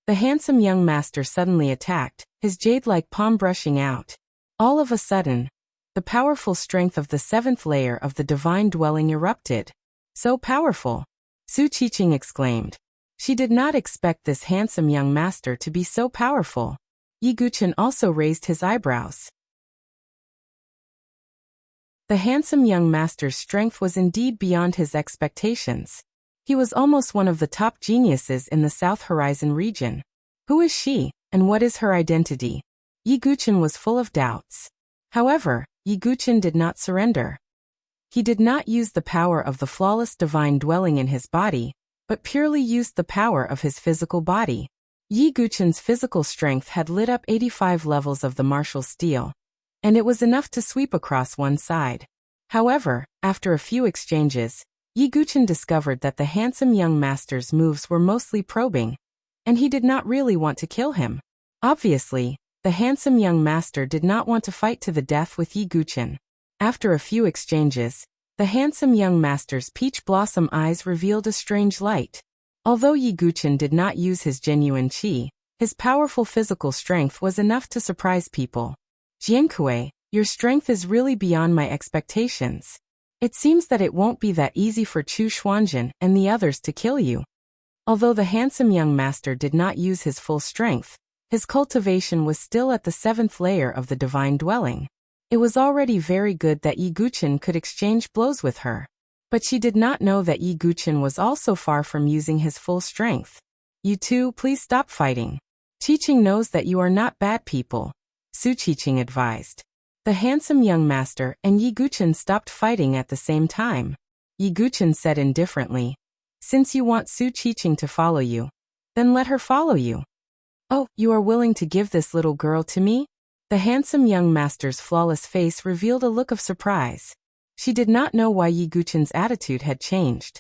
The handsome young master suddenly attacked, his jade-like palm brushing out. All of a sudden, the powerful strength of the seventh layer of the divine dwelling erupted. So powerful! Su Qiqing exclaimed. She did not expect this handsome young master to be so powerful. Yi Guqin also raised his eyebrows. The handsome young master's strength was indeed beyond his expectations. He was almost one of the top geniuses in the South Horizon region. Who is she, and what is her identity? Yi Guqin was full of doubts. However, Yi Guqin did not surrender. He did not use the power of the flawless divine dwelling in his body, but purely used the power of his physical body. Yi Guqin's physical strength had lit up 85 levels of the martial steel, and it was enough to sweep across one side. However, after a few exchanges, Yi Guqin discovered that the handsome young master's moves were mostly probing, and he did not really want to kill him. Obviously, the handsome young master did not want to fight to the death with Yi Guqin. After a few exchanges, the handsome young master's peach blossom eyes revealed a strange light. Although Yi Guqin did not use his genuine qi, his powerful physical strength was enough to surprise people. Jian Kuei, your strength is really beyond my expectations. It seems that it won't be that easy for Chu Xuanjun and the others to kill you. Although the handsome young master did not use his full strength, his cultivation was still at the 7th layer of the divine dwelling. It was already very good that Yi Guqin could exchange blows with her. But she did not know that Yi Guqin was also far from using his full strength. You two, please stop fighting. Qiqing knows that you are not bad people, Su Qiqing advised. The handsome young master and Yi Guqin stopped fighting at the same time. Yi Guqin said indifferently, "Since you want Su Qiqing to follow you, then let her follow you." "Oh, you are willing to give this little girl to me?" The handsome young master's flawless face revealed a look of surprise. She did not know why Yi Guqin's attitude had changed.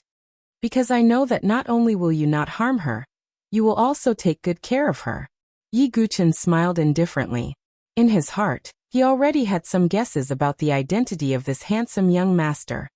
"Because I know that not only will you not harm her, you will also take good care of her." Yi Guqin smiled indifferently. In his heart, he already had some guesses about the identity of this handsome young master.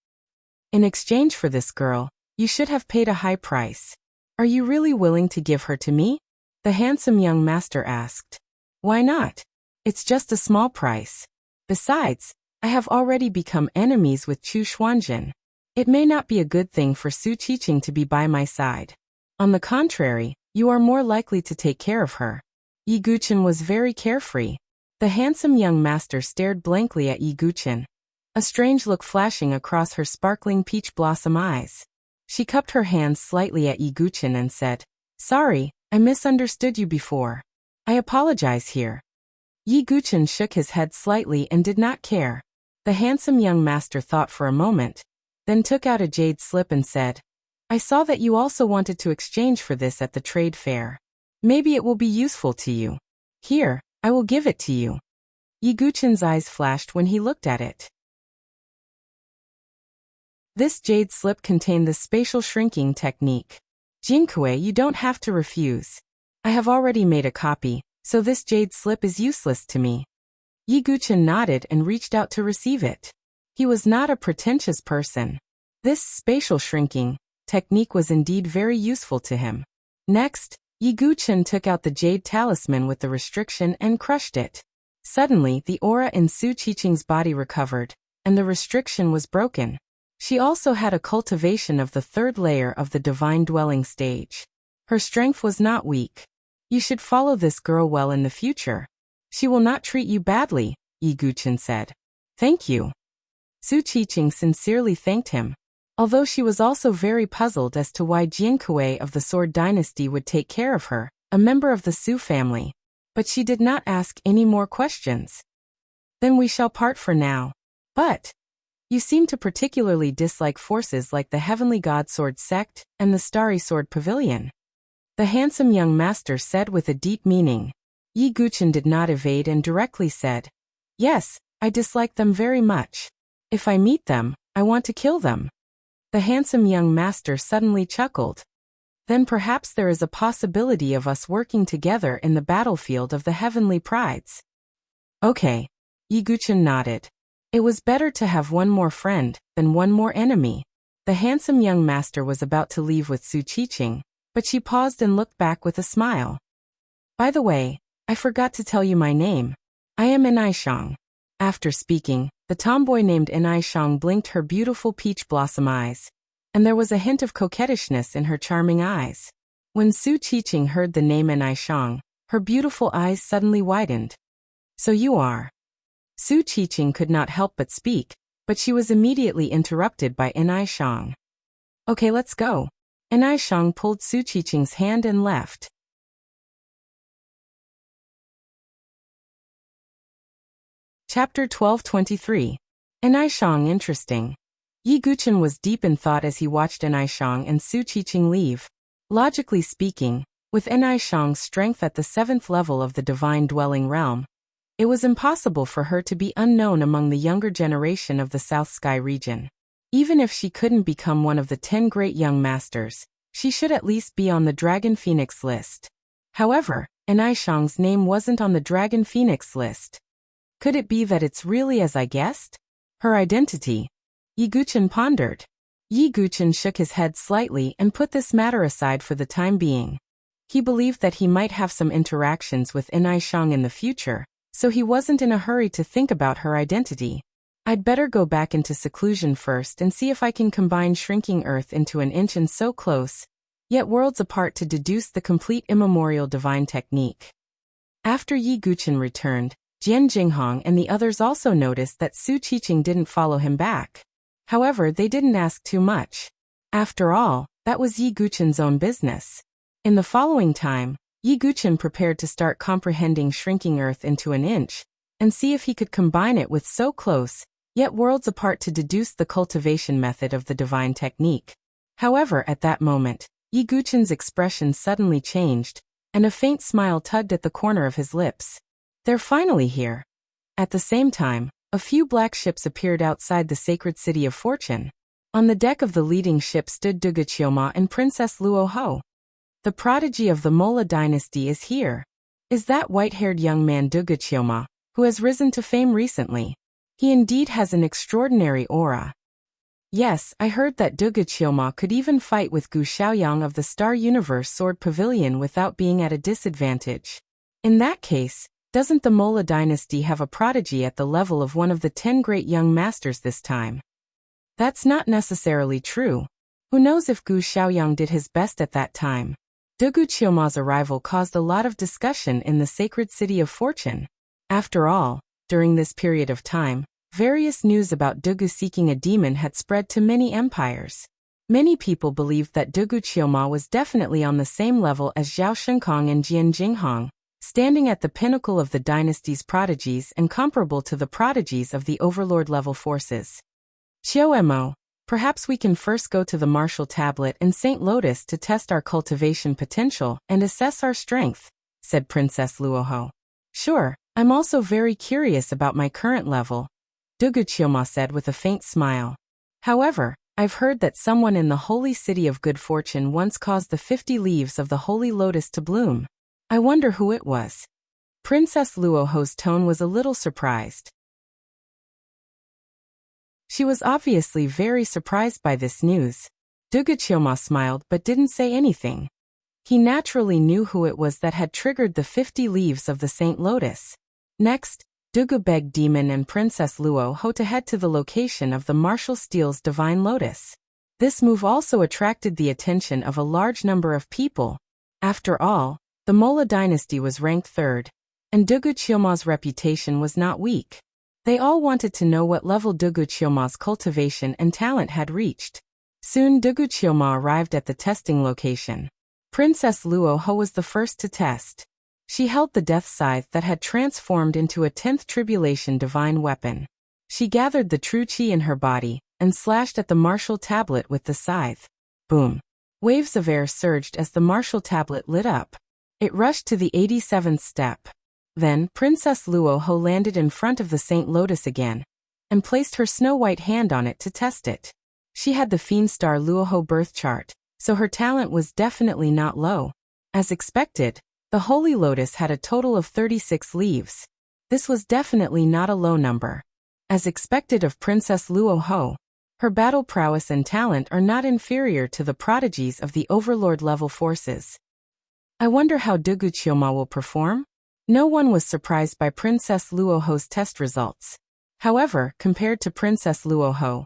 "In exchange for this girl, you should have paid a high price. Are you really willing to give her to me?" The handsome young master asked. "Why not? It's just a small price. Besides, I have already become enemies with Chu Xuanjun. It may not be a good thing for Su Qiqing to be by my side. On the contrary, you are more likely to take care of her." Yi Guqin was very carefree. The handsome young master stared blankly at Yi Guqin, a strange look flashing across her sparkling peach blossom eyes. She cupped her hands slightly at Yi Guqin and said, "Sorry, I misunderstood you before. I apologize here." Yi Guqin shook his head slightly and did not care. The handsome young master thought for a moment, then took out a jade slip and said, "I saw that you also wanted to exchange for this at the trade fair. Maybe it will be useful to you. Here, I will give it to you." Yi Guqin's eyes flashed when he looked at it. This jade slip contained the spatial shrinking technique. "Jinkui, you don't have to refuse. I have already made a copy, so this jade slip is useless to me." Yi Guqin nodded and reached out to receive it. He was not a pretentious person. This spatial shrinking technique was indeed very useful to him. Next, Yi Guqin took out the jade talisman with the restriction and crushed it. Suddenly, the aura in Su Qiqing's body recovered, and the restriction was broken. She also had a cultivation of the 3rd layer of the divine dwelling stage. Her strength was not weak. "You should follow this girl well in the future. She will not treat you badly," Yi Guqin said. "Thank you." Su Qiqing sincerely thanked him, although she was also very puzzled as to why Jiankui of the Sword Dynasty would take care of her, a member of the Su family. But she did not ask any more questions. "Then we shall part for now. But you seem to particularly dislike forces like the Heavenly God Sword Sect and the Starry Sword Pavilion," the handsome young master said with a deep meaning. Yi Guqin did not evade and directly said, "Yes, I dislike them very much. If I meet them, I want to kill them." The handsome young master suddenly chuckled. "Then perhaps there is a possibility of us working together in the battlefield of the heavenly prides." "Okay." Yi Guqin nodded. It was better to have one more friend than one more enemy. The handsome young master was about to leave with Su Qiqing, but she paused and looked back with a smile. "By the way, I forgot to tell you my name. I am Inaishang." After speaking, the tomboy named Inaishang blinked her beautiful peach blossom eyes, and there was a hint of coquettishness in her charming eyes. When Su Qiqing heard the name Inaishang, her beautiful eyes suddenly widened. "So you are..." Su Qiqing could not help but speak, but she was immediately interrupted by Inaishang. "Okay, let's go." Inaishang pulled Su Qiqing's hand and left. Chapter 1223. Inaishang interesting. Yi Guqin was deep in thought as he watched Inaishang and Su Qiqing leave. Logically speaking, with Inaishang's strength at the 7th level of the divine dwelling realm, it was impossible for her to be unknown among the younger generation of the South Sky region. Even if she couldn't become one of the 10 great young masters, she should at least be on the Dragon Phoenix list. However, Inaishang's name wasn't on the Dragon Phoenix list. Could it be that it's really as I guessed? Her identity? Yi Guqin pondered. Yi Guqin shook his head slightly and put this matter aside for the time being. He believed that he might have some interactions with Inaishang in the future, so he wasn't in a hurry to think about her identity. I'd better go back into seclusion first and see if I can combine shrinking Earth into an inch and so close, yet worlds apart to deduce the complete immemorial divine technique. After Yi Guqin returned, Jian Jinghong and the others also noticed that Su Qiqing didn't follow him back. However, they didn't ask too much. After all, that was Yi Guqin's own business. In the following time, Yi Guqin prepared to start comprehending shrinking Earth into an inch, and see if he could combine it with so close, yet worlds apart to deduce the cultivation method of the divine technique. However, at that moment, Yi Guqin's expression suddenly changed, and a faint smile tugged at the corner of his lips. They're finally here. At the same time, a few black ships appeared outside the sacred city of Fortune. On the deck of the leading ship stood Dugu Qioma and Princess Luo Ho. The prodigy of the Mola dynasty is here. Is that white-haired young man Dugu Qioma, who has risen to fame recently? He indeed has an extraordinary aura. Yes, I heard that Dugu Qioma could even fight with Gu Xiaoyang of the Star Universe Sword Pavilion without being at a disadvantage. In that case, doesn't the Mola dynasty have a prodigy at the level of one of the 10 great young masters this time? That's not necessarily true. Who knows if Gu Xiaoyang did his best at that time? Dugu Qioma's arrival caused a lot of discussion in the sacred city of Fortune. After all, during this period of time, various news about Dugu seeking a demon had spread to many empires. Many people believed that Dugu Qioma was definitely on the same level as Zhao Shenkong and Jian Jinghong, standing at the pinnacle of the dynasty's prodigies and comparable to the prodigies of the overlord-level forces. Qiao, perhaps we can first go to the martial tablet in St. Lotus to test our cultivation potential and assess our strength, said Princess Luoho. Sure, I'm also very curious about my current level, Dugu Qioma said with a faint smile. However, I've heard that someone in the holy city of good fortune once caused the 50 leaves of the holy lotus to bloom. I wonder who it was. Princess Luoho's tone was a little surprised. She was obviously very surprised by this news. Dugu Qioma smiled but didn't say anything. He naturally knew who it was that had triggered the 50 leaves of the Saint Lotus. Next, Dugu begged Demon and Princess Luo Ho to head to the location of the martial steel's divine lotus. This move also attracted the attention of a large number of people. After all, the Mola dynasty was ranked third, and Dugu Qioma's reputation was not weak. They all wanted to know what level Dugu Qioma's cultivation and talent had reached. Soon Dugu Qioma arrived at the testing location. Princess Luo Ho was the first to test. She held the death scythe that had transformed into a 10th tribulation divine weapon. She gathered the true qi in her body and slashed at the martial tablet with the scythe. Boom! Waves of air surged as the martial tablet lit up. It rushed to the 87th step. Then, Princess Luo Ho landed in front of the Saint Lotus again, and placed her snow-white hand on it to test it. She had the Fiend Star Luo Ho birth chart, so her talent was definitely not low. As expected, the Holy Lotus had a total of 36 leaves. This was definitely not a low number. As expected of Princess Luo Ho, her battle prowess and talent are not inferior to the prodigies of the Overlord-level forces. I wonder how Dugu Qioma will perform? No one was surprised by Princess Luo Ho's test results. However, compared to Princess Luo Ho,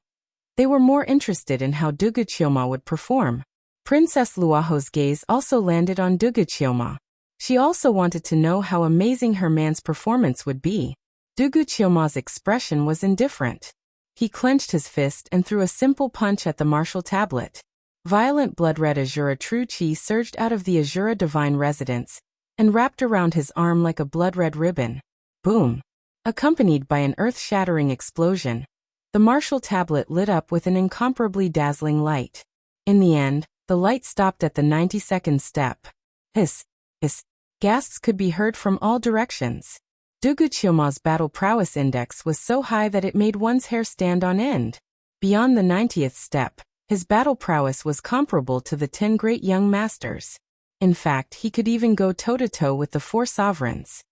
they were more interested in how Dugu Qioma would perform. Princess Luo Ho's gaze also landed on Dugu Qioma. She also wanted to know how amazing her man's performance would be. Dugu Qioma's expression was indifferent. He clenched his fist and threw a simple punch at the martial tablet. Violent blood-red Azura true qi surged out of the Azura divine residence and wrapped around his arm like a blood-red ribbon. Boom! Accompanied by an earth-shattering explosion, the martial tablet lit up with an incomparably dazzling light. In the end, the light stopped at the 92nd step. Hiss! Hiss! Gasps could be heard from all directions. Dugu Qioma's battle prowess index was so high that it made one's hair stand on end. Beyond the 90th step, his battle prowess was comparable to the 10 great young masters. In fact, he could even go toe-to-toe with the 4 sovereigns.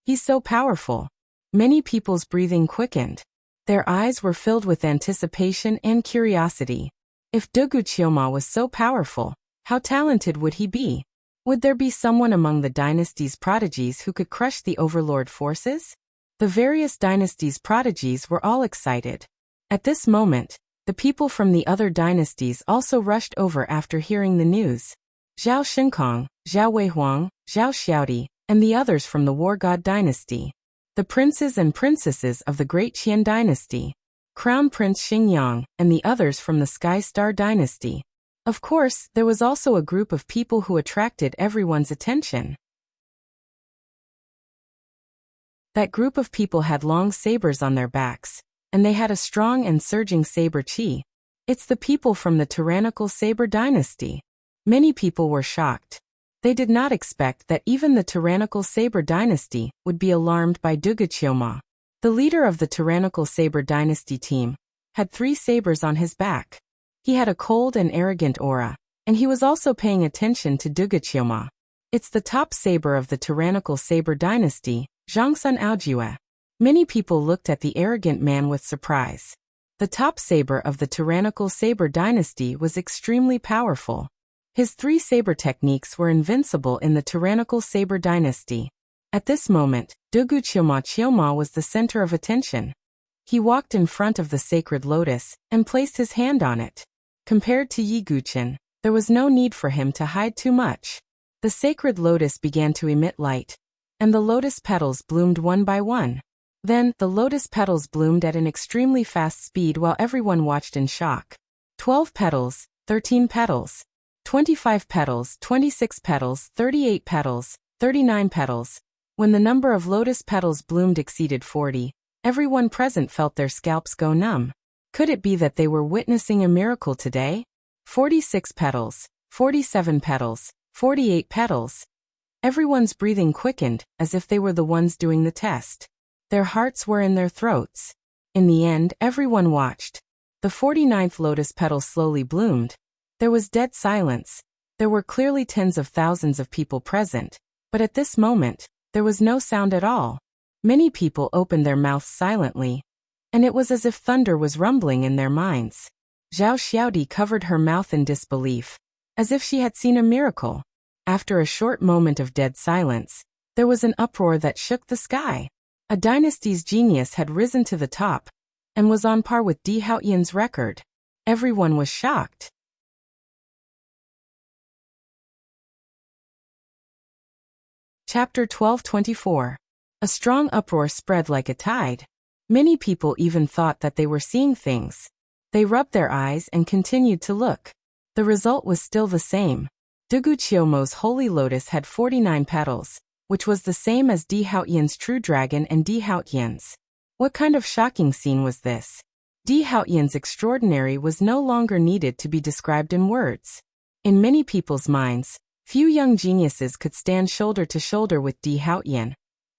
He's so powerful. Many people's breathing quickened. Their eyes were filled with anticipation and curiosity. If Dugu Qioma was so powerful, how talented would he be? Would there be someone among the dynasty's prodigies who could crush the overlord forces? The various dynasties' prodigies were all excited. At this moment, the people from the other dynasties also rushed over after hearing the news. Zhao Shinkong, Zhao Weihuang, Zhao Xiaodi, and the others from the War God dynasty. The princes and princesses of the Great Qian dynasty. Crown Prince Xingyang, and the others from the Sky Star dynasty. Of course, there was also a group of people who attracted everyone's attention. That group of people had long sabers on their backs, and they had a strong and surging saber chi. It's the people from the tyrannical saber dynasty. Many people were shocked. They did not expect that even the tyrannical saber dynasty would be alarmed by Duguqioma. The leader of the tyrannical saber dynasty team had 3 sabers on his back. He had a cold and arrogant aura, and he was also paying attention to Duguqioma. It's the top saber of the tyrannical saber dynasty, Zhangsun Aojue. Many people looked at the arrogant man with surprise. The top saber of the tyrannical saber dynasty was extremely powerful. His 3 saber techniques were invincible in the tyrannical saber dynasty. At this moment, Duguqioma was the center of attention. He walked in front of the sacred lotus and placed his hand on it. Compared to Yi Guqin, there was no need for him to hide too much. The sacred lotus began to emit light, and the lotus petals bloomed one by one. Then, the lotus petals bloomed at an extremely fast speed while everyone watched in shock. 12 petals, 13 petals, 25 petals, 26 petals, 38 petals, 39 petals. When the number of lotus petals bloomed exceeded 40, everyone present felt their scalps go numb. Could it be that they were witnessing a miracle today? 46 petals, 47 petals, 48 petals. Everyone's breathing quickened, as if they were the ones doing the test. Their hearts were in their throats. In the end, everyone watched. The 49th lotus petal slowly bloomed. There was dead silence. There were clearly tens of thousands of people present, but at this moment, there was no sound at all. Many people opened their mouths silently, and it was as if thunder was rumbling in their minds. Zhao Xiaodi covered her mouth in disbelief, as if she had seen a miracle. After a short moment of dead silence, there was an uproar that shook the sky. A dynasty's genius had risen to the top, and was on par with Di Haoyan's record. Everyone was shocked. Chapter 1224. A strong uproar spread like a tide. Many people even thought that they were seeing things. They rubbed their eyes and continued to look. The result was still the same. Duguqiomo's holy lotus had 49 petals, which was the same as Di Haoyan's true dragon and Di Haoyan's. What kind of shocking scene was this? Di Haoyan's extraordinary was no longer needed to be described in words. In many people's minds, few young geniuses could stand shoulder to shoulder with Di Haoyan.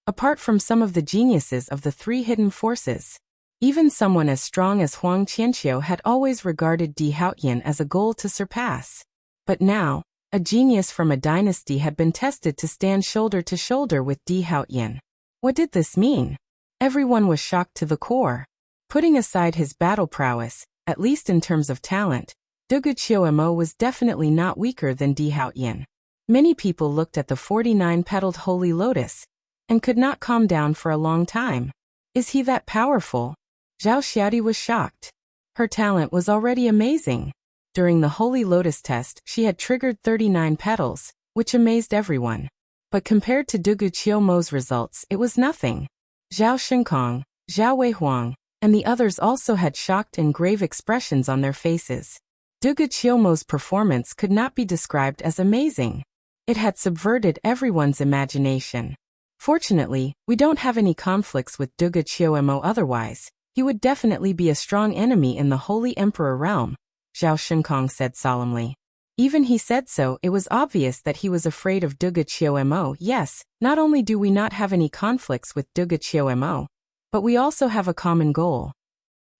Apart from some of the geniuses of the 3 hidden forces, even someone as strong as Huang Qianqiu had always regarded Di Haoyan as a goal to surpass. But now, a genius from a dynasty had been tested to stand shoulder to shoulder with Di Haoyan. What did this mean? Everyone was shocked to the core. Putting aside his battle prowess, at least in terms of talent, Duguqiomo was definitely not weaker than Di Haoyan. Many people looked at the 49-petaled holy lotus, and could not calm down for a long time. Is he that powerful? Zhao Xiaodi was shocked. Her talent was already amazing. During the holy lotus test, she had triggered 39 petals, which amazed everyone. But compared to Duguqiomo's results, it was nothing. Zhao Shinkong, Zhao Weihuang, and the others also had shocked and grave expressions on their faces. Duguqiomo's performance could not be described as amazing. It had subverted everyone's imagination. Fortunately, we don't have any conflicts with Duguqiomo otherwise. He would definitely be a strong enemy in the Holy Emperor realm, Zhao Shinkong said solemnly. Even he said so, it was obvious that he was afraid of Duguqiomo. Yes, not only do we not have any conflicts with Duguqiomo, but we also have a common goal.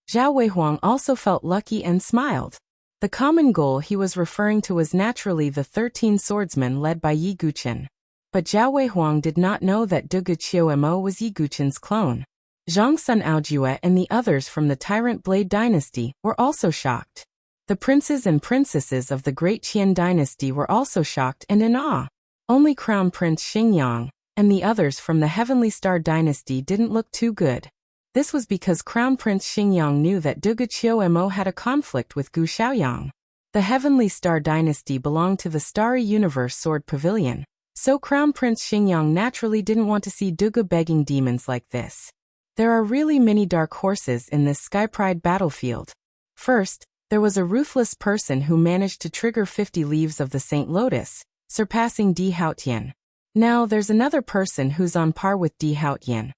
Zhao Weihuang also felt lucky and smiled. The common goal he was referring to was naturally the 13 swordsmen led by Yi Guqin. But Zhao Weihuang did not know that Duguqiomo was Yi Guqin's clone. Zhangsun Aojue and the others from the Tyrant Blade dynasty were also shocked. The princes and princesses of the Great Qian dynasty were also shocked and in awe. Only Crown Prince Xingyang, and the others from the Heavenly Star dynasty didn't look too good. This was because Crown Prince Xingyang knew that Dugu Qiuemo had a conflict with Gu Xiaoyang. The Heavenly Star dynasty belonged to the Starry Universe Sword Pavilion, so Crown Prince Xingyang naturally didn't want to see Dugu begging demons like this. There are really many dark horses in this Sky Pride battlefield. First, there was a ruthless person who managed to trigger 50 leaves of the Saint Lotus, surpassing Di Haotian. Now there's another person who's on par with Di Haotian.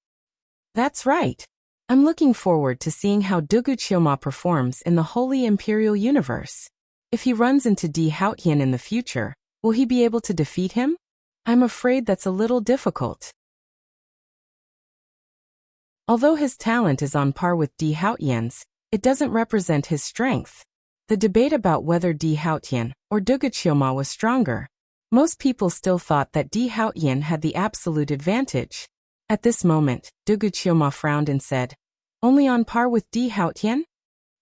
That's right. I'm looking forward to seeing how Dugu Qiuemo performs in the Holy Imperial Universe. If he runs into Di Haotian in the future, will he be able to defeat him? I'm afraid that's a little difficult. Although his talent is on par with Di Haotian's, it doesn't represent his strength. The debate about whether Di Haotian or Dugu Qiuemo was stronger. Most people still thought that Di Haotian had the absolute advantage. At this moment, Dugu Qiuemo frowned and said, "Only on par with Di Haotian?"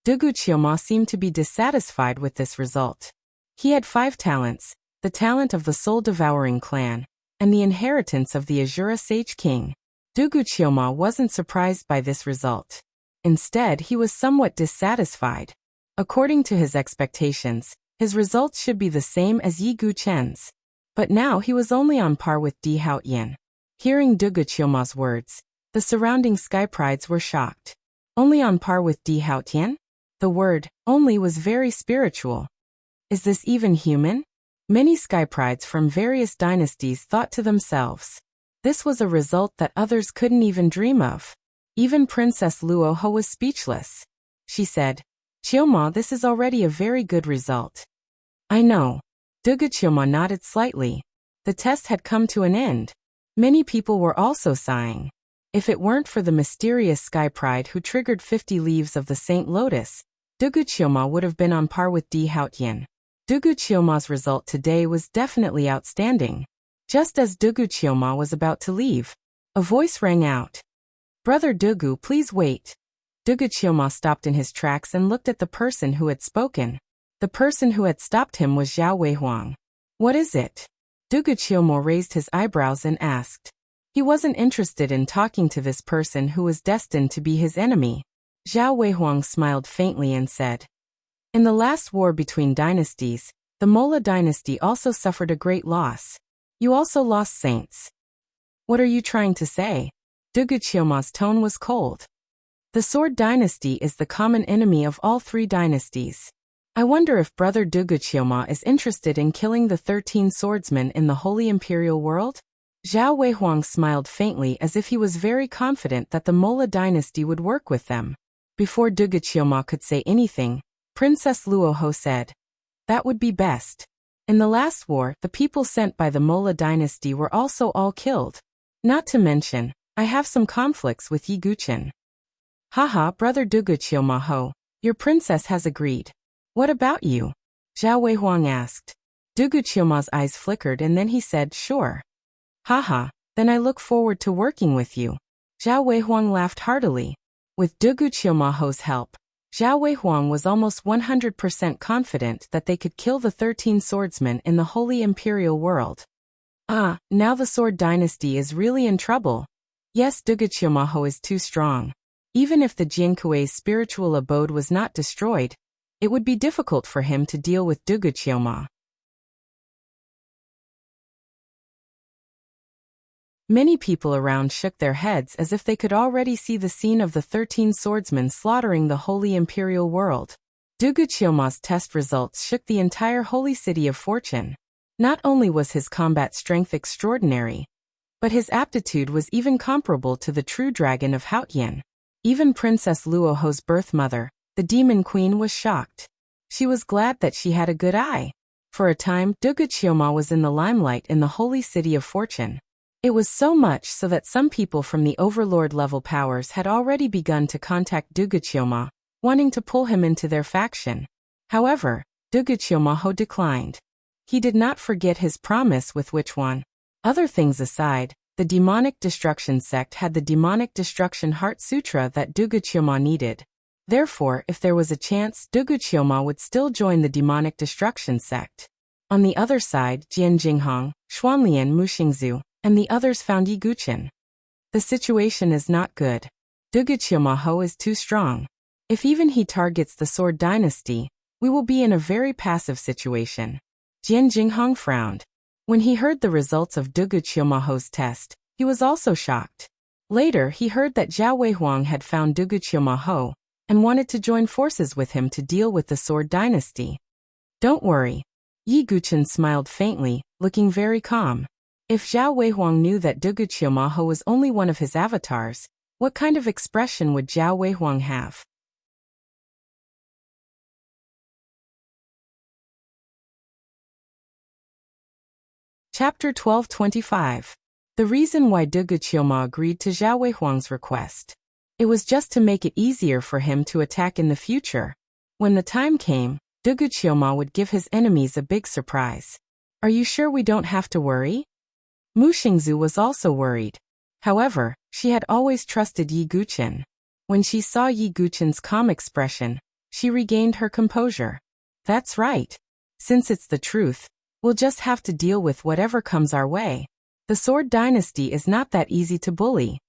Dugu Qiuemo seemed to be dissatisfied with this result. He had 5 talents, the talent of the soul-devouring clan, and the inheritance of the Azura Sage King. Dugu Qiuemo wasn't surprised by this result. Instead, he was somewhat dissatisfied. According to his expectations, his results should be the same as Yi Guchen's. But now he was only on par with Di Haotian. Hearing Dugu Qiuemo's words, the surrounding Sky Prides were shocked. Only on par with Di Haotian? The word, only, was very spiritual. Is this even human? Many Sky Prides from various dynasties thought to themselves. This was a result that others couldn't even dream of. Even Princess Luoho was speechless. She said, "Qiuemo, this is already a very good result." I know. Dugu Qiuemo nodded slightly. The test had come to an end. Many people were also sighing. If it weren't for the mysterious Sky Pride who triggered 50 leaves of the Saint Lotus, Dugu Qiuemo would have been on par with Di Haotian. Dugu Qiuemo's result today was definitely outstanding. Just as Dugu Qiuemo was about to leave, a voice rang out. "Brother Dugu, please wait." Dugu Qiuemo stopped in his tracks and looked at the person who had spoken. The person who had stopped him was Zhao Weihuang. "What is it?" Dugu Qiuemo raised his eyebrows and asked. He wasn't interested in talking to this person who was destined to be his enemy. Zhao Weihuang smiled faintly and said, "In the last war between dynasties, the Mola dynasty also suffered a great loss. You also lost saints." "What are you trying to say?" Dugu Qiuemo's tone was cold. "The Sword Dynasty is the common enemy of all 3 dynasties. I wonder if Brother Dugu Qiuemo is interested in killing the 13 swordsmen in the Holy Imperial World?" Zhao Weihuang smiled faintly as if he was very confident that the Mola dynasty would work with them. Before Dugu Qiuemo could say anything, Princess Luoho said, "That would be best. In the last war, the people sent by the Mola dynasty were also all killed. Not to mention, I have some conflicts with Yi Guchen." "Haha, Brother Dugu Qiuemo, your princess has agreed. What about you?" Zhao Weihuang asked. Dugu Qiuemo's eyes flickered and then he said, "Sure." "Haha, then I look forward to working with you." Zhao Weihuang laughed heartily. With Dugu Qiuemo's help, Zhao Weihuang was almost 100% confident that they could kill the 13 swordsmen in the Holy Imperial World. Now the Sword Dynasty is really in trouble. Yes, Dugu Qiuemo is too strong. Even if the Jiankui's spiritual abode was not destroyed, it would be difficult for him to deal with Dugu Qiuemo. Many people around shook their heads as if they could already see the scene of the 13 swordsmen slaughtering the Holy Imperial World. Dugu Qiuemo's test results shook the entire Holy City of Fortune. Not only was his combat strength extraordinary, but his aptitude was even comparable to the true dragon of Haotian. Even Princess Luoho's birth mother, the Demon Queen, was shocked. She was glad that she had a good eye. For a time, Dugu Qiuemo was in the limelight in the Holy City of Fortune. It was so much so that some people from the Overlord-level powers had already begun to contact Dugu Qiuemo, wanting to pull him into their faction. However, Dugu Qiuemo declined. He did not forget his promise with which one. Other things aside, the Demonic Destruction sect had the Demonic Destruction Heart Sutra that Dugu Qiuemo needed. Therefore, if there was a chance, Dugu Qiuemo would still join the Demonic Destruction sect. On the other side, Jian Jinghong, Xuanlian Muxingzu, and the others found Yi Guchen. The situation is not good. Duguqiamaho is too strong. If even he targets the Sword Dynasty, we will be in a very passive situation. Jian Jinghong frowned. When he heard the results of Duguqiamaho's test, he was also shocked. Later, he heard that Zhao Weihuang had found Duguqiamaho and wanted to join forces with him to deal with the Sword Dynasty. Don't worry. Yi Guchen smiled faintly, looking very calm. If Zhao Weihuang knew that Duguqiamaho was only one of his avatars, what kind of expression would Zhao Weihuang have? Chapter 1225. The reason why Duguqiama agreed to Zhao Weihuang's request. It was just to make it easier for him to attack in the future. When the time came, Duguqiama would give his enemies a big surprise. Are you sure we don't have to worry? Mu Xingzu was also worried. However, she had always trusted Yi Guchen. When she saw Yi Guchen's calm expression, she regained her composure. That's right. Since it's the truth, we'll just have to deal with whatever comes our way. The Sword Dynasty is not that easy to bully.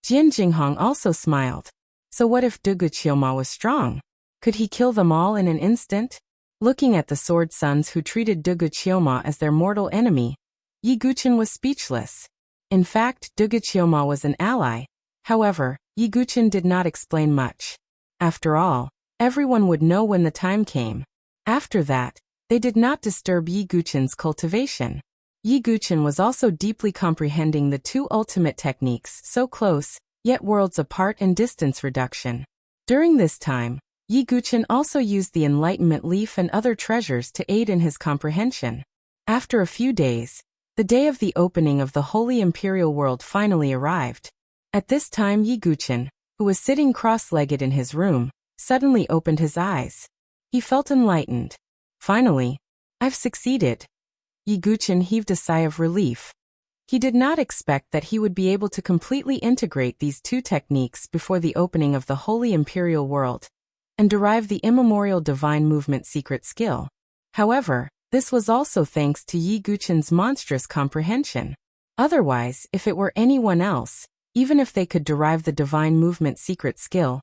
Jian Jinghong also smiled. So what if Duguqiama was strong? Could he kill them all in an instant? Looking at the Sword Sons who treated Duguqiama as their mortal enemy, Yi Guchen was speechless. In fact, Duguqiama was an ally. However, Yi Guchen did not explain much. After all, everyone would know when the time came. After that, they did not disturb Yi Guchen's cultivation. Yi Guchen was also deeply comprehending the two ultimate techniques, so close, yet worlds apart, and distance reduction. During this time, Yi Guchen also used the Enlightenment Leaf and other treasures to aid in his comprehension. After a few days, the day of the opening of the Holy Imperial World finally arrived. At this time Yi Guchen, who was sitting cross-legged in his room, suddenly opened his eyes. He felt enlightened. Finally, I've succeeded. Yi Guchen heaved a sigh of relief. He did not expect that he would be able to completely integrate these two techniques before the opening of the Holy Imperial World, and derive the immemorial divine movement secret skill. However, this was also thanks to Yi Guchen's monstrous comprehension. Otherwise, if it were anyone else, even if they could derive the divine movement secret skill,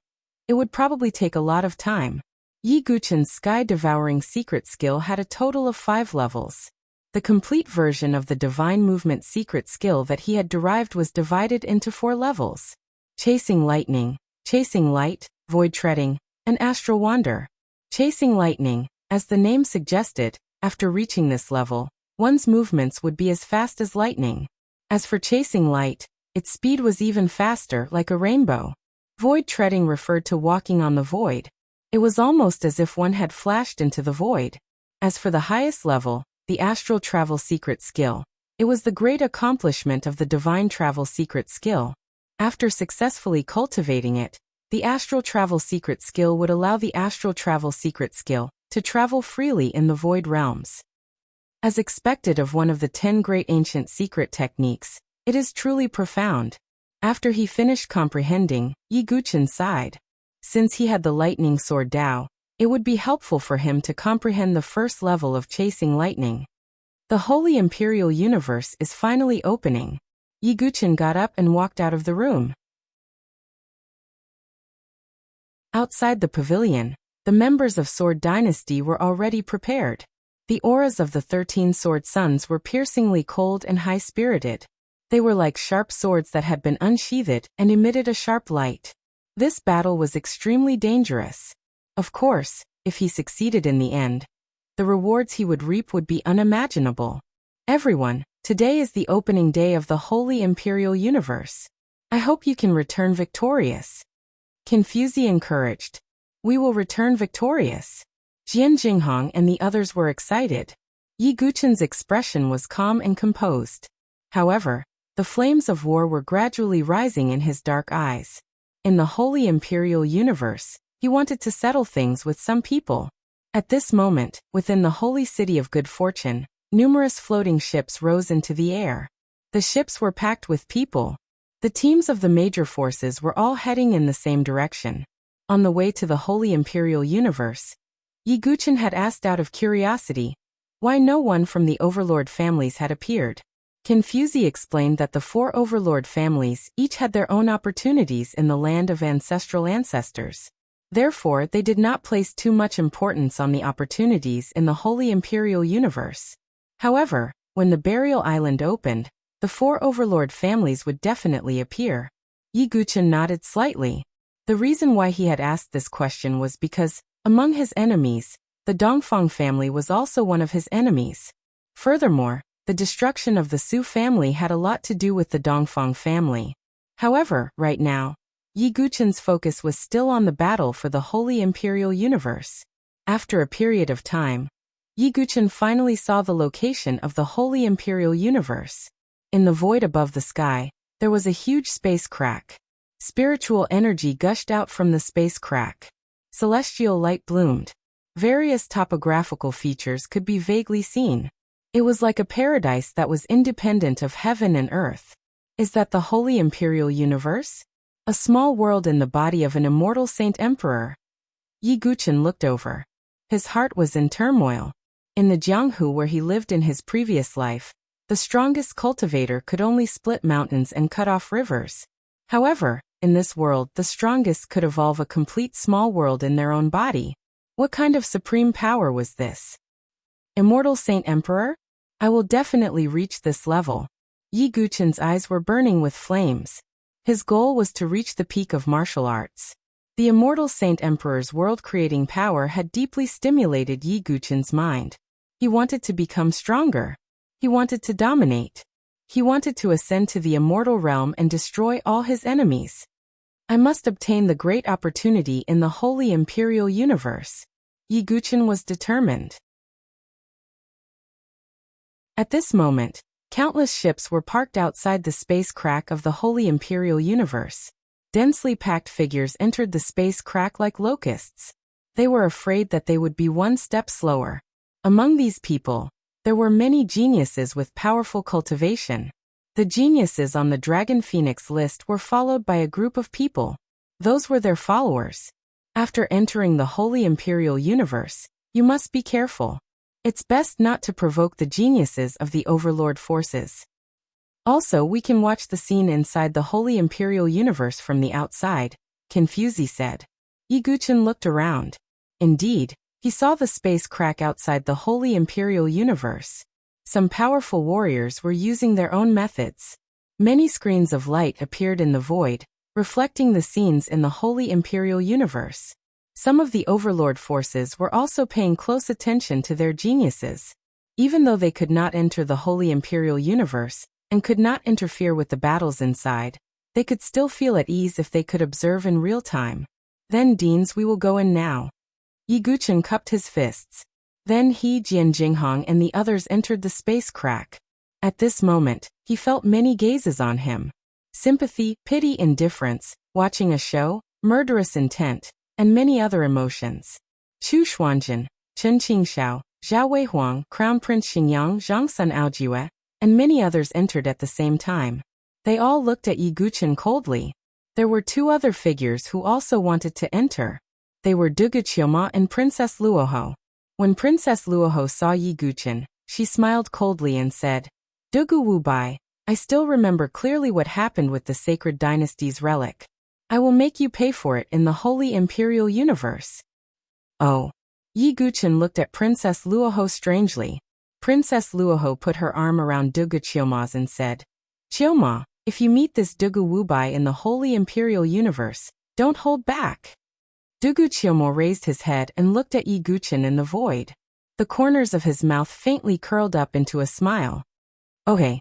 it would probably take a lot of time. Yi Guchen's sky-devouring secret skill had a total of 5 levels. The complete version of the divine movement secret skill that he had derived was divided into 4 levels: Chasing Lightning, Chasing Light, Void Treading, and Astral Wander. Chasing Lightning, as the name suggested, after reaching this level, one's movements would be as fast as lightning. As for Chasing Light, its speed was even faster, like a rainbow. Void Treading referred to walking on the void. It was almost as if one had flashed into the void. As for the highest level, the Astral Travel Secret Skill, it was the great accomplishment of the Divine Travel Secret Skill. After successfully cultivating it, the Astral Travel Secret Skill would allow the Astral Travel Secret Skill to travel freely in the void realms. As expected of one of the 10 great ancient secret techniques, it is truly profound. After he finished comprehending, Yi Guchen sighed. Since he had the Lightning Sword Dao, it would be helpful for him to comprehend the first level of Chasing Lightning. The Holy Imperial Universe is finally opening. Yi Guchen got up and walked out of the room. Outside the pavilion, the members of Sword Dynasty were already prepared. The auras of the 13 Sword Sons were piercingly cold and high-spirited. They were like sharp swords that had been unsheathed and emitted a sharp light. This battle was extremely dangerous. Of course, if he succeeded in the end, the rewards he would reap would be unimaginable. Everyone, today is the opening day of the Holy Imperial Universe. I hope you can return victorious. Confuzi encouraged. We will return victorious. Jian Jinghong and the others were excited. Yi Guchen's expression was calm and composed. However, the flames of war were gradually rising in his dark eyes. In the Holy Imperial Universe, he wanted to settle things with some people. At this moment, within the Holy City of Good Fortune, numerous floating ships rose into the air. The ships were packed with people. The teams of the major forces were all heading in the same direction. On the way to the Holy Imperial Universe, Yi Guchen had asked out of curiosity why no one from the overlord families had appeared. Confuzi explained that the four overlord families each had their own opportunities in the land of ancestral ancestors. Therefore, they did not place too much importance on the opportunities in the Holy Imperial Universe. However, when the burial island opened, the four overlord families would definitely appear. Yi Guchen nodded slightly. The reason why he had asked this question was because, among his enemies, the Dongfang family was also one of his enemies. Furthermore, the destruction of the Su family had a lot to do with the Dongfang family. However, right now, Yi Guchen's focus was still on the battle for the Holy Imperial Universe. After a period of time, Yi Guchen finally saw the location of the Holy Imperial Universe. In the void above the sky, there was a huge space crack. Spiritual energy gushed out from the space crack. Celestial light bloomed. Various topographical features could be vaguely seen. It was like a paradise that was independent of heaven and earth. Is that the Holy Imperial Universe? A small world in the body of an immortal saint emperor. Yi Guchen looked over. His heart was in turmoil. In the Jianghu where he lived in his previous life, the strongest cultivator could only split mountains and cut off rivers. However, in this world the strongest could evolve a complete small world in their own body. What kind of supreme power was this? Immortal Saint Emperor? I will definitely reach this level. Yi Guchen's eyes were burning with flames. His goal was to reach the peak of martial arts. The Immortal Saint Emperor's world-creating power had deeply stimulated Yi Guchen's mind. He wanted to become stronger. He wanted to dominate. He wanted to ascend to the immortal realm and destroy all his enemies. I must obtain the great opportunity in the Holy Imperial Universe. Yi Guchen was determined. At this moment, countless ships were parked outside the space crack of the Holy Imperial Universe. Densely packed figures entered the space crack like locusts. They were afraid that they would be one step slower. Among these people, there were many geniuses with powerful cultivation. The geniuses on the Dragon Phoenix list were followed by a group of people. Those were their followers. After entering the Holy Imperial Universe, you must be careful. It's best not to provoke the geniuses of the overlord forces. Also, we can watch the scene inside the Holy Imperial Universe from the outside, Confuzi said. Yi Guchen looked around. Indeed, he saw the space crack outside the Holy Imperial Universe. Some powerful warriors were using their own methods. Many screens of light appeared in the void, reflecting the scenes in the Holy Imperial Universe. Some of the overlord forces were also paying close attention to their geniuses. Even though they could not enter the Holy Imperial Universe, and could not interfere with the battles inside, they could still feel at ease if they could observe in real time. Then Deans, we will go in now. Yi Guchen cupped his fists. Then he, Jian Jinghong and the others entered the space crack. At this moment, he felt many gazes on him. Sympathy, pity, indifference, watching a show, murderous intent, and many other emotions. Chu Xuanjin, Chen Qingxiao, Zhao Weihuang, Crown Prince Xingyang, Zhangsun Aojue, and many others entered at the same time. They all looked at Yi Guchen coldly. There were two other figures who also wanted to enter. They were Dugu Qiuma and Princess Luoho. When Princess Luoho saw Yi Guchen, she smiled coldly and said, Dugu Wubai, I still remember clearly what happened with the Sacred Dynasty's relic. I will make you pay for it in the Holy Imperial Universe. Oh. Yi Guchen looked at Princess Luoho strangely. Princess Luoho put her arm around Dugu Qiuma's and said, Qiuma, if you meet this Dugu Wubai in the Holy Imperial Universe, don't hold back. Dugu Qiuma raised his head and looked at Yi Guchen in the void. The corners of his mouth faintly curled up into a smile. Okay.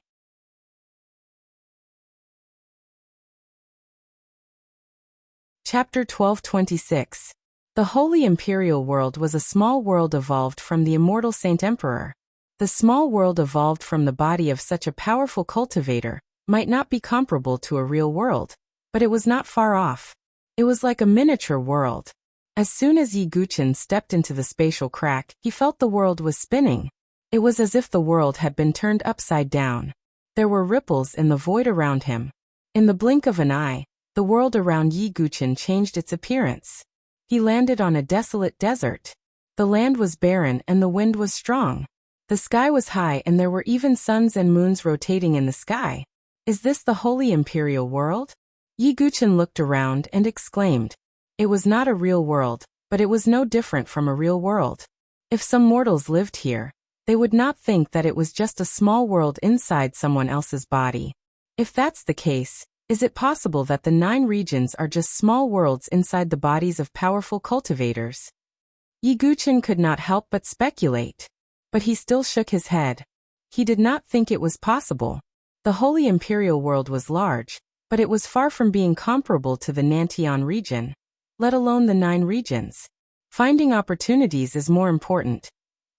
Chapter 1226. The Holy Imperial World was a small world evolved from the immortal Saint Emperor. The small world evolved from the body of such a powerful cultivator might not be comparable to a real world, but it was not far off. It was like a miniature world. As soon as Yi Guchen stepped into the spatial crack, he felt the world was spinning. It was as if the world had been turned upside down. There were ripples in the void around him. In the blink of an eye, the world around Yi Guchen changed its appearance. He landed on a desolate desert. The land was barren and the wind was strong. The sky was high and there were even suns and moons rotating in the sky. Is this the holy imperial world? Yi Guchen looked around and exclaimed. It was not a real world, but it was no different from a real world. If some mortals lived here, they would not think that it was just a small world inside someone else's body. If that's the case, is it possible that the 9 regions are just small worlds inside the bodies of powerful cultivators? Yi Guchen could not help but speculate. But he still shook his head. He did not think it was possible. The Holy Imperial world was large, but it was far from being comparable to the Nantian region, let alone the 9 regions. Finding opportunities is more important,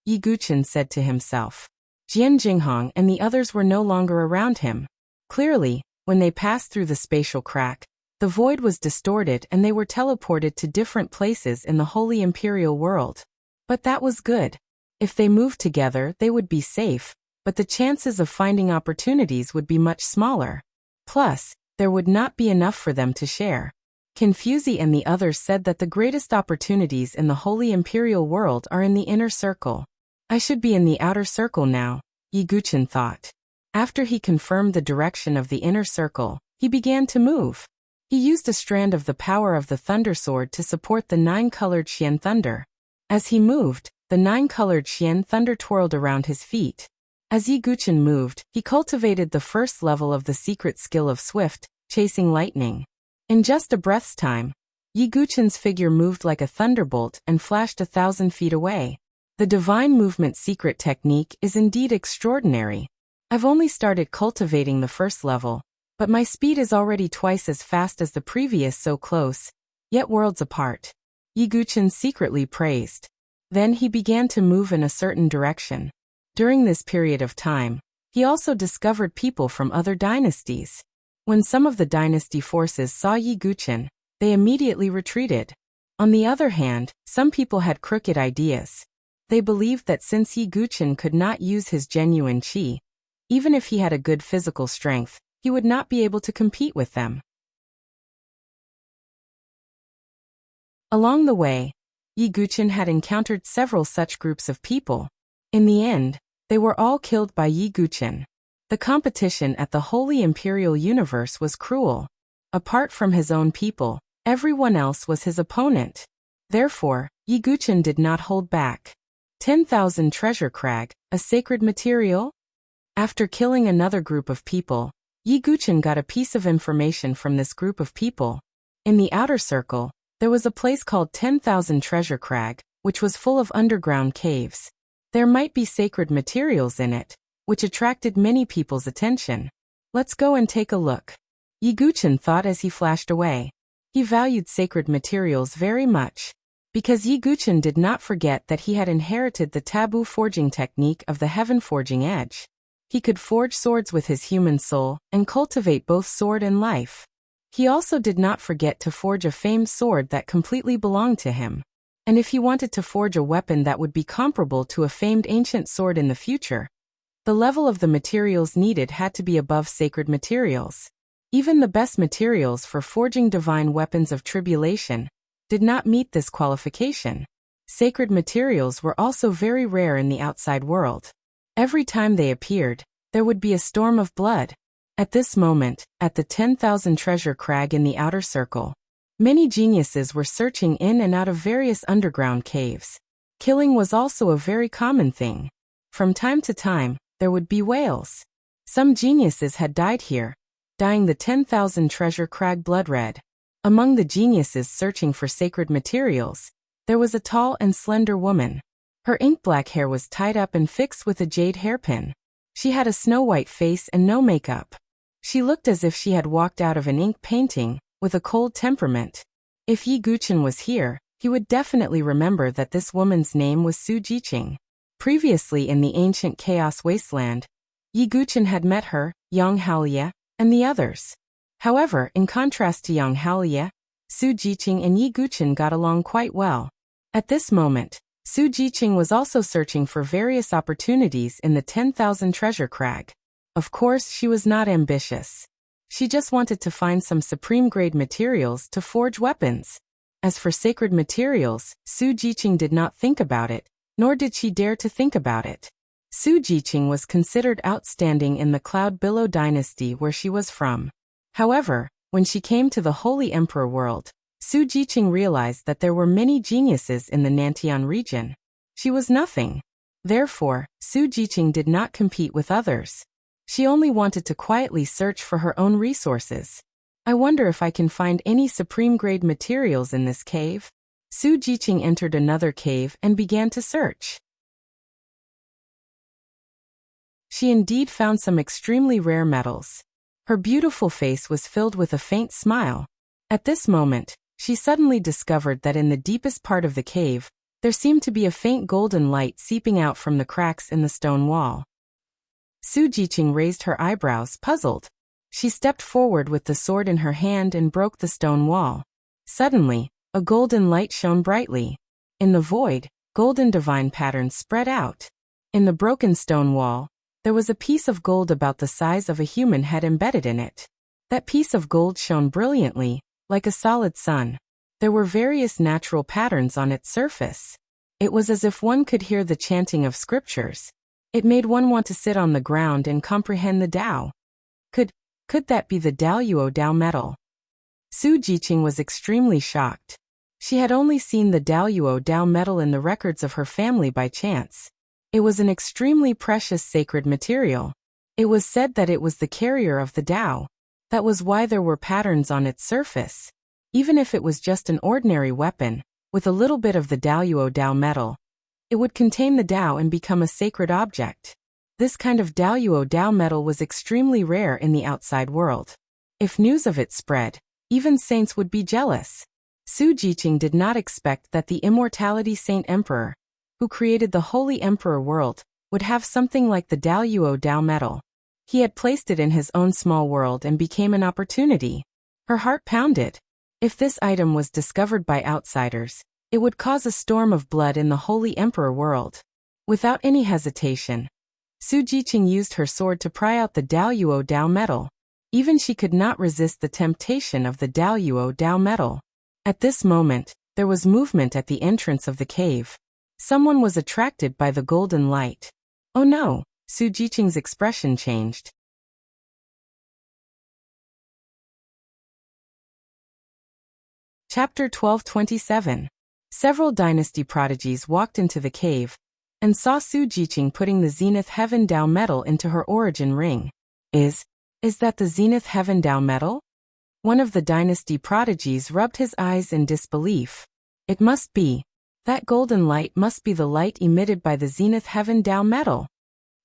Yi Guchen said to himself. Jian Jinghong and the others were no longer around him. Clearly, when they passed through the spatial crack, the void was distorted and they were teleported to different places in the Holy Imperial world. But that was good. If they moved together, they would be safe, but the chances of finding opportunities would be much smaller. Plus, there would not be enough for them to share. Confuzi and the others said that the greatest opportunities in the Holy Imperial world are in the inner circle. I should be in the outer circle now, Yi Guchen thought. After he confirmed the direction of the inner circle, he began to move. He used a strand of the power of the Thunder Sword to support the 9-colored Xian Thunder. As he moved, the 9-colored Xian Thunder twirled around his feet. As Yi Guchen moved, he cultivated the first level of the secret skill of Swift, Chasing Lightning. In just a breath's time, Yi Guchen's figure moved like a thunderbolt and flashed 1,000 feet away. The divine movement secret technique is indeed extraordinary. I've only started cultivating the first level, but my speed is already twice as fast as the previous, so close, yet worlds apart. Yi Guchen secretly praised. Then he began to move in a certain direction. During this period of time, he also discovered people from other dynasties. When some of the dynasty forces saw Yi Guchen, they immediately retreated. On the other hand, some people had crooked ideas. They believed that since Yi Guchen could not use his genuine qi, even if he had a good physical strength, he would not be able to compete with them. Along the way, Yi Guchen had encountered several such groups of people. In the end, they were all killed by Yi Guchen. The competition at the Holy Imperial Universe was cruel. Apart from his own people, everyone else was his opponent. Therefore, Yi Guchen did not hold back. 10,000 treasure crag, a sacred material? After killing another group of people, Yi Guchen got a piece of information from this group of people. In the outer circle, there was a place called 10,000 treasure crag, which was full of underground caves. There might be sacred materials in it, which attracted many people's attention. Let's go and take a look, Yi Guchen thought as he flashed away. He valued sacred materials very much, because Yi Guchen did not forget that he had inherited the taboo forging technique of the heaven forging edge. He could forge swords with his human soul and cultivate both sword and life. He also did not forget to forge a famed sword that completely belonged to him. And if he wanted to forge a weapon that would be comparable to a famed ancient sword in the future, the level of the materials needed had to be above sacred materials. Even the best materials for forging divine weapons of tribulation did not meet this qualification. Sacred materials were also very rare in the outside world. Every time they appeared, there would be a storm of blood. At this moment, at the 10,000 treasure crag in the outer circle, many geniuses were searching in and out of various underground caves. Killing was also a very common thing. From time to time, there would be wails. Some geniuses had died here, dyeing the 10,000 treasure crag blood red. Among the geniuses searching for sacred materials, there was a tall and slender woman. Her ink-black hair was tied up and fixed with a jade hairpin. She had a snow-white face and no makeup. She looked as if she had walked out of an ink painting, with a cold temperament. If Yi Guchen was here, he would definitely remember that this woman's name was Su Jiqing. Previously in the ancient Chaos Wasteland, Yi Guchen had met her, Yang Haolie, and the others. However, in contrast to Yang Haolie, Su Jiqing and Yi Guchen got along quite well. At this moment, Su Jiqing was also searching for various opportunities in the 10,000 treasure crag. Of course, she was not ambitious. She just wanted to find some supreme-grade materials to forge weapons. As for sacred materials, Su Jiqing did not think about it, nor did she dare to think about it. Su Jiqing was considered outstanding in the Cloud Billow dynasty where she was from. However, when she came to the Holy Emperor world, Su Jiqing realized that there were many geniuses in the Nantian region. She was nothing. Therefore, Su Jiqing did not compete with others. She only wanted to quietly search for her own resources. I wonder if I can find any supreme-grade materials in this cave. Su Jiqing entered another cave and began to search. She indeed found some extremely rare metals. Her beautiful face was filled with a faint smile. At this moment, she suddenly discovered that in the deepest part of the cave, there seemed to be a faint golden light seeping out from the cracks in the stone wall. Su Jiqing raised her eyebrows, puzzled. She stepped forward with the sword in her hand and broke the stone wall. Suddenly, a golden light shone brightly. In the void, golden divine patterns spread out. In the broken stone wall, there was a piece of gold about the size of a human head embedded in it. That piece of gold shone brilliantly, like a solid sun. There were various natural patterns on its surface. It was as if one could hear the chanting of scriptures. It made one want to sit on the ground and comprehend the Tao. Could that be the Daoyuo Dao metal? Su Jiqing was extremely shocked. She had only seen the Daoyuo Dao metal in the records of her family by chance. It was an extremely precious sacred material. It was said that it was the carrier of the Tao. That was why there were patterns on its surface. Even if it was just an ordinary weapon, with a little bit of the Daoyuo Dao metal, it would contain the Tao and become a sacred object. This kind of Daoyuo Dao metal was extremely rare in the outside world. If news of it spread, even saints would be jealous. Su Jiqing did not expect that the Immortality Saint Emperor, who created the Holy Emperor world, would have something like the Daoyuo Dao metal. He had placed it in his own small world and became an opportunity. Her heart pounded. If this item was discovered by outsiders, it would cause a storm of blood in the Holy Emperor world. Without any hesitation, Su Jiqing used her sword to pry out the Daoyuo Dao metal. Even she could not resist the temptation of the Daoyuo Dao metal. At this moment, there was movement at the entrance of the cave. Someone was attracted by the golden light. Oh no, Su Jiqing's expression changed. Chapter 1227. Several dynasty prodigies walked into the cave and saw Su Jiqing putting the Zenith Heaven Dao metal into her origin ring. Is that the Zenith Heaven Dao metal? One of the dynasty prodigies rubbed his eyes in disbelief. It must be. That golden light must be the light emitted by the Zenith Heaven Dao metal.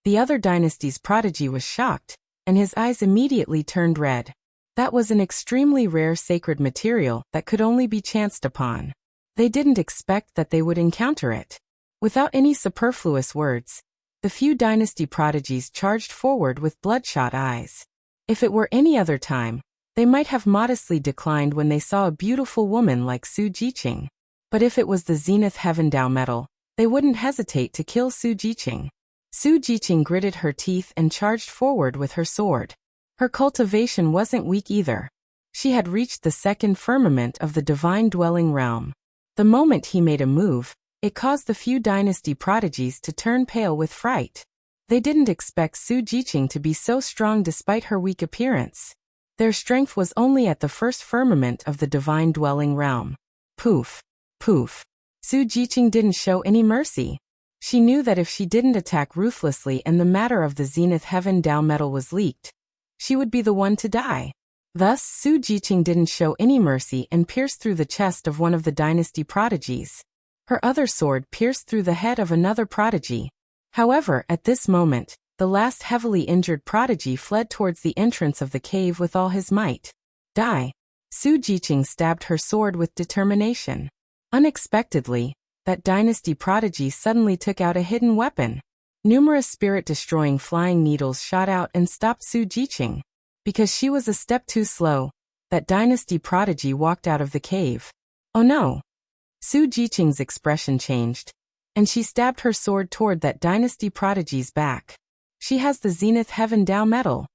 The other dynasty's prodigy was shocked, and his eyes immediately turned red. That was an extremely rare sacred material that could only be chanced upon. They didn't expect that they would encounter it. Without any superfluous words, the few dynasty prodigies charged forward with bloodshot eyes. If it were any other time, they might have modestly declined when they saw a beautiful woman like Su Jiqing. But if it was the Zenith Heaven Dao metal, they wouldn't hesitate to kill Su Jiqing. Su Jiqing gritted her teeth and charged forward with her sword. Her cultivation wasn't weak either. She had reached the second firmament of the divine dwelling realm. The moment he made a move, it caused the few dynasty prodigies to turn pale with fright. They didn't expect Su Jiqing to be so strong despite her weak appearance. Their strength was only at the first firmament of the divine dwelling realm. Poof. Poof. Su Jiqing didn't show any mercy. She knew that if she didn't attack ruthlessly and the matter of the Zenith Heaven Dao metal was leaked, she would be the one to die. Thus, Su Jiqing didn't show any mercy and pierced through the chest of one of the dynasty prodigies. Her other sword pierced through the head of another prodigy. However, at this moment, the last heavily injured prodigy fled towards the entrance of the cave with all his might. Die. Su Jiqing stabbed her sword with determination. Unexpectedly, that dynasty prodigy suddenly took out a hidden weapon. Numerous spirit-destroying flying needles shot out and stopped Su Jiqing. Because she was a step too slow, that dynasty prodigy walked out of the cave. Oh no! Su Jiqing's expression changed, and she stabbed her sword toward that dynasty prodigy's back. She has the Zenith Heaven Dao metal.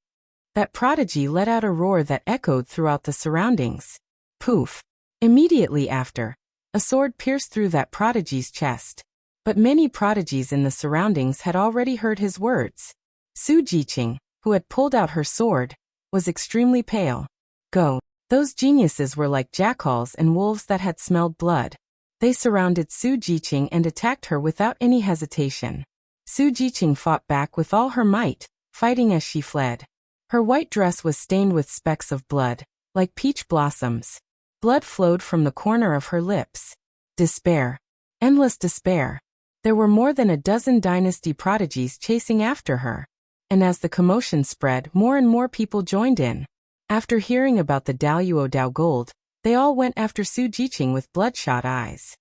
That prodigy let out a roar that echoed throughout the surroundings. Poof! Immediately after, a sword pierced through that prodigy's chest. But many prodigies in the surroundings had already heard his words. Su Jiqing, who had pulled out her sword, was extremely pale. Go. Those geniuses were like jackals and wolves that had smelled blood. They surrounded Su Jiqing and attacked her without any hesitation. Su Jiqing fought back with all her might, fighting as she fled. Her white dress was stained with specks of blood, like peach blossoms. Blood flowed from the corner of her lips. Despair. Endless despair. There were more than a dozen dynasty prodigies chasing after her. And as the commotion spread, more and more people joined in. After hearing about the Daluo Dao gold, they all went after Su Jiqing with bloodshot eyes.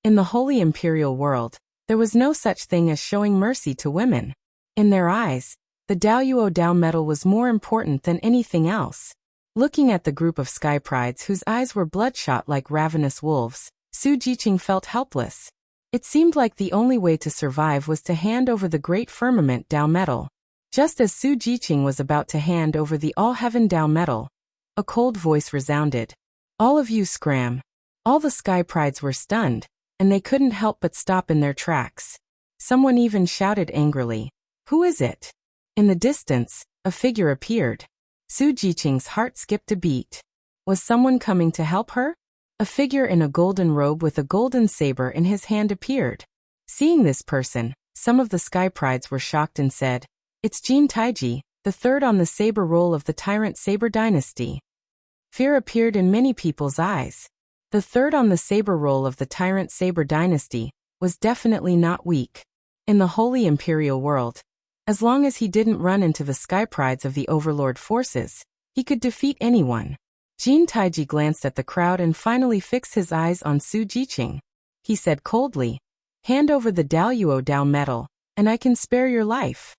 In the Holy Imperial world, there was no such thing as showing mercy to women. In their eyes, the Daluo Dao medal was more important than anything else. Looking at the group of sky prides whose eyes were bloodshot like ravenous wolves, Su Jiqing felt helpless. It seemed like the only way to survive was to hand over the Great Firmament Dao medal. Just as Su Jiqing was about to hand over the All-Heaven Dao medal, a cold voice resounded. All of you scram. All the sky prides were stunned, and they couldn't help but stop in their tracks. Someone even shouted angrily, "Who is it?" In the distance, a figure appeared. Su Jiqing's heart skipped a beat. Was someone coming to help her? A figure in a golden robe with a golden saber in his hand appeared. Seeing this person, some of the sky prides were shocked and said, "It's Jin Taiji, the third on the saber roll of the Tyrant Saber Dynasty." Fear appeared in many people's eyes. The third on the saber roll of the Tyrant Saber Dynasty was definitely not weak. In the Holy Imperial world, as long as he didn't run into the sky prides of the Overlord forces, he could defeat anyone. Jin Taiji glanced at the crowd and finally fixed his eyes on Su Jiqing. He said coldly, "Hand over the Daluo Dao medal, and I can spare your life."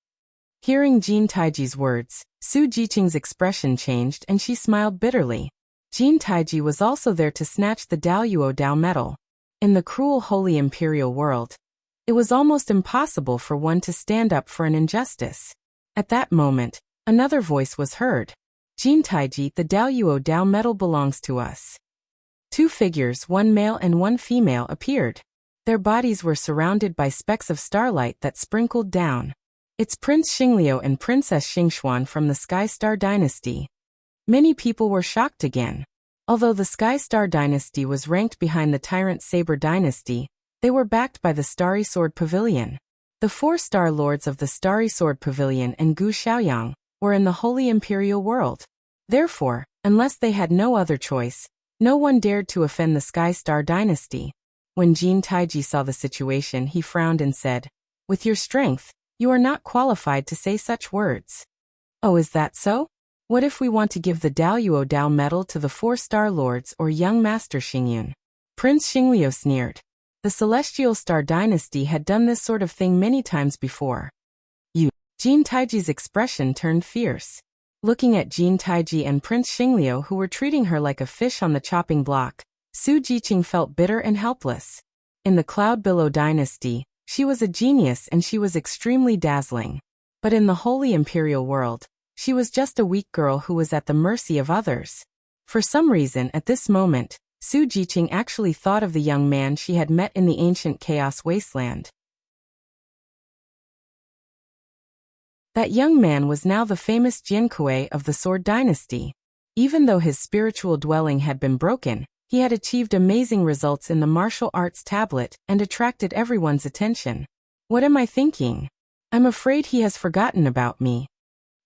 Hearing Jin Taiji's words, Su Jiqing's expression changed and she smiled bitterly. Jin Taiji was also there to snatch the Daluo Dao medal. In the cruel Holy Imperial world, it was almost impossible for one to stand up for an injustice. At that moment, another voice was heard. "Jin Taiji, the Daluo Dao medal belongs to us." Two figures, one male and one female, appeared. Their bodies were surrounded by specks of starlight that sprinkled down. It's Prince Xingliu and Princess Xingxuan from the Sky Star Dynasty. Many people were shocked again. Although the Sky Star Dynasty was ranked behind the Tyrant Saber Dynasty, they were backed by the Starry Sword Pavilion. The 4 Star Lords of the Starry Sword Pavilion and Gu Xiaoyang were in the Holy Imperial world. Therefore, unless they had no other choice, no one dared to offend the Sky Star Dynasty. When Jin Taiji saw the situation, he frowned and said, "With your strength, you are not qualified to say such words." "Oh, is that so? What if we want to give the Daluo Dao medal to the 4 Star Lords or young Master Xingyun?" Prince Xingliu sneered. The Celestial Star Dynasty had done this sort of thing many times before. Jin Taiji's expression turned fierce. Looking at Jin Taiji and Prince Xingliu, who were treating her like a fish on the chopping block, Su Jiqing felt bitter and helpless. In the Cloud Billow Dynasty, she was a genius and she was extremely dazzling. But in the Holy Imperial world, she was just a weak girl who was at the mercy of others. For some reason at this moment, Su Jiqing actually thought of the young man she had met in the ancient Chaos Wasteland. That young man was now the famous Jian Kuei of the Sword Dynasty. Even though his spiritual dwelling had been broken, he had achieved amazing results in the martial arts tablet and attracted everyone's attention. What am I thinking? I'm afraid he has forgotten about me.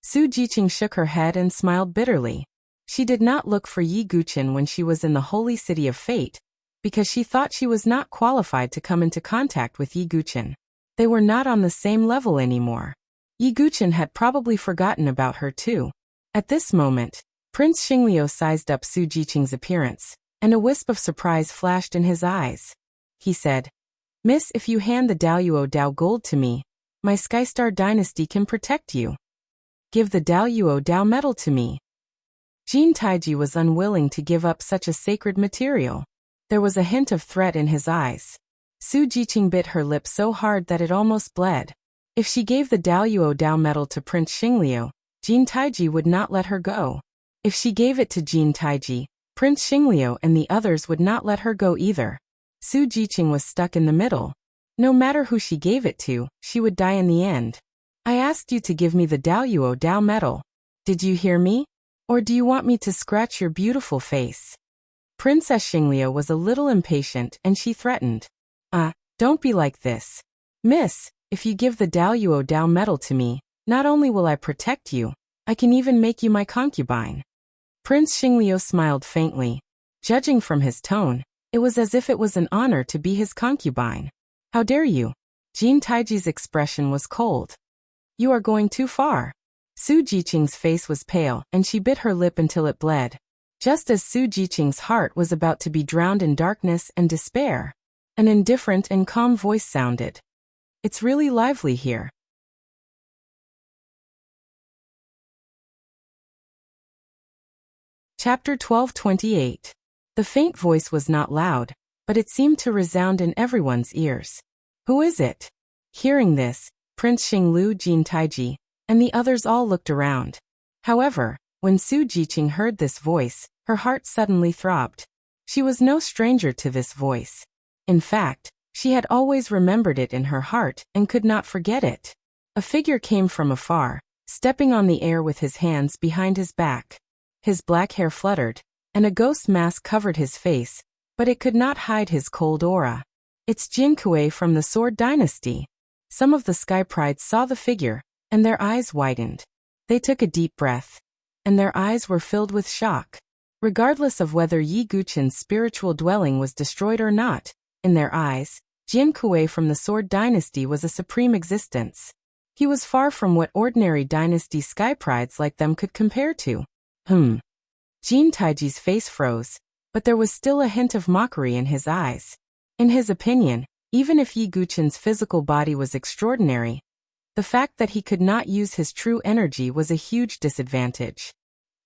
Su Jiqing shook her head and smiled bitterly. She did not look for Yi Guqin when she was in the Holy City of Fate, because she thought she was not qualified to come into contact with Yi Guqin. They were not on the same level anymore. Yi Guqin had probably forgotten about her too. At this moment, Prince Xingliu sized up Su Jiqing's appearance, and a wisp of surprise flashed in his eyes. He said, "Miss, if you hand the Daluo Dao gold to me, my Skystar Dynasty can protect you. Give the Daluo Dao medal to me." Jin Taiji was unwilling to give up such a sacred material. There was a hint of threat in his eyes. Su Jiqing bit her lip so hard that it almost bled. If she gave the Daluo Dao medal to Prince Xingliu, Jin Taiji would not let her go. If she gave it to Jin Taiji, Prince Xingliu and the others would not let her go either. Su Jiqing was stuck in the middle. No matter who she gave it to, she would die in the end. I asked you to give me the Daoyuo Dao medal. Did you hear me? Or do you want me to scratch your beautiful face? Princess Xinglia was a little impatient and she threatened. Don't be like this. Miss, if you give the Daoyuo Dao medal to me, not only will I protect you, I can even make you my concubine. Prince Xingliu smiled faintly. Judging from his tone, it was as if it was an honor to be his concubine. How dare you? Jin Taiji's expression was cold. You are going too far. Su Jiqing's face was pale and she bit her lip until it bled. Just as Su Jiqing's heart was about to be drowned in darkness and despair, an indifferent and calm voice sounded. It's really lively here. Chapter 1228. The faint voice was not loud, but it seemed to resound in everyone's ears. Who is it? Hearing this, Prince Xinglu, Jin Taiji, and the others all looked around. However, when Su Jiqing heard this voice, her heart suddenly throbbed. She was no stranger to this voice. In fact, she had always remembered it in her heart and could not forget it. A figure came from afar, stepping on the air with his hands behind his back. His black hair fluttered, and a ghost mask covered his face, but it could not hide his cold aura. It's Jin Kuei from the Sword Dynasty. Some of the Sky Prides saw the figure, and their eyes widened. They took a deep breath, and their eyes were filled with shock. Regardless of whether Yi Guqin's spiritual dwelling was destroyed or not, in their eyes, Jin Kuei from the Sword Dynasty was a supreme existence. He was far from what ordinary dynasty Sky Prides like them could compare to. Jin Taiji's face froze, but there was still a hint of mockery in his eyes. In his opinion, even if Yi Guqin's physical body was extraordinary, the fact that he could not use his true energy was a huge disadvantage.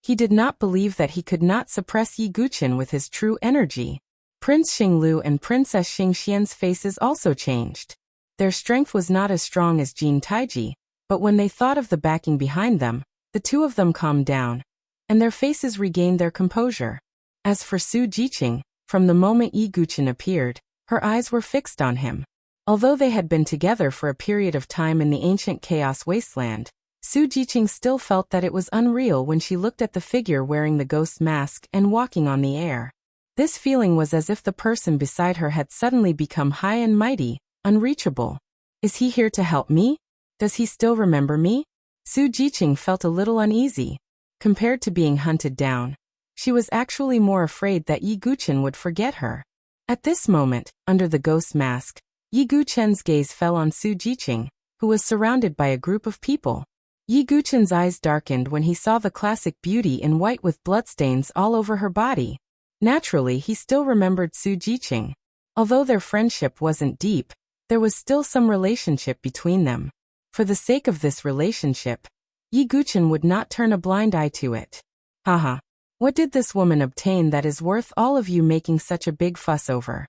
He did not believe that he could not suppress Yi Guqin with his true energy. Prince Xinglu and Princess Xingxian's faces also changed. Their strength was not as strong as Jin Taiji, but when they thought of the backing behind them, the two of them calmed down, and their faces regained their composure. As for Su Jiqing, from the moment Yi Guqin appeared, her eyes were fixed on him. Although they had been together for a period of time in the ancient Chaos Wasteland, Su Jiqing still felt that it was unreal when she looked at the figure wearing the ghost mask and walking on the air. This feeling was as if the person beside her had suddenly become high and mighty, unreachable. Is he here to help me? Does he still remember me? Su Jiqing felt a little uneasy. Compared to being hunted down, she was actually more afraid that Yi Guqin would forget her. At this moment, under the ghost mask, Yi Guqin's gaze fell on Su Jiqing, who was surrounded by a group of people. Yi Guqin's eyes darkened when he saw the classic beauty in white with bloodstains all over her body. Naturally, he still remembered Su Jiqing. Although their friendship wasn't deep, there was still some relationship between them. For the sake of this relationship, Yi Guqin would not turn a blind eye to it. Haha. What did this woman obtain that is worth all of you making such a big fuss over?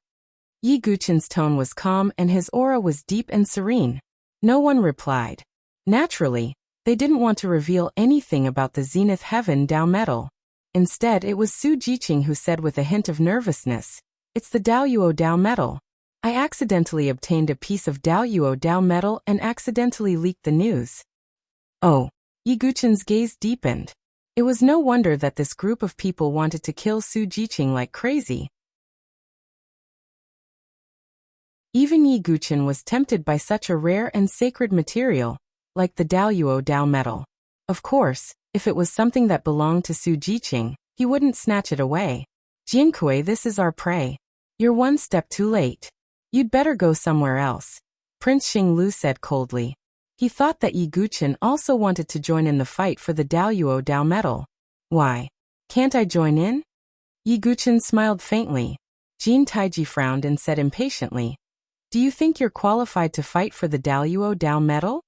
Yi Guqin's tone was calm and his aura was deep and serene. No one replied. Naturally, they didn't want to reveal anything about the Zenith Heaven Dao medal. Instead, it was Su Jiqing who said with a hint of nervousness, "It's the Daoyuo Dao medal. I accidentally obtained a piece of Daoyuo Dao medal and accidentally leaked the news." Oh, Yi Guqin's gaze deepened. It was no wonder that this group of people wanted to kill Su Jiqing like crazy. Even Yi Guqin was tempted by such a rare and sacred material, like the Daoyuo Dao medal. Of course, if it was something that belonged to Su Jiqing, he wouldn't snatch it away. Jin Kuei, this is our prey. You're one step too late. You'd better go somewhere else, Prince Xinglu said coldly. He thought that Yi Guqin also wanted to join in the fight for the Daoyuo Dao medal. Why? Can't I join in? Yi Guqin smiled faintly. Jin Taiji frowned and said impatiently, "Do you think you're qualified to fight for the Daoyuo Dao medal?"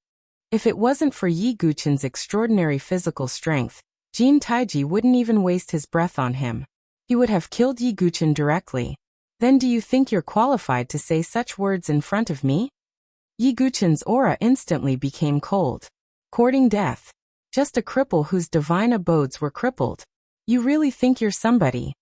If it wasn't for Yi Guqin's extraordinary physical strength, Jin Taiji wouldn't even waste his breath on him. He would have killed Yi Guqin directly. Then do you think you're qualified to say such words in front of me? Yi Guqin's aura instantly became cold. Courting death. Just a cripple whose divine abodes were crippled. You really think you're somebody?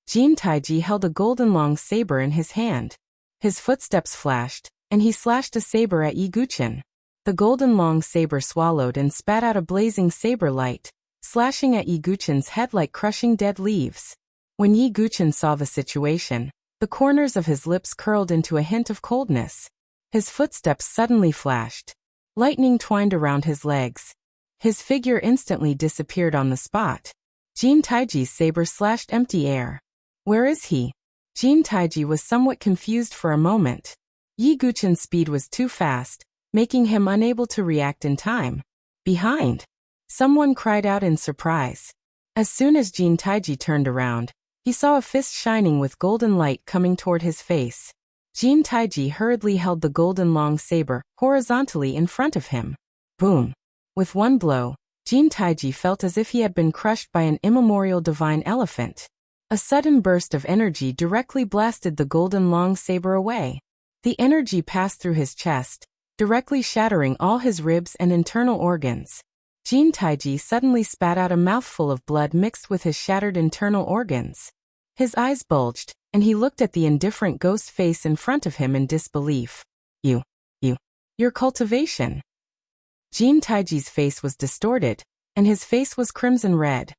Jin Taiji held a golden long saber in his hand. His footsteps flashed, and he slashed a saber at Yi Guchen. The golden long saber swallowed and spat out a blazing saber light, slashing at Yi Guchen's head like crushing dead leaves. When Yi Guchen saw the situation, the corners of his lips curled into a hint of coldness. His footsteps suddenly flashed. Lightning twined around his legs. His figure instantly disappeared on the spot. Jin Taiji's saber slashed empty air. Where is he? Jin Taiji was somewhat confused for a moment. Yi Guchen's speed was too fast, making him unable to react in time. Behind! Someone cried out in surprise. As soon as Jin Taiji turned around, he saw a fist shining with golden light coming toward his face. Jin Taiji hurriedly held the golden long saber horizontally in front of him. Boom! With one blow, Jin Taiji felt as if he had been crushed by an immemorial divine elephant. A sudden burst of energy directly blasted the golden long saber away. The energy passed through his chest, directly shattering all his ribs and internal organs. Jin Taiji suddenly spat out a mouthful of blood mixed with his shattered internal organs. His eyes bulged, and he looked at the indifferent ghost face in front of him in disbelief. Your cultivation. Jin Taiji's face was distorted, and his face was crimson red.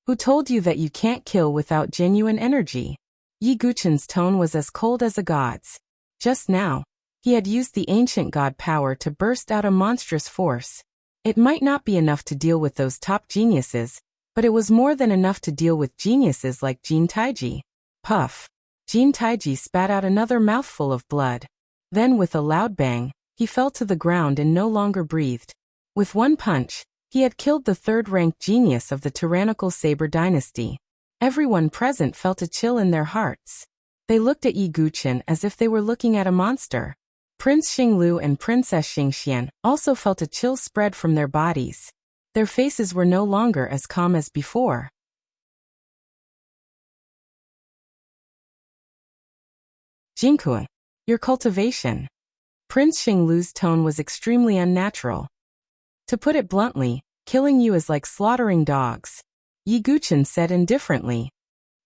Who told you that you can't kill without genuine energy? Yi Guchen's tone was as cold as a god's. Just now, he had used the ancient god power to burst out a monstrous force. It might not be enough to deal with those top geniuses, but it was more than enough to deal with geniuses like Jin Taiji. Puff! Jin Taiji spat out another mouthful of blood. Then with a loud bang, he fell to the ground and no longer breathed. With one punch, he had killed the third-ranked genius of the tyrannical Saber dynasty. Everyone present felt a chill in their hearts. They looked at Yi Guchen as if they were looking at a monster. Prince Xinglu and Princess Xingxian also felt a chill spread from their bodies. Their faces were no longer as calm as before. Jinkun, your cultivation. Prince Xinglu's tone was extremely unnatural. To put it bluntly, killing you is like slaughtering dogs. Yi Guchen said indifferently.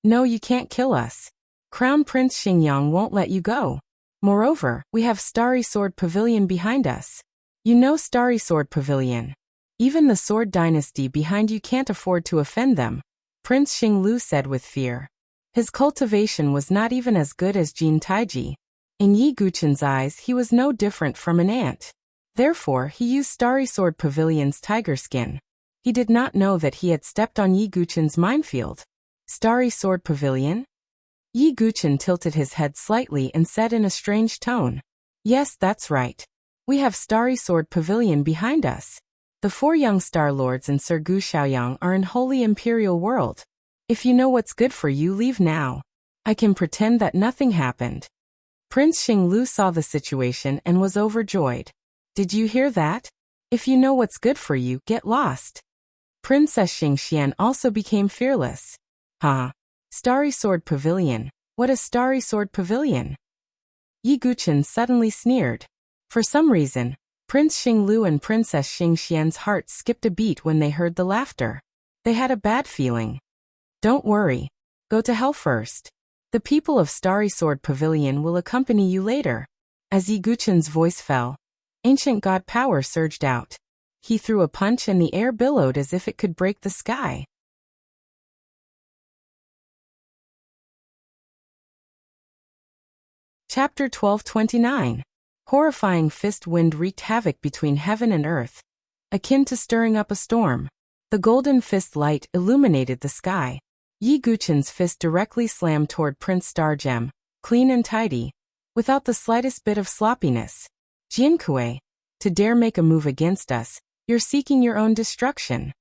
No, you can't kill us. Crown Prince Xingyang won't let you go. Moreover, we have Starry Sword Pavilion behind us. You know Starry Sword Pavilion. Even the Sword Dynasty behind you can't afford to offend them, Prince Xinglu said with fear. His cultivation was not even as good as Jin Taiji. In Yi Guchen's eyes he was no different from an ant. Therefore he used Starry Sword Pavilion's tiger skin. He did not know that he had stepped on Yi Guchen's minefield. Starry Sword Pavilion? Yi Guchen tilted his head slightly and said in a strange tone. Yes, that's right. We have Starry Sword Pavilion behind us. The 4 young Star Lords and Sir Gu Xiaoyang are in Holy Imperial World. If you know what's good for you, leave now. I can pretend that nothing happened. Prince Xinglu saw the situation and was overjoyed. Did you hear that? If you know what's good for you, get lost. Princess Xingxian also became fearless. Ha! Starry Sword Pavilion. What a Starry Sword Pavilion! Yi Guchen suddenly sneered. For some reason, Prince Xinglu and Princess Xingxian's hearts skipped a beat when they heard the laughter. They had a bad feeling. Don't worry. Go to hell first. The people of Starry Sword Pavilion will accompany you later. As Yi Guchen's voice fell, ancient god power surged out. He threw a punch and the air billowed as if it could break the sky. Chapter 1229. Horrifying fist wind wreaked havoc between heaven and earth, akin to stirring up a storm. The golden fist light illuminated the sky. Yi Guchen's fist directly slammed toward Prince Stargem, clean and tidy, without the slightest bit of sloppiness. Jiankui, to dare make a move against us, you're seeking your own destruction.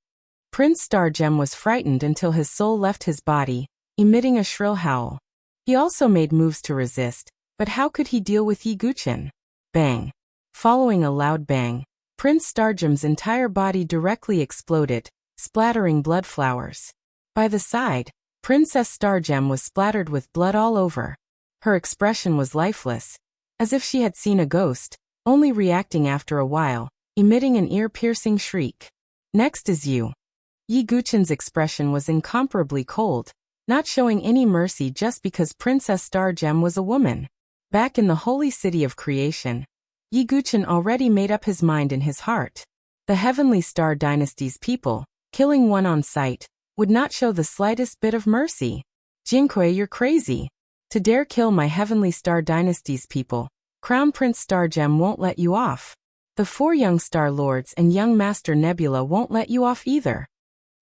Prince Stargem was frightened until his soul left his body, emitting a shrill howl. He also made moves to resist, but how could he deal with Yi Guchen? Bang! Following a loud bang, Prince Stargem's entire body directly exploded, splattering blood flowers. By the side, Princess Stargem was splattered with blood all over. Her expression was lifeless, as if she had seen a ghost, only reacting after a while, emitting an ear-piercing shriek. Next is you. Yi Guchen's expression was incomparably cold, not showing any mercy just because Princess Stargem was a woman. Back in the holy city of creation, Yi Guchen already made up his mind in his heart. The Heavenly Star Dynasty's people, killing one on sight, would not show the slightest bit of mercy. Jinkui, you're crazy. To dare kill my Heavenly Star Dynasty's people, Crown Prince Stargem won't let you off. The 4 young Star Lords and young Master Nebula won't let you off either.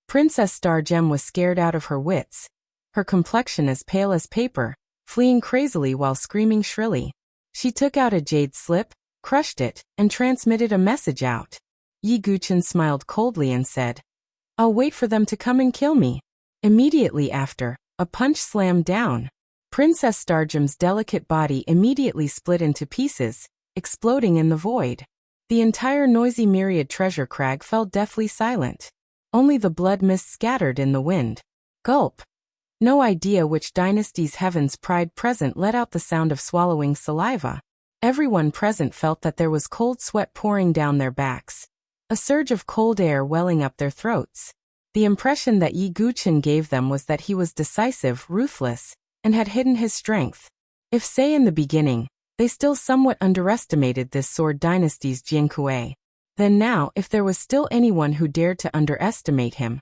Princess Stargem was scared out of her wits. Her complexion as pale as paper, fleeing crazily while screaming shrilly. She took out a jade slip, crushed it, and transmitted a message out. Yi Guchen smiled coldly and said, "I'll wait for them to come and kill me." Immediately after, a punch slammed down. Princess Stargem's delicate body immediately split into pieces, exploding in the void. The entire noisy myriad treasure crag fell deathly silent. Only the blood mist scattered in the wind. Gulp. No idea which dynasty's heaven's pride present let out the sound of swallowing saliva. Everyone present felt that there was cold sweat pouring down their backs, a surge of cold air welling up their throats. The impression that Yi Guchen gave them was that he was decisive, ruthless, and had hidden his strength. If, say in the beginning, they still somewhat underestimated this sword dynasty's Jiankui, then now, if there was still anyone who dared to underestimate him,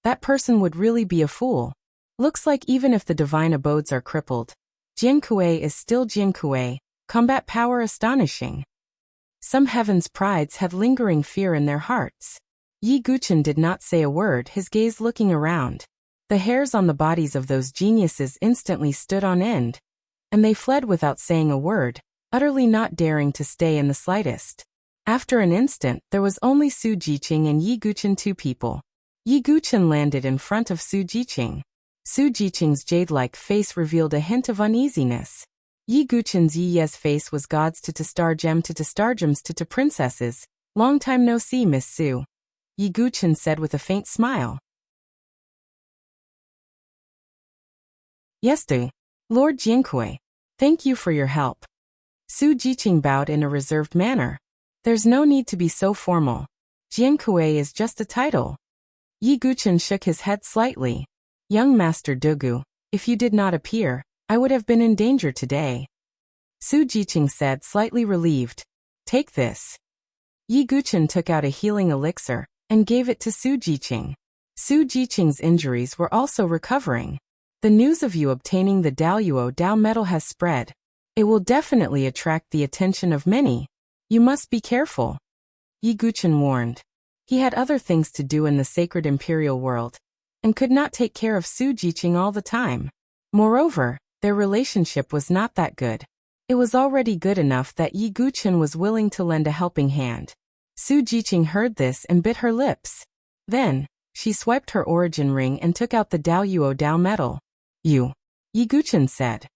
that person would really be a fool. Looks like even if the divine abodes are crippled, Jiankui is still Jiankui, combat power astonishing. Some heaven's prides had lingering fear in their hearts. Yi Guchen did not say a word, his gaze looking around. The hairs on the bodies of those geniuses instantly stood on end, and they fled without saying a word, utterly not daring to stay in the slightest. After an instant, there was only Su Jiqing and Yi Guchen, 2 people. Yi Guchen landed in front of Su Jiqing. Su Jiqing's jade-like face revealed a hint of uneasiness. Yi Guchen's Yi's face was God's to Stargem to Stargems to princesses. Long time no see, Miss Su. Yi Guchen said with a faint smile. Yes, Lord Jiankui. Thank you for your help. Su Jiqing bowed in a reserved manner. There's no need to be so formal. Jiankui is just a title. Yi Guchen shook his head slightly. Young Master Dugu, if you did not appear, I would have been in danger today. Su Jiqing said, slightly relieved. Take this. Yi Guchen took out a healing elixir and gave it to Su Jiqing. Su Jiqing's injuries were also recovering. The news of you obtaining the Daluo Dao metal has spread. It will definitely attract the attention of many. You must be careful. Yi Guchen warned. He had other things to do in the sacred imperial world, and could not take care of Su Jiqing all the time. Moreover, their relationship was not that good. It was already good enough that Yi Guchen was willing to lend a helping hand. Su Jiqing heard this and bit her lips. Then, she swiped her origin ring and took out the Daluo Dao metal. Yi Guchen said.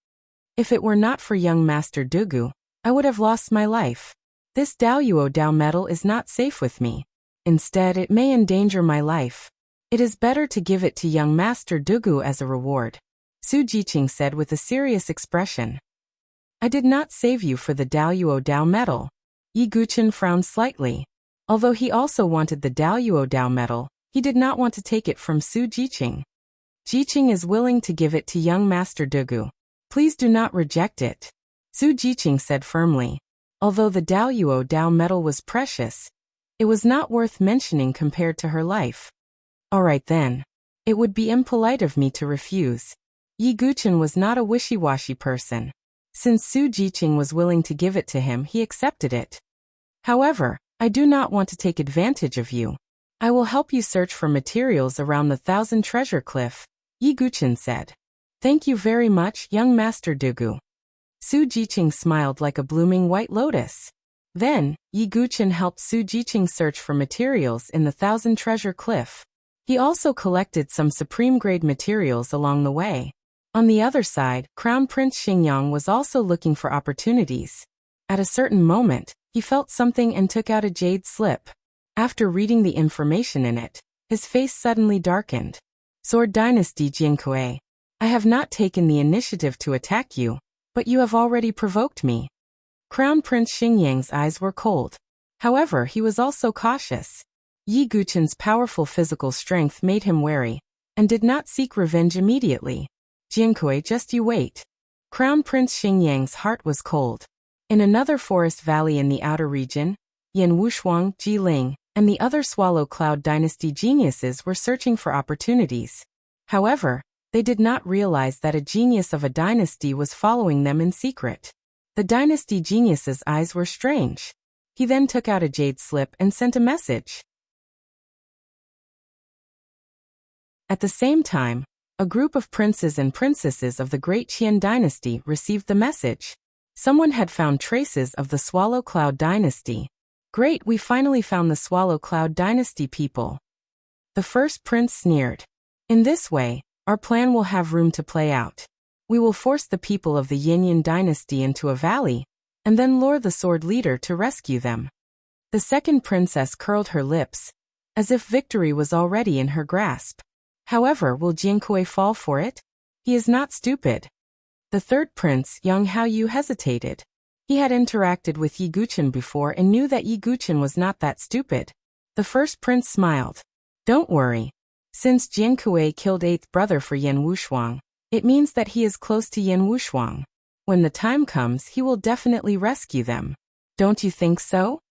If it were not for young Master Dugu, I would have lost my life. This Daluo Dao metal is not safe with me. Instead, it may endanger my life. It is better to give it to young Master Dugu as a reward. Su Jiqing said with a serious expression. I did not save you for the Daluo Dao metal. Yi Guchen frowned slightly. Although he also wanted the Daluo Dao metal, he did not want to take it from Su Jiqing. Jiqing is willing to give it to young Master Dugu. Please do not reject it. Su Jiqing said firmly. Although the Daluo Dao metal was precious, it was not worth mentioning compared to her life. All right then. It would be impolite of me to refuse. Yi Guchen was not a wishy-washy person. Since Su Jiqing was willing to give it to him, he accepted it. However, I do not want to take advantage of you. I will help you search for materials around the 1,000 Treasure Cliff, Yi Guchen said. Thank you very much, young Master Dugu. Su Jiqing smiled like a blooming white lotus. Then, Yi Guchen helped Su Jiqing search for materials in the 1,000 Treasure Cliff. He also collected some supreme-grade materials along the way. On the other side, Crown Prince Xingyang was also looking for opportunities. At a certain moment, he felt something and took out a jade slip. After reading the information in it, his face suddenly darkened. Sword Dynasty Jiankui. I have not taken the initiative to attack you, but you have already provoked me. Crown Prince Xingyang's eyes were cold. However, he was also cautious. Yi Guchen's powerful physical strength made him wary, and did not seek revenge immediately. Jiankui, just you wait. Crown Prince Xingyang's heart was cold. In another forest valley in the outer region, Yan Wushuang, Ji Ling, and the other Swallow Cloud Dynasty geniuses were searching for opportunities. However, they did not realize that a genius of a dynasty was following them in secret. The dynasty genius's eyes were strange. He then took out a jade slip and sent a message. At the same time, a group of princes and princesses of the Great Qian dynasty received the message. Someone had found traces of the Swallow Cloud dynasty. Great, we finally found the Swallow Cloud dynasty people. The first prince sneered. In this way, our plan will have room to play out. We will force the people of the Yinyan dynasty into a valley, and then lure the sword leader to rescue them. The second princess curled her lips, as if victory was already in her grasp. However, will Jiankui fall for it? He is not stupid. The third prince, Yang Haoyu, hesitated. He had interacted with Yi Guchen before and knew that Yi Guchen was not that stupid. The first prince smiled. Don't worry. Since Jiankui killed 8th brother for Yan Wushuang, it means that he is close to Yan Wushuang. When the time comes, he will definitely rescue them. Don't you think so?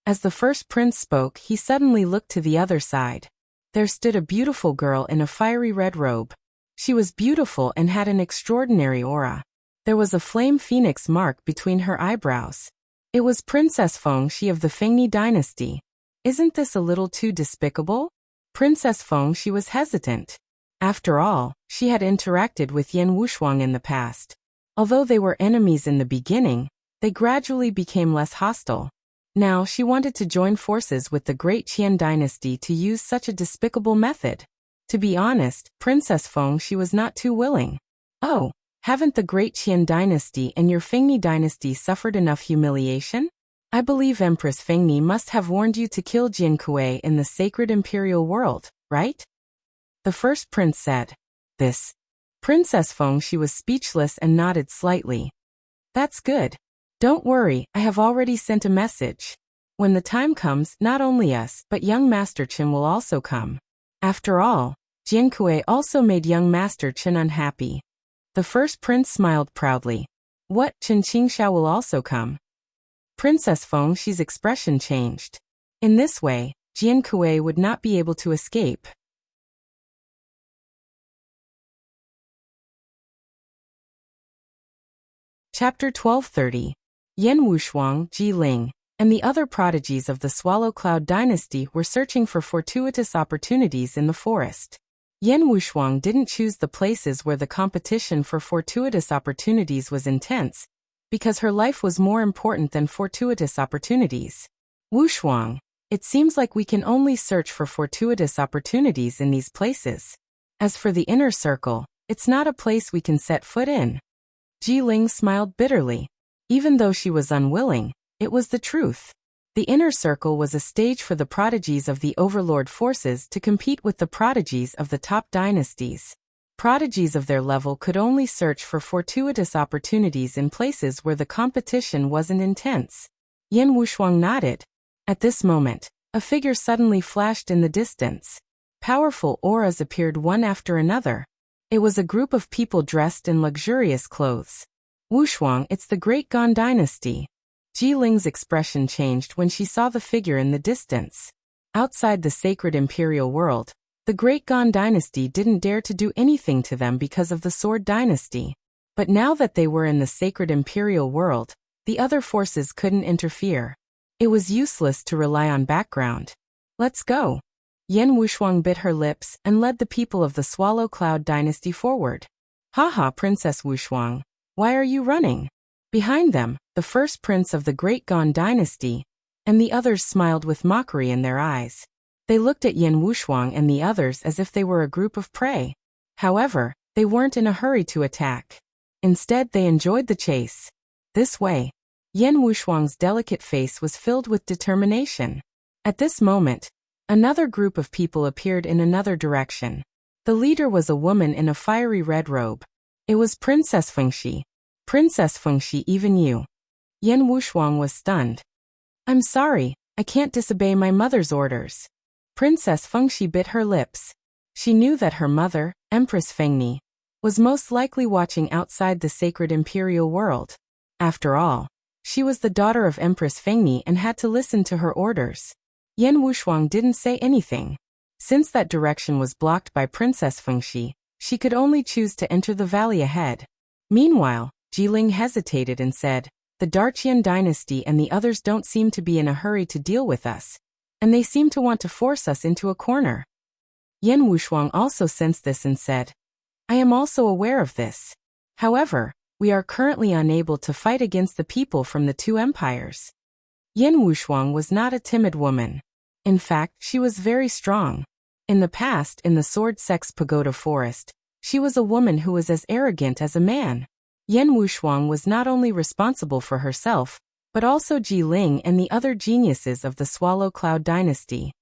As the first prince spoke, he suddenly looked to the other side. There stood a beautiful girl in a fiery red robe. She was beautiful and had an extraordinary aura. There was a flame phoenix mark between her eyebrows. It was Princess Fengxi of the Fengni dynasty. Isn't this a little too despicable? Princess Fengxi was hesitant. After all, she had interacted with Yan Wushuang in the past. Although they were enemies in the beginning, they gradually became less hostile. Now she wanted to join forces with the Great Qian dynasty to use such a despicable method. To be honest, Princess Fengxi was not too willing. Oh, haven't the Great Qian dynasty and your Fengni dynasty suffered enough humiliation? I believe Empress Fengni must have warned you to kill Jiankui in the sacred imperial world, right? The first prince said. This. Princess Fengxi was speechless and nodded slightly. That's good. Don't worry, I have already sent a message. When the time comes, not only us, but young Master Qin will also come. After all, Jiankui also made young Master Qin unhappy. The first prince smiled proudly. What, Qin Qingxiao will also come? Princess Fengxi's expression changed. In this way, Jiankui would not be able to escape. Chapter 1230. Yan Wushuang, Ji Ling, and the other prodigies of the Swallow Cloud dynasty were searching for fortuitous opportunities in the forest. Yan Wushuang didn't choose the places where the competition for fortuitous opportunities was intense, because her life was more important than fortuitous opportunities. Wushuang, it seems like we can only search for fortuitous opportunities in these places. As for the inner circle, it's not a place we can set foot in. Ji Ling smiled bitterly. Even though she was unwilling, it was the truth. The inner circle was a stage for the prodigies of the overlord forces to compete with the prodigies of the top dynasties. Prodigies of their level could only search for fortuitous opportunities in places where the competition wasn't intense. Yan Wushuang nodded. At this moment, a figure suddenly flashed in the distance. Powerful auras appeared one after another. It was a group of people dressed in luxurious clothes. Wushuang, it's the Great Gan dynasty. Ji Ling's expression changed when she saw the figure in the distance. Outside the sacred imperial world, the Great Gan dynasty didn't dare to do anything to them because of the Sword dynasty. But now that they were in the sacred imperial world, the other forces couldn't interfere. It was useless to rely on background. Let's go. Yan Wushuang bit her lips and led the people of the Swallow Cloud dynasty forward. Haha, Princess Wushuang. Why are you running? Behind them, the first prince of the Great Gan dynasty, and the others smiled with mockery in their eyes. They looked at Yan Wushuang and the others as if they were a group of prey. However, they weren't in a hurry to attack. Instead, they enjoyed the chase. This way, Yan Wushuang's delicate face was filled with determination. At this moment, another group of people appeared in another direction. The leader was a woman in a fiery red robe. It was Princess Fengxi. Princess Fengxi, even you. Yan Wushuang was stunned. I'm sorry, I can't disobey my mother's orders. Princess Fengxi bit her lips. She knew that her mother, Empress Fengni, was most likely watching outside the sacred imperial world. After all, she was the daughter of Empress Fengni and had to listen to her orders. Yan Wushuang didn't say anything. Since that direction was blocked by Princess Fengxi, she could only choose to enter the valley ahead. Meanwhile, Jiling hesitated and said, "The Darqian dynasty and the others don't seem to be in a hurry to deal with us, and they seem to want to force us into a corner." Yan Wushuang also sensed this and said, "I am also aware of this. However, we are currently unable to fight against the people from the two empires." Yan Wushuang was not a timid woman. In fact, she was very strong. In the past, in the Sword Sex Pagoda Forest, she was a woman who was as arrogant as a man. Yan Wushuang was not only responsible for herself, but also Ji Ling and the other geniuses of the Swallow Cloud dynasty.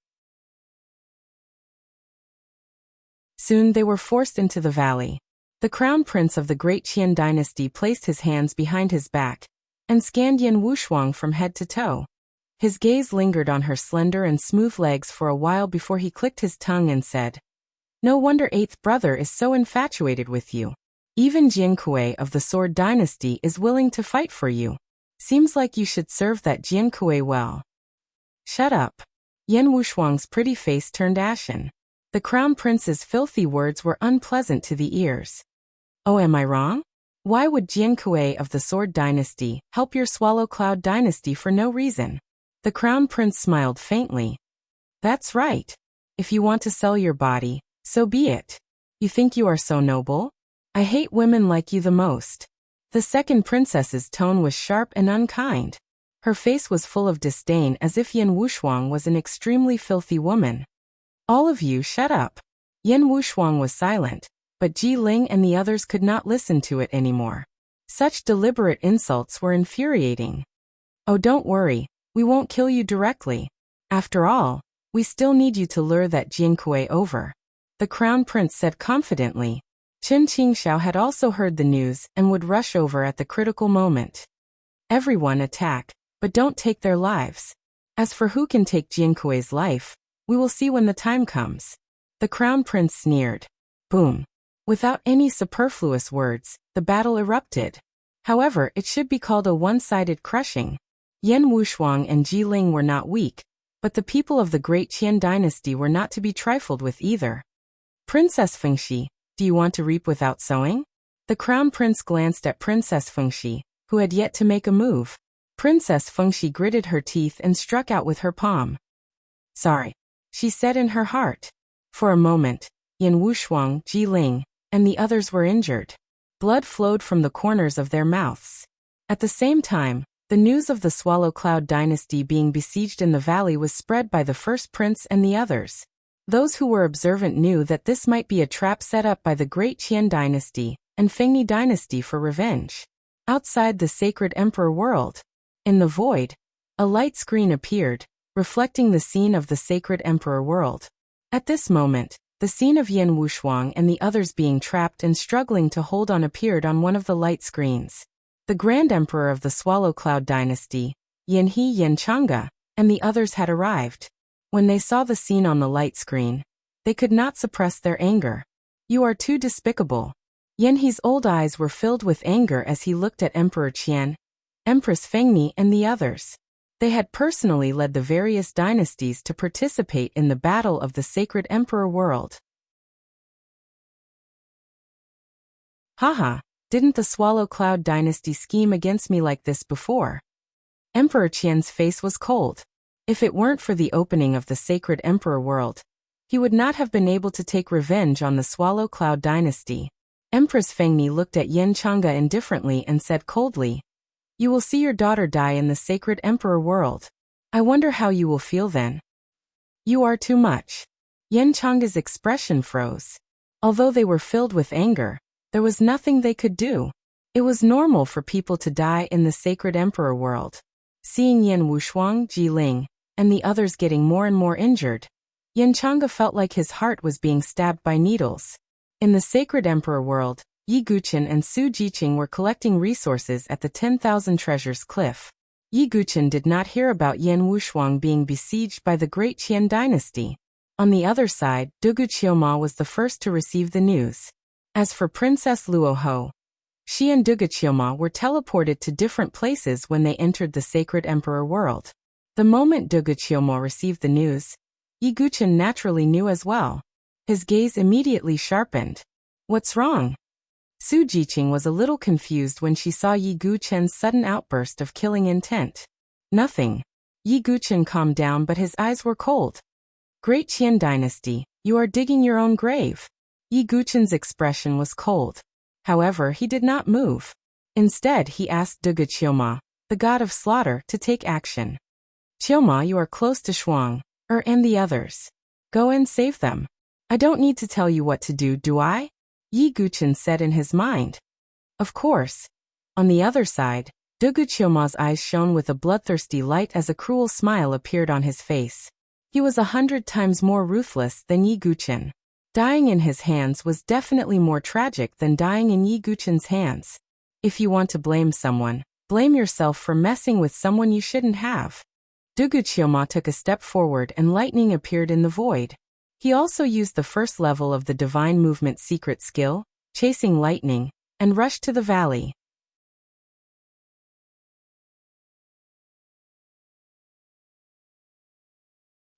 Soon they were forced into the valley. The crown prince of the Great Qian dynasty placed his hands behind his back and scanned Yan Wushuang from head to toe. His gaze lingered on her slender and smooth legs for a while before he clicked his tongue and said, "No wonder eighth brother is so infatuated with you. Even Jian Kuei of the Sword dynasty is willing to fight for you. Seems like you should serve that Jian Kuei well." "Shut up." Yan Wushuang's pretty face turned ashen. The crown prince's filthy words were unpleasant to the ears. "Oh, am I wrong? Why would Jian Kuei of the Sword dynasty help your Swallow Cloud dynasty for no reason?" The crown prince smiled faintly. "That's right. If you want to sell your body, so be it. You think you are so noble? I hate women like you the most." The second princess's tone was sharp and unkind. Her face was full of disdain as if Yan Wushuang was an extremely filthy woman. "All of you shut up." Yan Wushuang was silent, but Ji Ling and the others could not listen to it anymore. Such deliberate insults were infuriating. "Oh, don't worry. We won't kill you directly. After all, we still need you to lure that Jian Kuei over," the crown prince said confidently. Qin Qingxiao had also heard the news and would rush over at the critical moment. "Everyone attack, but don't take their lives. As for who can take Jian Kuei's life, we will see when the time comes." The crown prince sneered. Boom. Without any superfluous words, the battle erupted. However, it should be called a one-sided crushing. Yan Wushuang and Ji Ling were not weak, but the people of the Great Qian dynasty were not to be trifled with either. "Princess Fengxi, do you want to reap without sowing?" The crown prince glanced at Princess Fengxi, who had yet to make a move. Princess Fengxi gritted her teeth and struck out with her palm. "Sorry," she said in her heart. For a moment, Yan Wushuang, Ji Ling, and the others were injured. Blood flowed from the corners of their mouths. At the same time, the news of the Swallow Cloud dynasty being besieged in the valley was spread by the first prince and the others. Those who were observant knew that this might be a trap set up by the Great Qian dynasty and Fengni dynasty for revenge. Outside the sacred emperor world, in the void, a light screen appeared, reflecting the scene of the sacred emperor world. At this moment, the scene of Yan Wushuang and the others being trapped and struggling to hold on appeared on one of the light screens. The Grand Emperor of the Swallow Cloud dynasty, Yanhe Yanchanga, and the others had arrived. When they saw the scene on the light screen, they could not suppress their anger. "You are too despicable." Yanhe's old eyes were filled with anger as he looked at Emperor Qian, Empress Fengni, and the others. They had personally led the various dynasties to participate in the battle of the sacred emperor world. "Haha. Didn't the Swallow Cloud dynasty scheme against me like this before?" Emperor Qian's face was cold. If it weren't for the opening of the sacred emperor world, he would not have been able to take revenge on the Swallow Cloud dynasty. Empress Fengni looked at Yanchanga indifferently and said coldly, "You will see your daughter die in the sacred emperor world. I wonder how you will feel then." "You are too much." Yanchanga's expression froze. Although they were filled with anger, there was nothing they could do. It was normal for people to die in the sacred emperor world. Seeing Yan Wushuang, Ji Ling, and the others getting more and more injured, Yanchanga felt like his heart was being stabbed by needles. In the sacred emperor world, Yi Guqin and Su Jiqing were collecting resources at the 10,000 Treasures Cliff. Yi Guqin did not hear about Yan Wushuang being besieged by the Great Qian dynasty. On the other side, Dugu Qioma was the first to receive the news. As for Princess Luoho, she and Duguqioma were teleported to different places when they entered the sacred emperor world. The moment Duguqioma received the news, Yi Guchen naturally knew as well. His gaze immediately sharpened. What's wrong? Su Jiqing was a little confused when she saw Yi Guchen's sudden outburst of killing intent. Nothing. Yi Guchen calmed down, but his eyes were cold. Great Qian dynasty, you are digging your own grave. Yi Guchen's expression was cold. However, he did not move. Instead, he asked Duguqioma, the god of slaughter, to take action. Qioma, you are close to Shuang, and the others. Go and save them. I don't need to tell you what to do I? Yi Guchen said in his mind. Of course. On the other side, Duguqioma's eyes shone with a bloodthirsty light as a cruel smile appeared on his face. He was 100 times more ruthless than Yi Guchen. Dying in his hands was definitely more tragic than dying in Yi Guchen's hands. If you want to blame someone, blame yourself for messing with someone you shouldn't have. Duguqioma took a step forward and lightning appeared in the void. He also used the first level of the Divine Movement secret skill, Chasing Lightning, and rushed to the valley.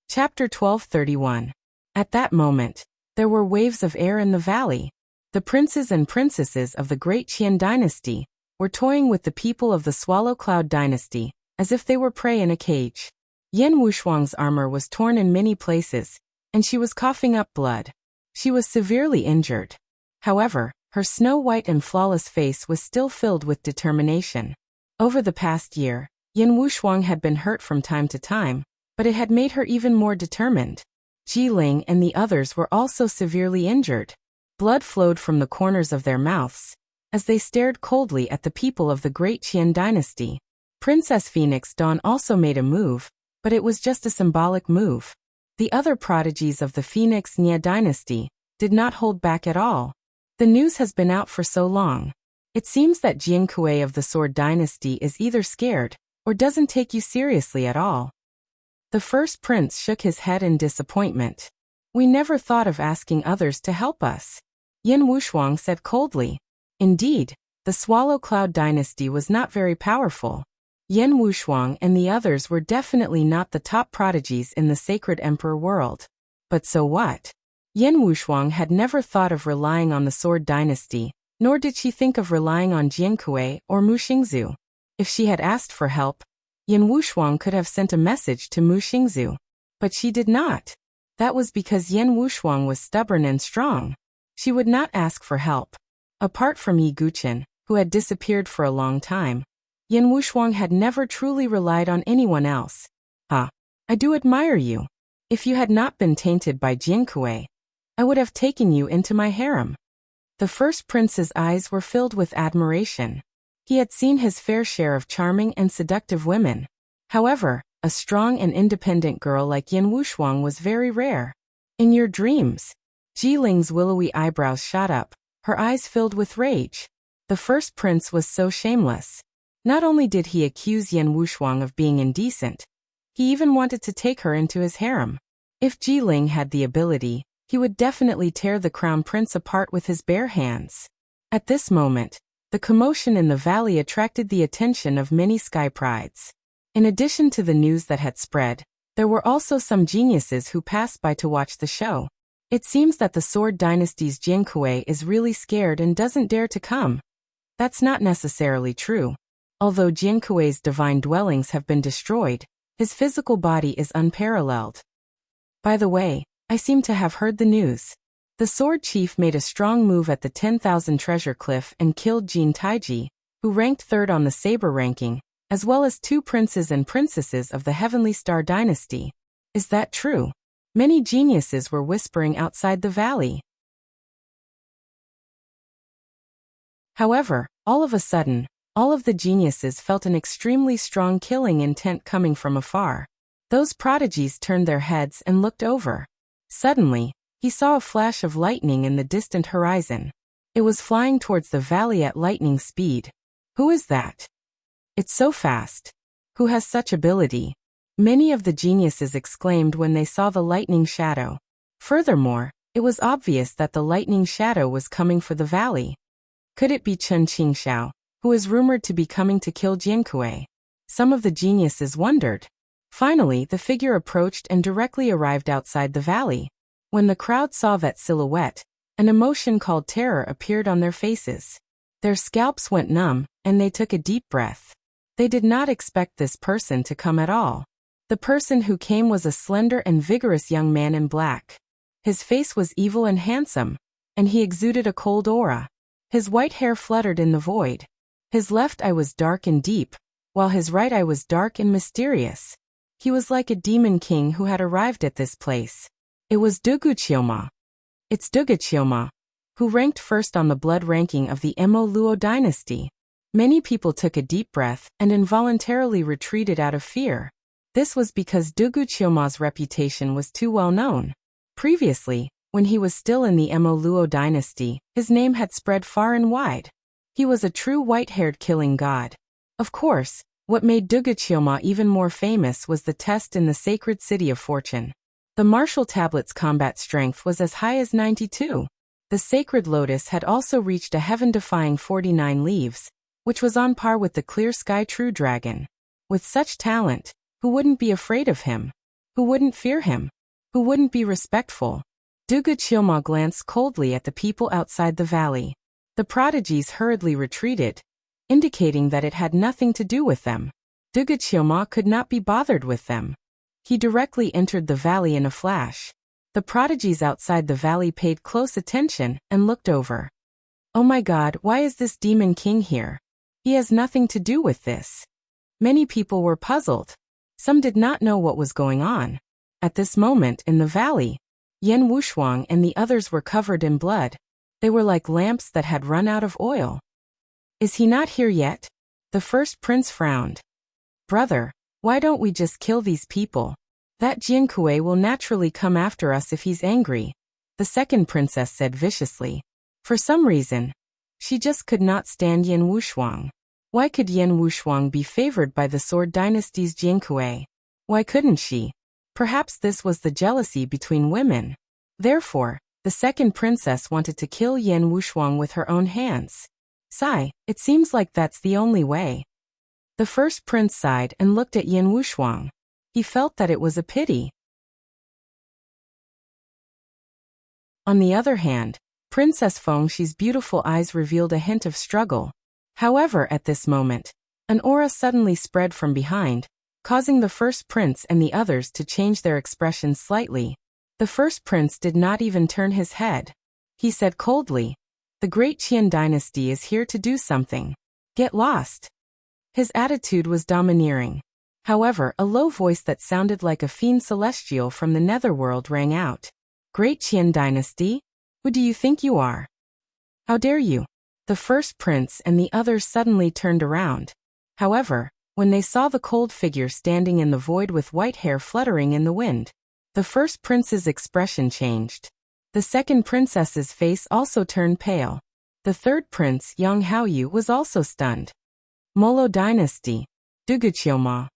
Chapter 12:31. At that moment, there were waves of air in the valley. The princes and princesses of the great Qian dynasty were toying with the people of the Swallow Cloud dynasty, as if they were prey in a cage. Yan Wushuang's armor was torn in many places, and she was coughing up blood. She was severely injured. However, her snow-white and flawless face was still filled with determination. Over the past year, Yan Wushuang had been hurt from time to time, but it had made her even more determined. Ji Ling and the others were also severely injured. Blood flowed from the corners of their mouths, as they stared coldly at the people of the great Qian dynasty. Princess Phoenix Dawn also made a move, but it was just a symbolic move. The other prodigies of the Phoenix Nia dynasty did not hold back at all. The news has been out for so long. It seems that Jian Kuei of the Sword dynasty is either scared or doesn't take you seriously at all. The first prince shook his head in disappointment. We never thought of asking others to help us. Yan Wushuang said coldly. Indeed, the Swallow Cloud dynasty was not very powerful. Yan Wushuang and the others were definitely not the top prodigies in the sacred emperor world. But so what? Yan Wushuang had never thought of relying on the Sword dynasty, nor did she think of relying on Jian Kuei or Mu Xingzu. If she had asked for help, Yan Wushuang could have sent a message to Mu Xingzu. But she did not. That was because Yan Wushuang was stubborn and strong. She would not ask for help. Apart from Yi Guchen, who had disappeared for a long time, Yan Wushuang had never truly relied on anyone else. I do admire you. If you had not been tainted by Jian Kuei, I would have taken you into my harem. The first prince's eyes were filled with admiration. He had seen his fair share of charming and seductive women. However, a strong and independent girl like Yan Wushuang was very rare. In your dreams. Ji Ling's willowy eyebrows shot up, her eyes filled with rage. The first prince was so shameless. Not only did he accuse Yan Wushuang of being indecent, he even wanted to take her into his harem. If Ji Ling had the ability, he would definitely tear the crown prince apart with his bare hands. At this moment, the commotion in the valley attracted the attention of many sky prides. In addition to the news that had spread, there were also some geniuses who passed by to watch the show. It seems that the Sword dynasty's Jian Kuei is really scared and doesn't dare to come. That's not necessarily true. Although Jian Kuei's divine dwellings have been destroyed, his physical body is unparalleled. By the way, I seem to have heard the news. The Sword Chief made a strong move at the 10,000 Treasure Cliff and killed Jin Taiji, who ranked 3rd on the saber ranking, as well as 2 princes and princesses of the Heavenly Star dynasty. Is that true? Many geniuses were whispering outside the valley. However, all of a sudden, all of the geniuses felt an extremely strong killing intent coming from afar. Those prodigies turned their heads and looked over. Suddenly, he saw a flash of lightning in the distant horizon. It was flying towards the valley at lightning speed. Who is that? It's so fast. Who has such ability? Many of the geniuses exclaimed when they saw the lightning shadow. Furthermore, It was obvious that the lightning shadow was coming for the valley. Could it be Chen Qingxiao, who is rumored to be coming to kill Jiankui? Some of the geniuses wondered. Finally, the figure approached and directly arrived outside the valley. When the crowd saw that silhouette, an emotion called terror appeared on their faces. Their scalps went numb, and they took a deep breath. They did not expect this person to come at all. The person who came was a slender and vigorous young man in black. His face was evil and handsome, and he exuded a cold aura. His white hair fluttered in the void. His left eye was dark and deep, while his right eye was dark and mysterious. He was like a demon king who had arrived at this place. It was Duguqioma. It's Duguqioma, who ranked first on the blood ranking of the Mo Luo dynasty. Many people took a deep breath and involuntarily retreated out of fear. This was because Duguqioma's reputation was too well known. Previously, when he was still in the Mo Luo dynasty, his name had spread far and wide. He was a true white-haired killing god. Of course, what made Duguqioma even more famous was the test in the sacred city of fortune. The martial tablet's combat strength was as high as 92. The sacred lotus had also reached a heaven-defying 49 leaves, which was on par with the clear sky true dragon. With such talent, who wouldn't be afraid of him? Who wouldn't fear him? Who wouldn't be respectful? Duguqioma glanced coldly at the people outside the valley. The prodigies hurriedly retreated, indicating that it had nothing to do with them. Duguqioma could not be bothered with them. He directly entered the valley in a flash. The prodigies outside the valley paid close attention and looked over. Oh my God, why is this demon king here? He has nothing to do with this. Many people were puzzled. Some did not know what was going on. At this moment in the valley, Yan Wushuang and the others were covered in blood. They were like lamps that had run out of oil. Is he not here yet? The first prince frowned. Brother, why don't we just kill these people? That Jiankui will naturally come after us if he's angry, the second princess said viciously. For some reason, she just could not stand Yan Wushuang. Why could Yan Wushuang be favored by the Sword Dynasty's Jiankui? Why couldn't she? Perhaps this was the jealousy between women. Therefore, the second princess wanted to kill Yan Wushuang with her own hands. Sigh, it seems like that's the only way. The first prince sighed and looked at Yan Wushuang. He felt that it was a pity. On the other hand, Princess Fengshi's beautiful eyes revealed a hint of struggle. However, at this moment, an aura suddenly spread from behind, causing the first prince and the others to change their expressions slightly. The first prince did not even turn his head. He said coldly, "The great Qian dynasty is here to do something. Get lost." His attitude was domineering. However, a low voice that sounded like a fiend celestial from the netherworld rang out. "Great Qian dynasty? Who do you think you are? How dare you?" The first prince and the others suddenly turned around. However, when they saw the cold figure standing in the void with white hair fluttering in the wind, the first prince's expression changed. The second princess's face also turned pale. The third prince, Yang Haoyu, was also stunned. Molo dynasty. Duguqioma.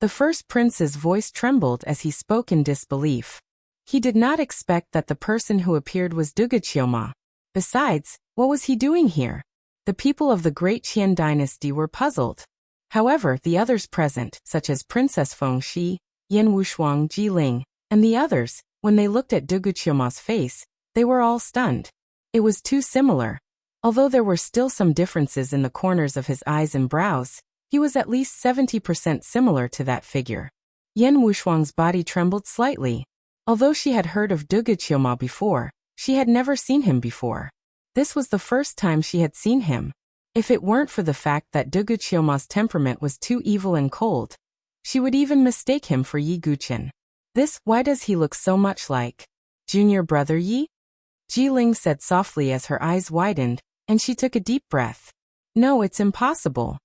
The first prince's voice trembled as he spoke in disbelief. He did not expect that the person who appeared was Duguqioma. Besides, what was he doing here? The people of the great Qian dynasty were puzzled. However, the others present, such as Princess Fengshi, Yan Wushuang, Jiling, and the others, when they looked at Duguqioma's face, they were all stunned. It was too similar. Although there were still some differences in the corners of his eyes and brows, he was at least 70% similar to that figure. Yan Wushuang's body trembled slightly. Although she had heard of Duguqioma before, she had never seen him before. This was the first time she had seen him. If it weren't for the fact that Duguqioma's temperament was too evil and cold, she would even mistake him for Yi Guqin. Why does he look so much like junior brother Yi? Jiling said softly as her eyes widened, and she took a deep breath. No, it's impossible.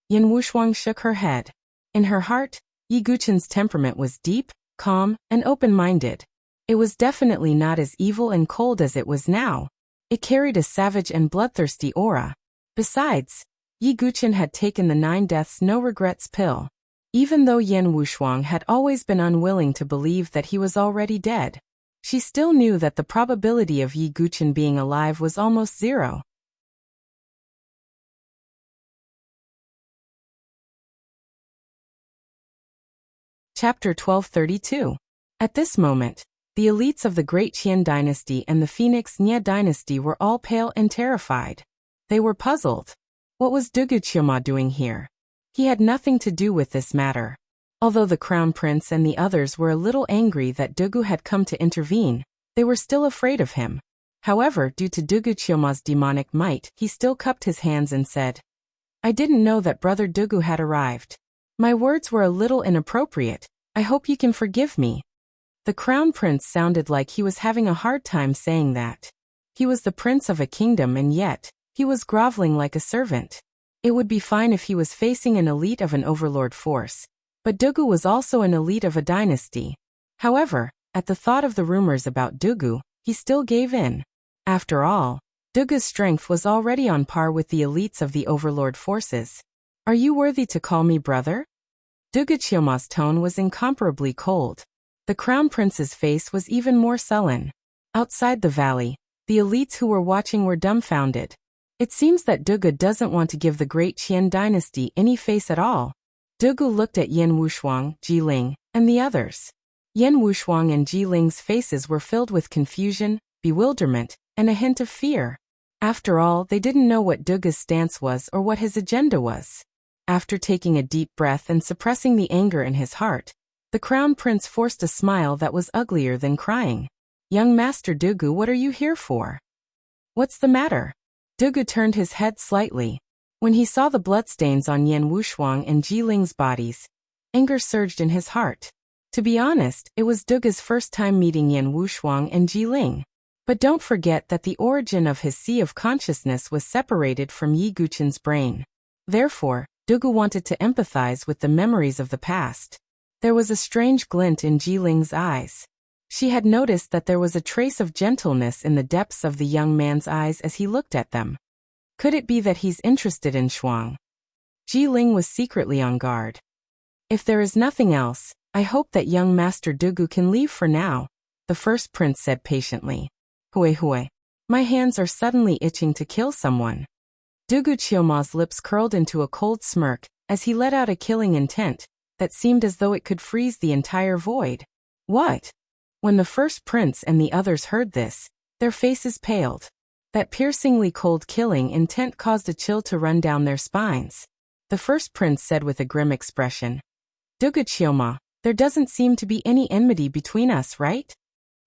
Yan Wushuang shook her head. In her heart, Yi Guqin's temperament was deep, calm, and open-minded. It was definitely not as evil and cold as it was now. It carried a savage and bloodthirsty aura. Besides, Yi Guqin had taken the 9 deaths no regrets pill. Even though Yan Wushuang had always been unwilling to believe that he was already dead, She still knew that the probability of Yi Guchen being alive was almost zero. Chapter 1232. At this moment, the elites of the Great Qian dynasty and the Phoenix Nye dynasty were all pale and terrified. They were puzzled. What was Dugu Qiuma doing here? He had nothing to do with this matter. Although the crown prince and the others were a little angry that Dugu had come to intervene, they were still afraid of him. However, due to Dugu Qiuma's demonic might, he still cupped his hands and said, "I didn't know that Brother Dugu had arrived. My words were a little inappropriate. I hope you can forgive me." The crown prince sounded like he was having a hard time saying that. He was the prince of a kingdom and yet, he was groveling like a servant. It would be fine if he was facing an elite of an overlord force. But Dugu was also an elite of a dynasty. However, at the thought of the rumors about Dugu, he still gave in. After all, Dugu's strength was already on par with the elites of the overlord forces. "Are you worthy to call me brother?" Dugu Qiuma's tone was incomparably cold. The crown prince's face was even more sullen. Outside the valley, the elites who were watching were dumbfounded. It seems that Dugu doesn't want to give the Great Qian dynasty any face at all. Dugu looked at Yan Wushuang, Ji Ling, and the others. Yan Wushuang and Ji Ling's faces were filled with confusion, bewilderment, and a hint of fear. After all, they didn't know what Dugu's stance was or what his agenda was. After taking a deep breath and suppressing the anger in his heart, the crown prince forced a smile that was uglier than crying. "Young Master Dugu, what are you here for? What's the matter?" Dugu turned his head slightly. When he saw the bloodstains on Yan Wushuang and Ji Ling's bodies, anger surged in his heart. To be honest, it was Dugu's first time meeting Yan Wushuang and Ji Ling. But don't forget that the origin of his sea of consciousness was separated from Yi Guchen's brain. Therefore, Dugu wanted to empathize with the memories of the past. There was a strange glint in Ji Ling's eyes. She had noticed that there was a trace of gentleness in the depths of the young man's eyes as he looked at them. Could it be that he's interested in Shuang? Ji Ling was secretly on guard. "If there is nothing else, I hope that young Master Dugu can leave for now," the first prince said patiently. "Hui, my hands are suddenly itching to kill someone." Dugu Qiuma's lips curled into a cold smirk as he let out a killing intent that seemed as though it could freeze the entire void. "What?" When the first prince and the others heard this, their faces paled. That piercingly cold killing intent caused a chill to run down their spines. The first prince said with a grim expression, "Dugu Qiuma, there doesn't seem to be any enmity between us, right?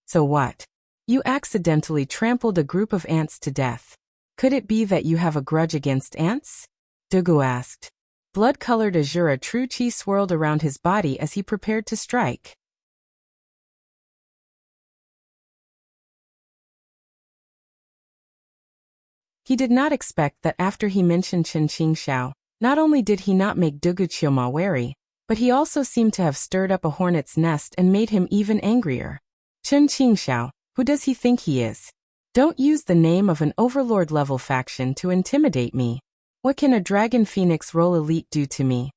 So what? You accidentally trampled a group of ants to death. Could it be that you have a grudge against ants?" Dugu asked. Blood-colored azura true chi swirled around his body as he prepared to strike. He did not expect that after he mentioned Chen Qingxiao, not only did he not make Dugu Qiuma wary, but he also seemed to have stirred up a hornet's nest and made him even angrier. "Chen Qingxiao, who does he think he is? Don't use the name of an overlord-level faction to intimidate me. What can a dragon phoenix role elite do to me?"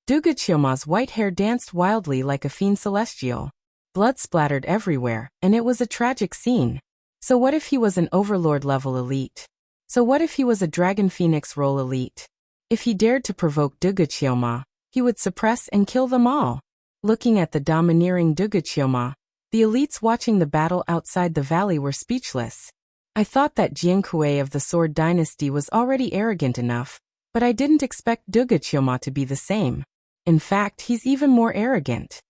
Dugu Qiuma's white hair danced wildly like a fiend celestial. Blood splattered everywhere, and it was a tragic scene. So what if he was an overlord-level elite? So what if he was a dragon phoenix role elite? If he dared to provoke Dugu Qiuma, he would suppress and kill them all. Looking at the domineering Dugu Qiuma, the elites watching the battle outside the valley were speechless. "I thought that Jian Kuei of the Sword Dynasty was already arrogant enough, but I didn't expect Dugu Qiuma to be the same. In fact, he's even more arrogant."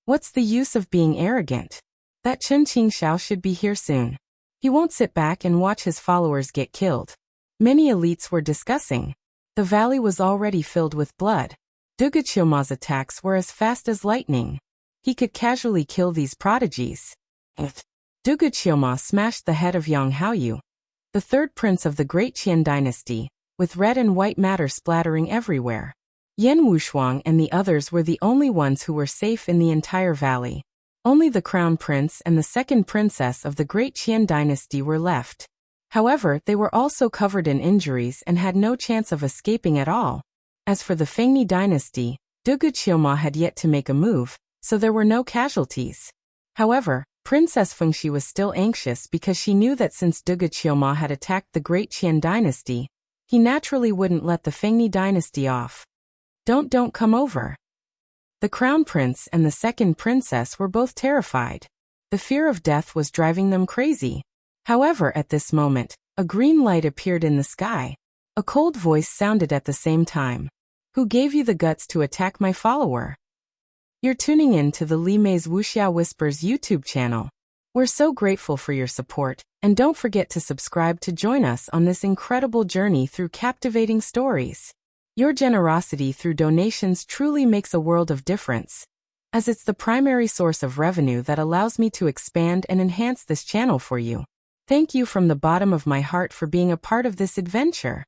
What's the use of being arrogant? That Chen Qingxiao should be here soon. He won't sit back and watch his followers get killed. Many elites were discussing. The valley was already filled with blood. Dugu Qiuma's attacks were as fast as lightning. He could casually kill these prodigies. Dugu Qiuma smashed the head of Yang Haoyu, the third prince of the Great Qian dynasty, with red and white matter splattering everywhere. Yan Wushuang and the others were the only ones who were safe in the entire valley. Only the crown prince and the second princess of the Great Qian dynasty were left. However, they were also covered in injuries and had no chance of escaping at all. As for the Fengni dynasty, Dugu Qiuma had yet to make a move, so there were no casualties. However, Princess Fengxi was still anxious because she knew that since Duge Qiuma had attacked the Great Qian dynasty, he naturally wouldn't let the Fengni dynasty off. Don't come over. The crown prince and the second princess were both terrified. The fear of death was driving them crazy. However, at this moment, a green light appeared in the sky. A cold voice sounded at the same time. Who gave you the guts to attack my follower? You're tuning in to the Li Mei's Wuxia Whispers YouTube channel. We're so grateful for your support, and don't forget to subscribe to join us on this incredible journey through captivating stories. Your generosity through donations truly makes a world of difference, as it's the primary source of revenue that allows me to expand and enhance this channel for you. Thank you from the bottom of my heart for being a part of this adventure.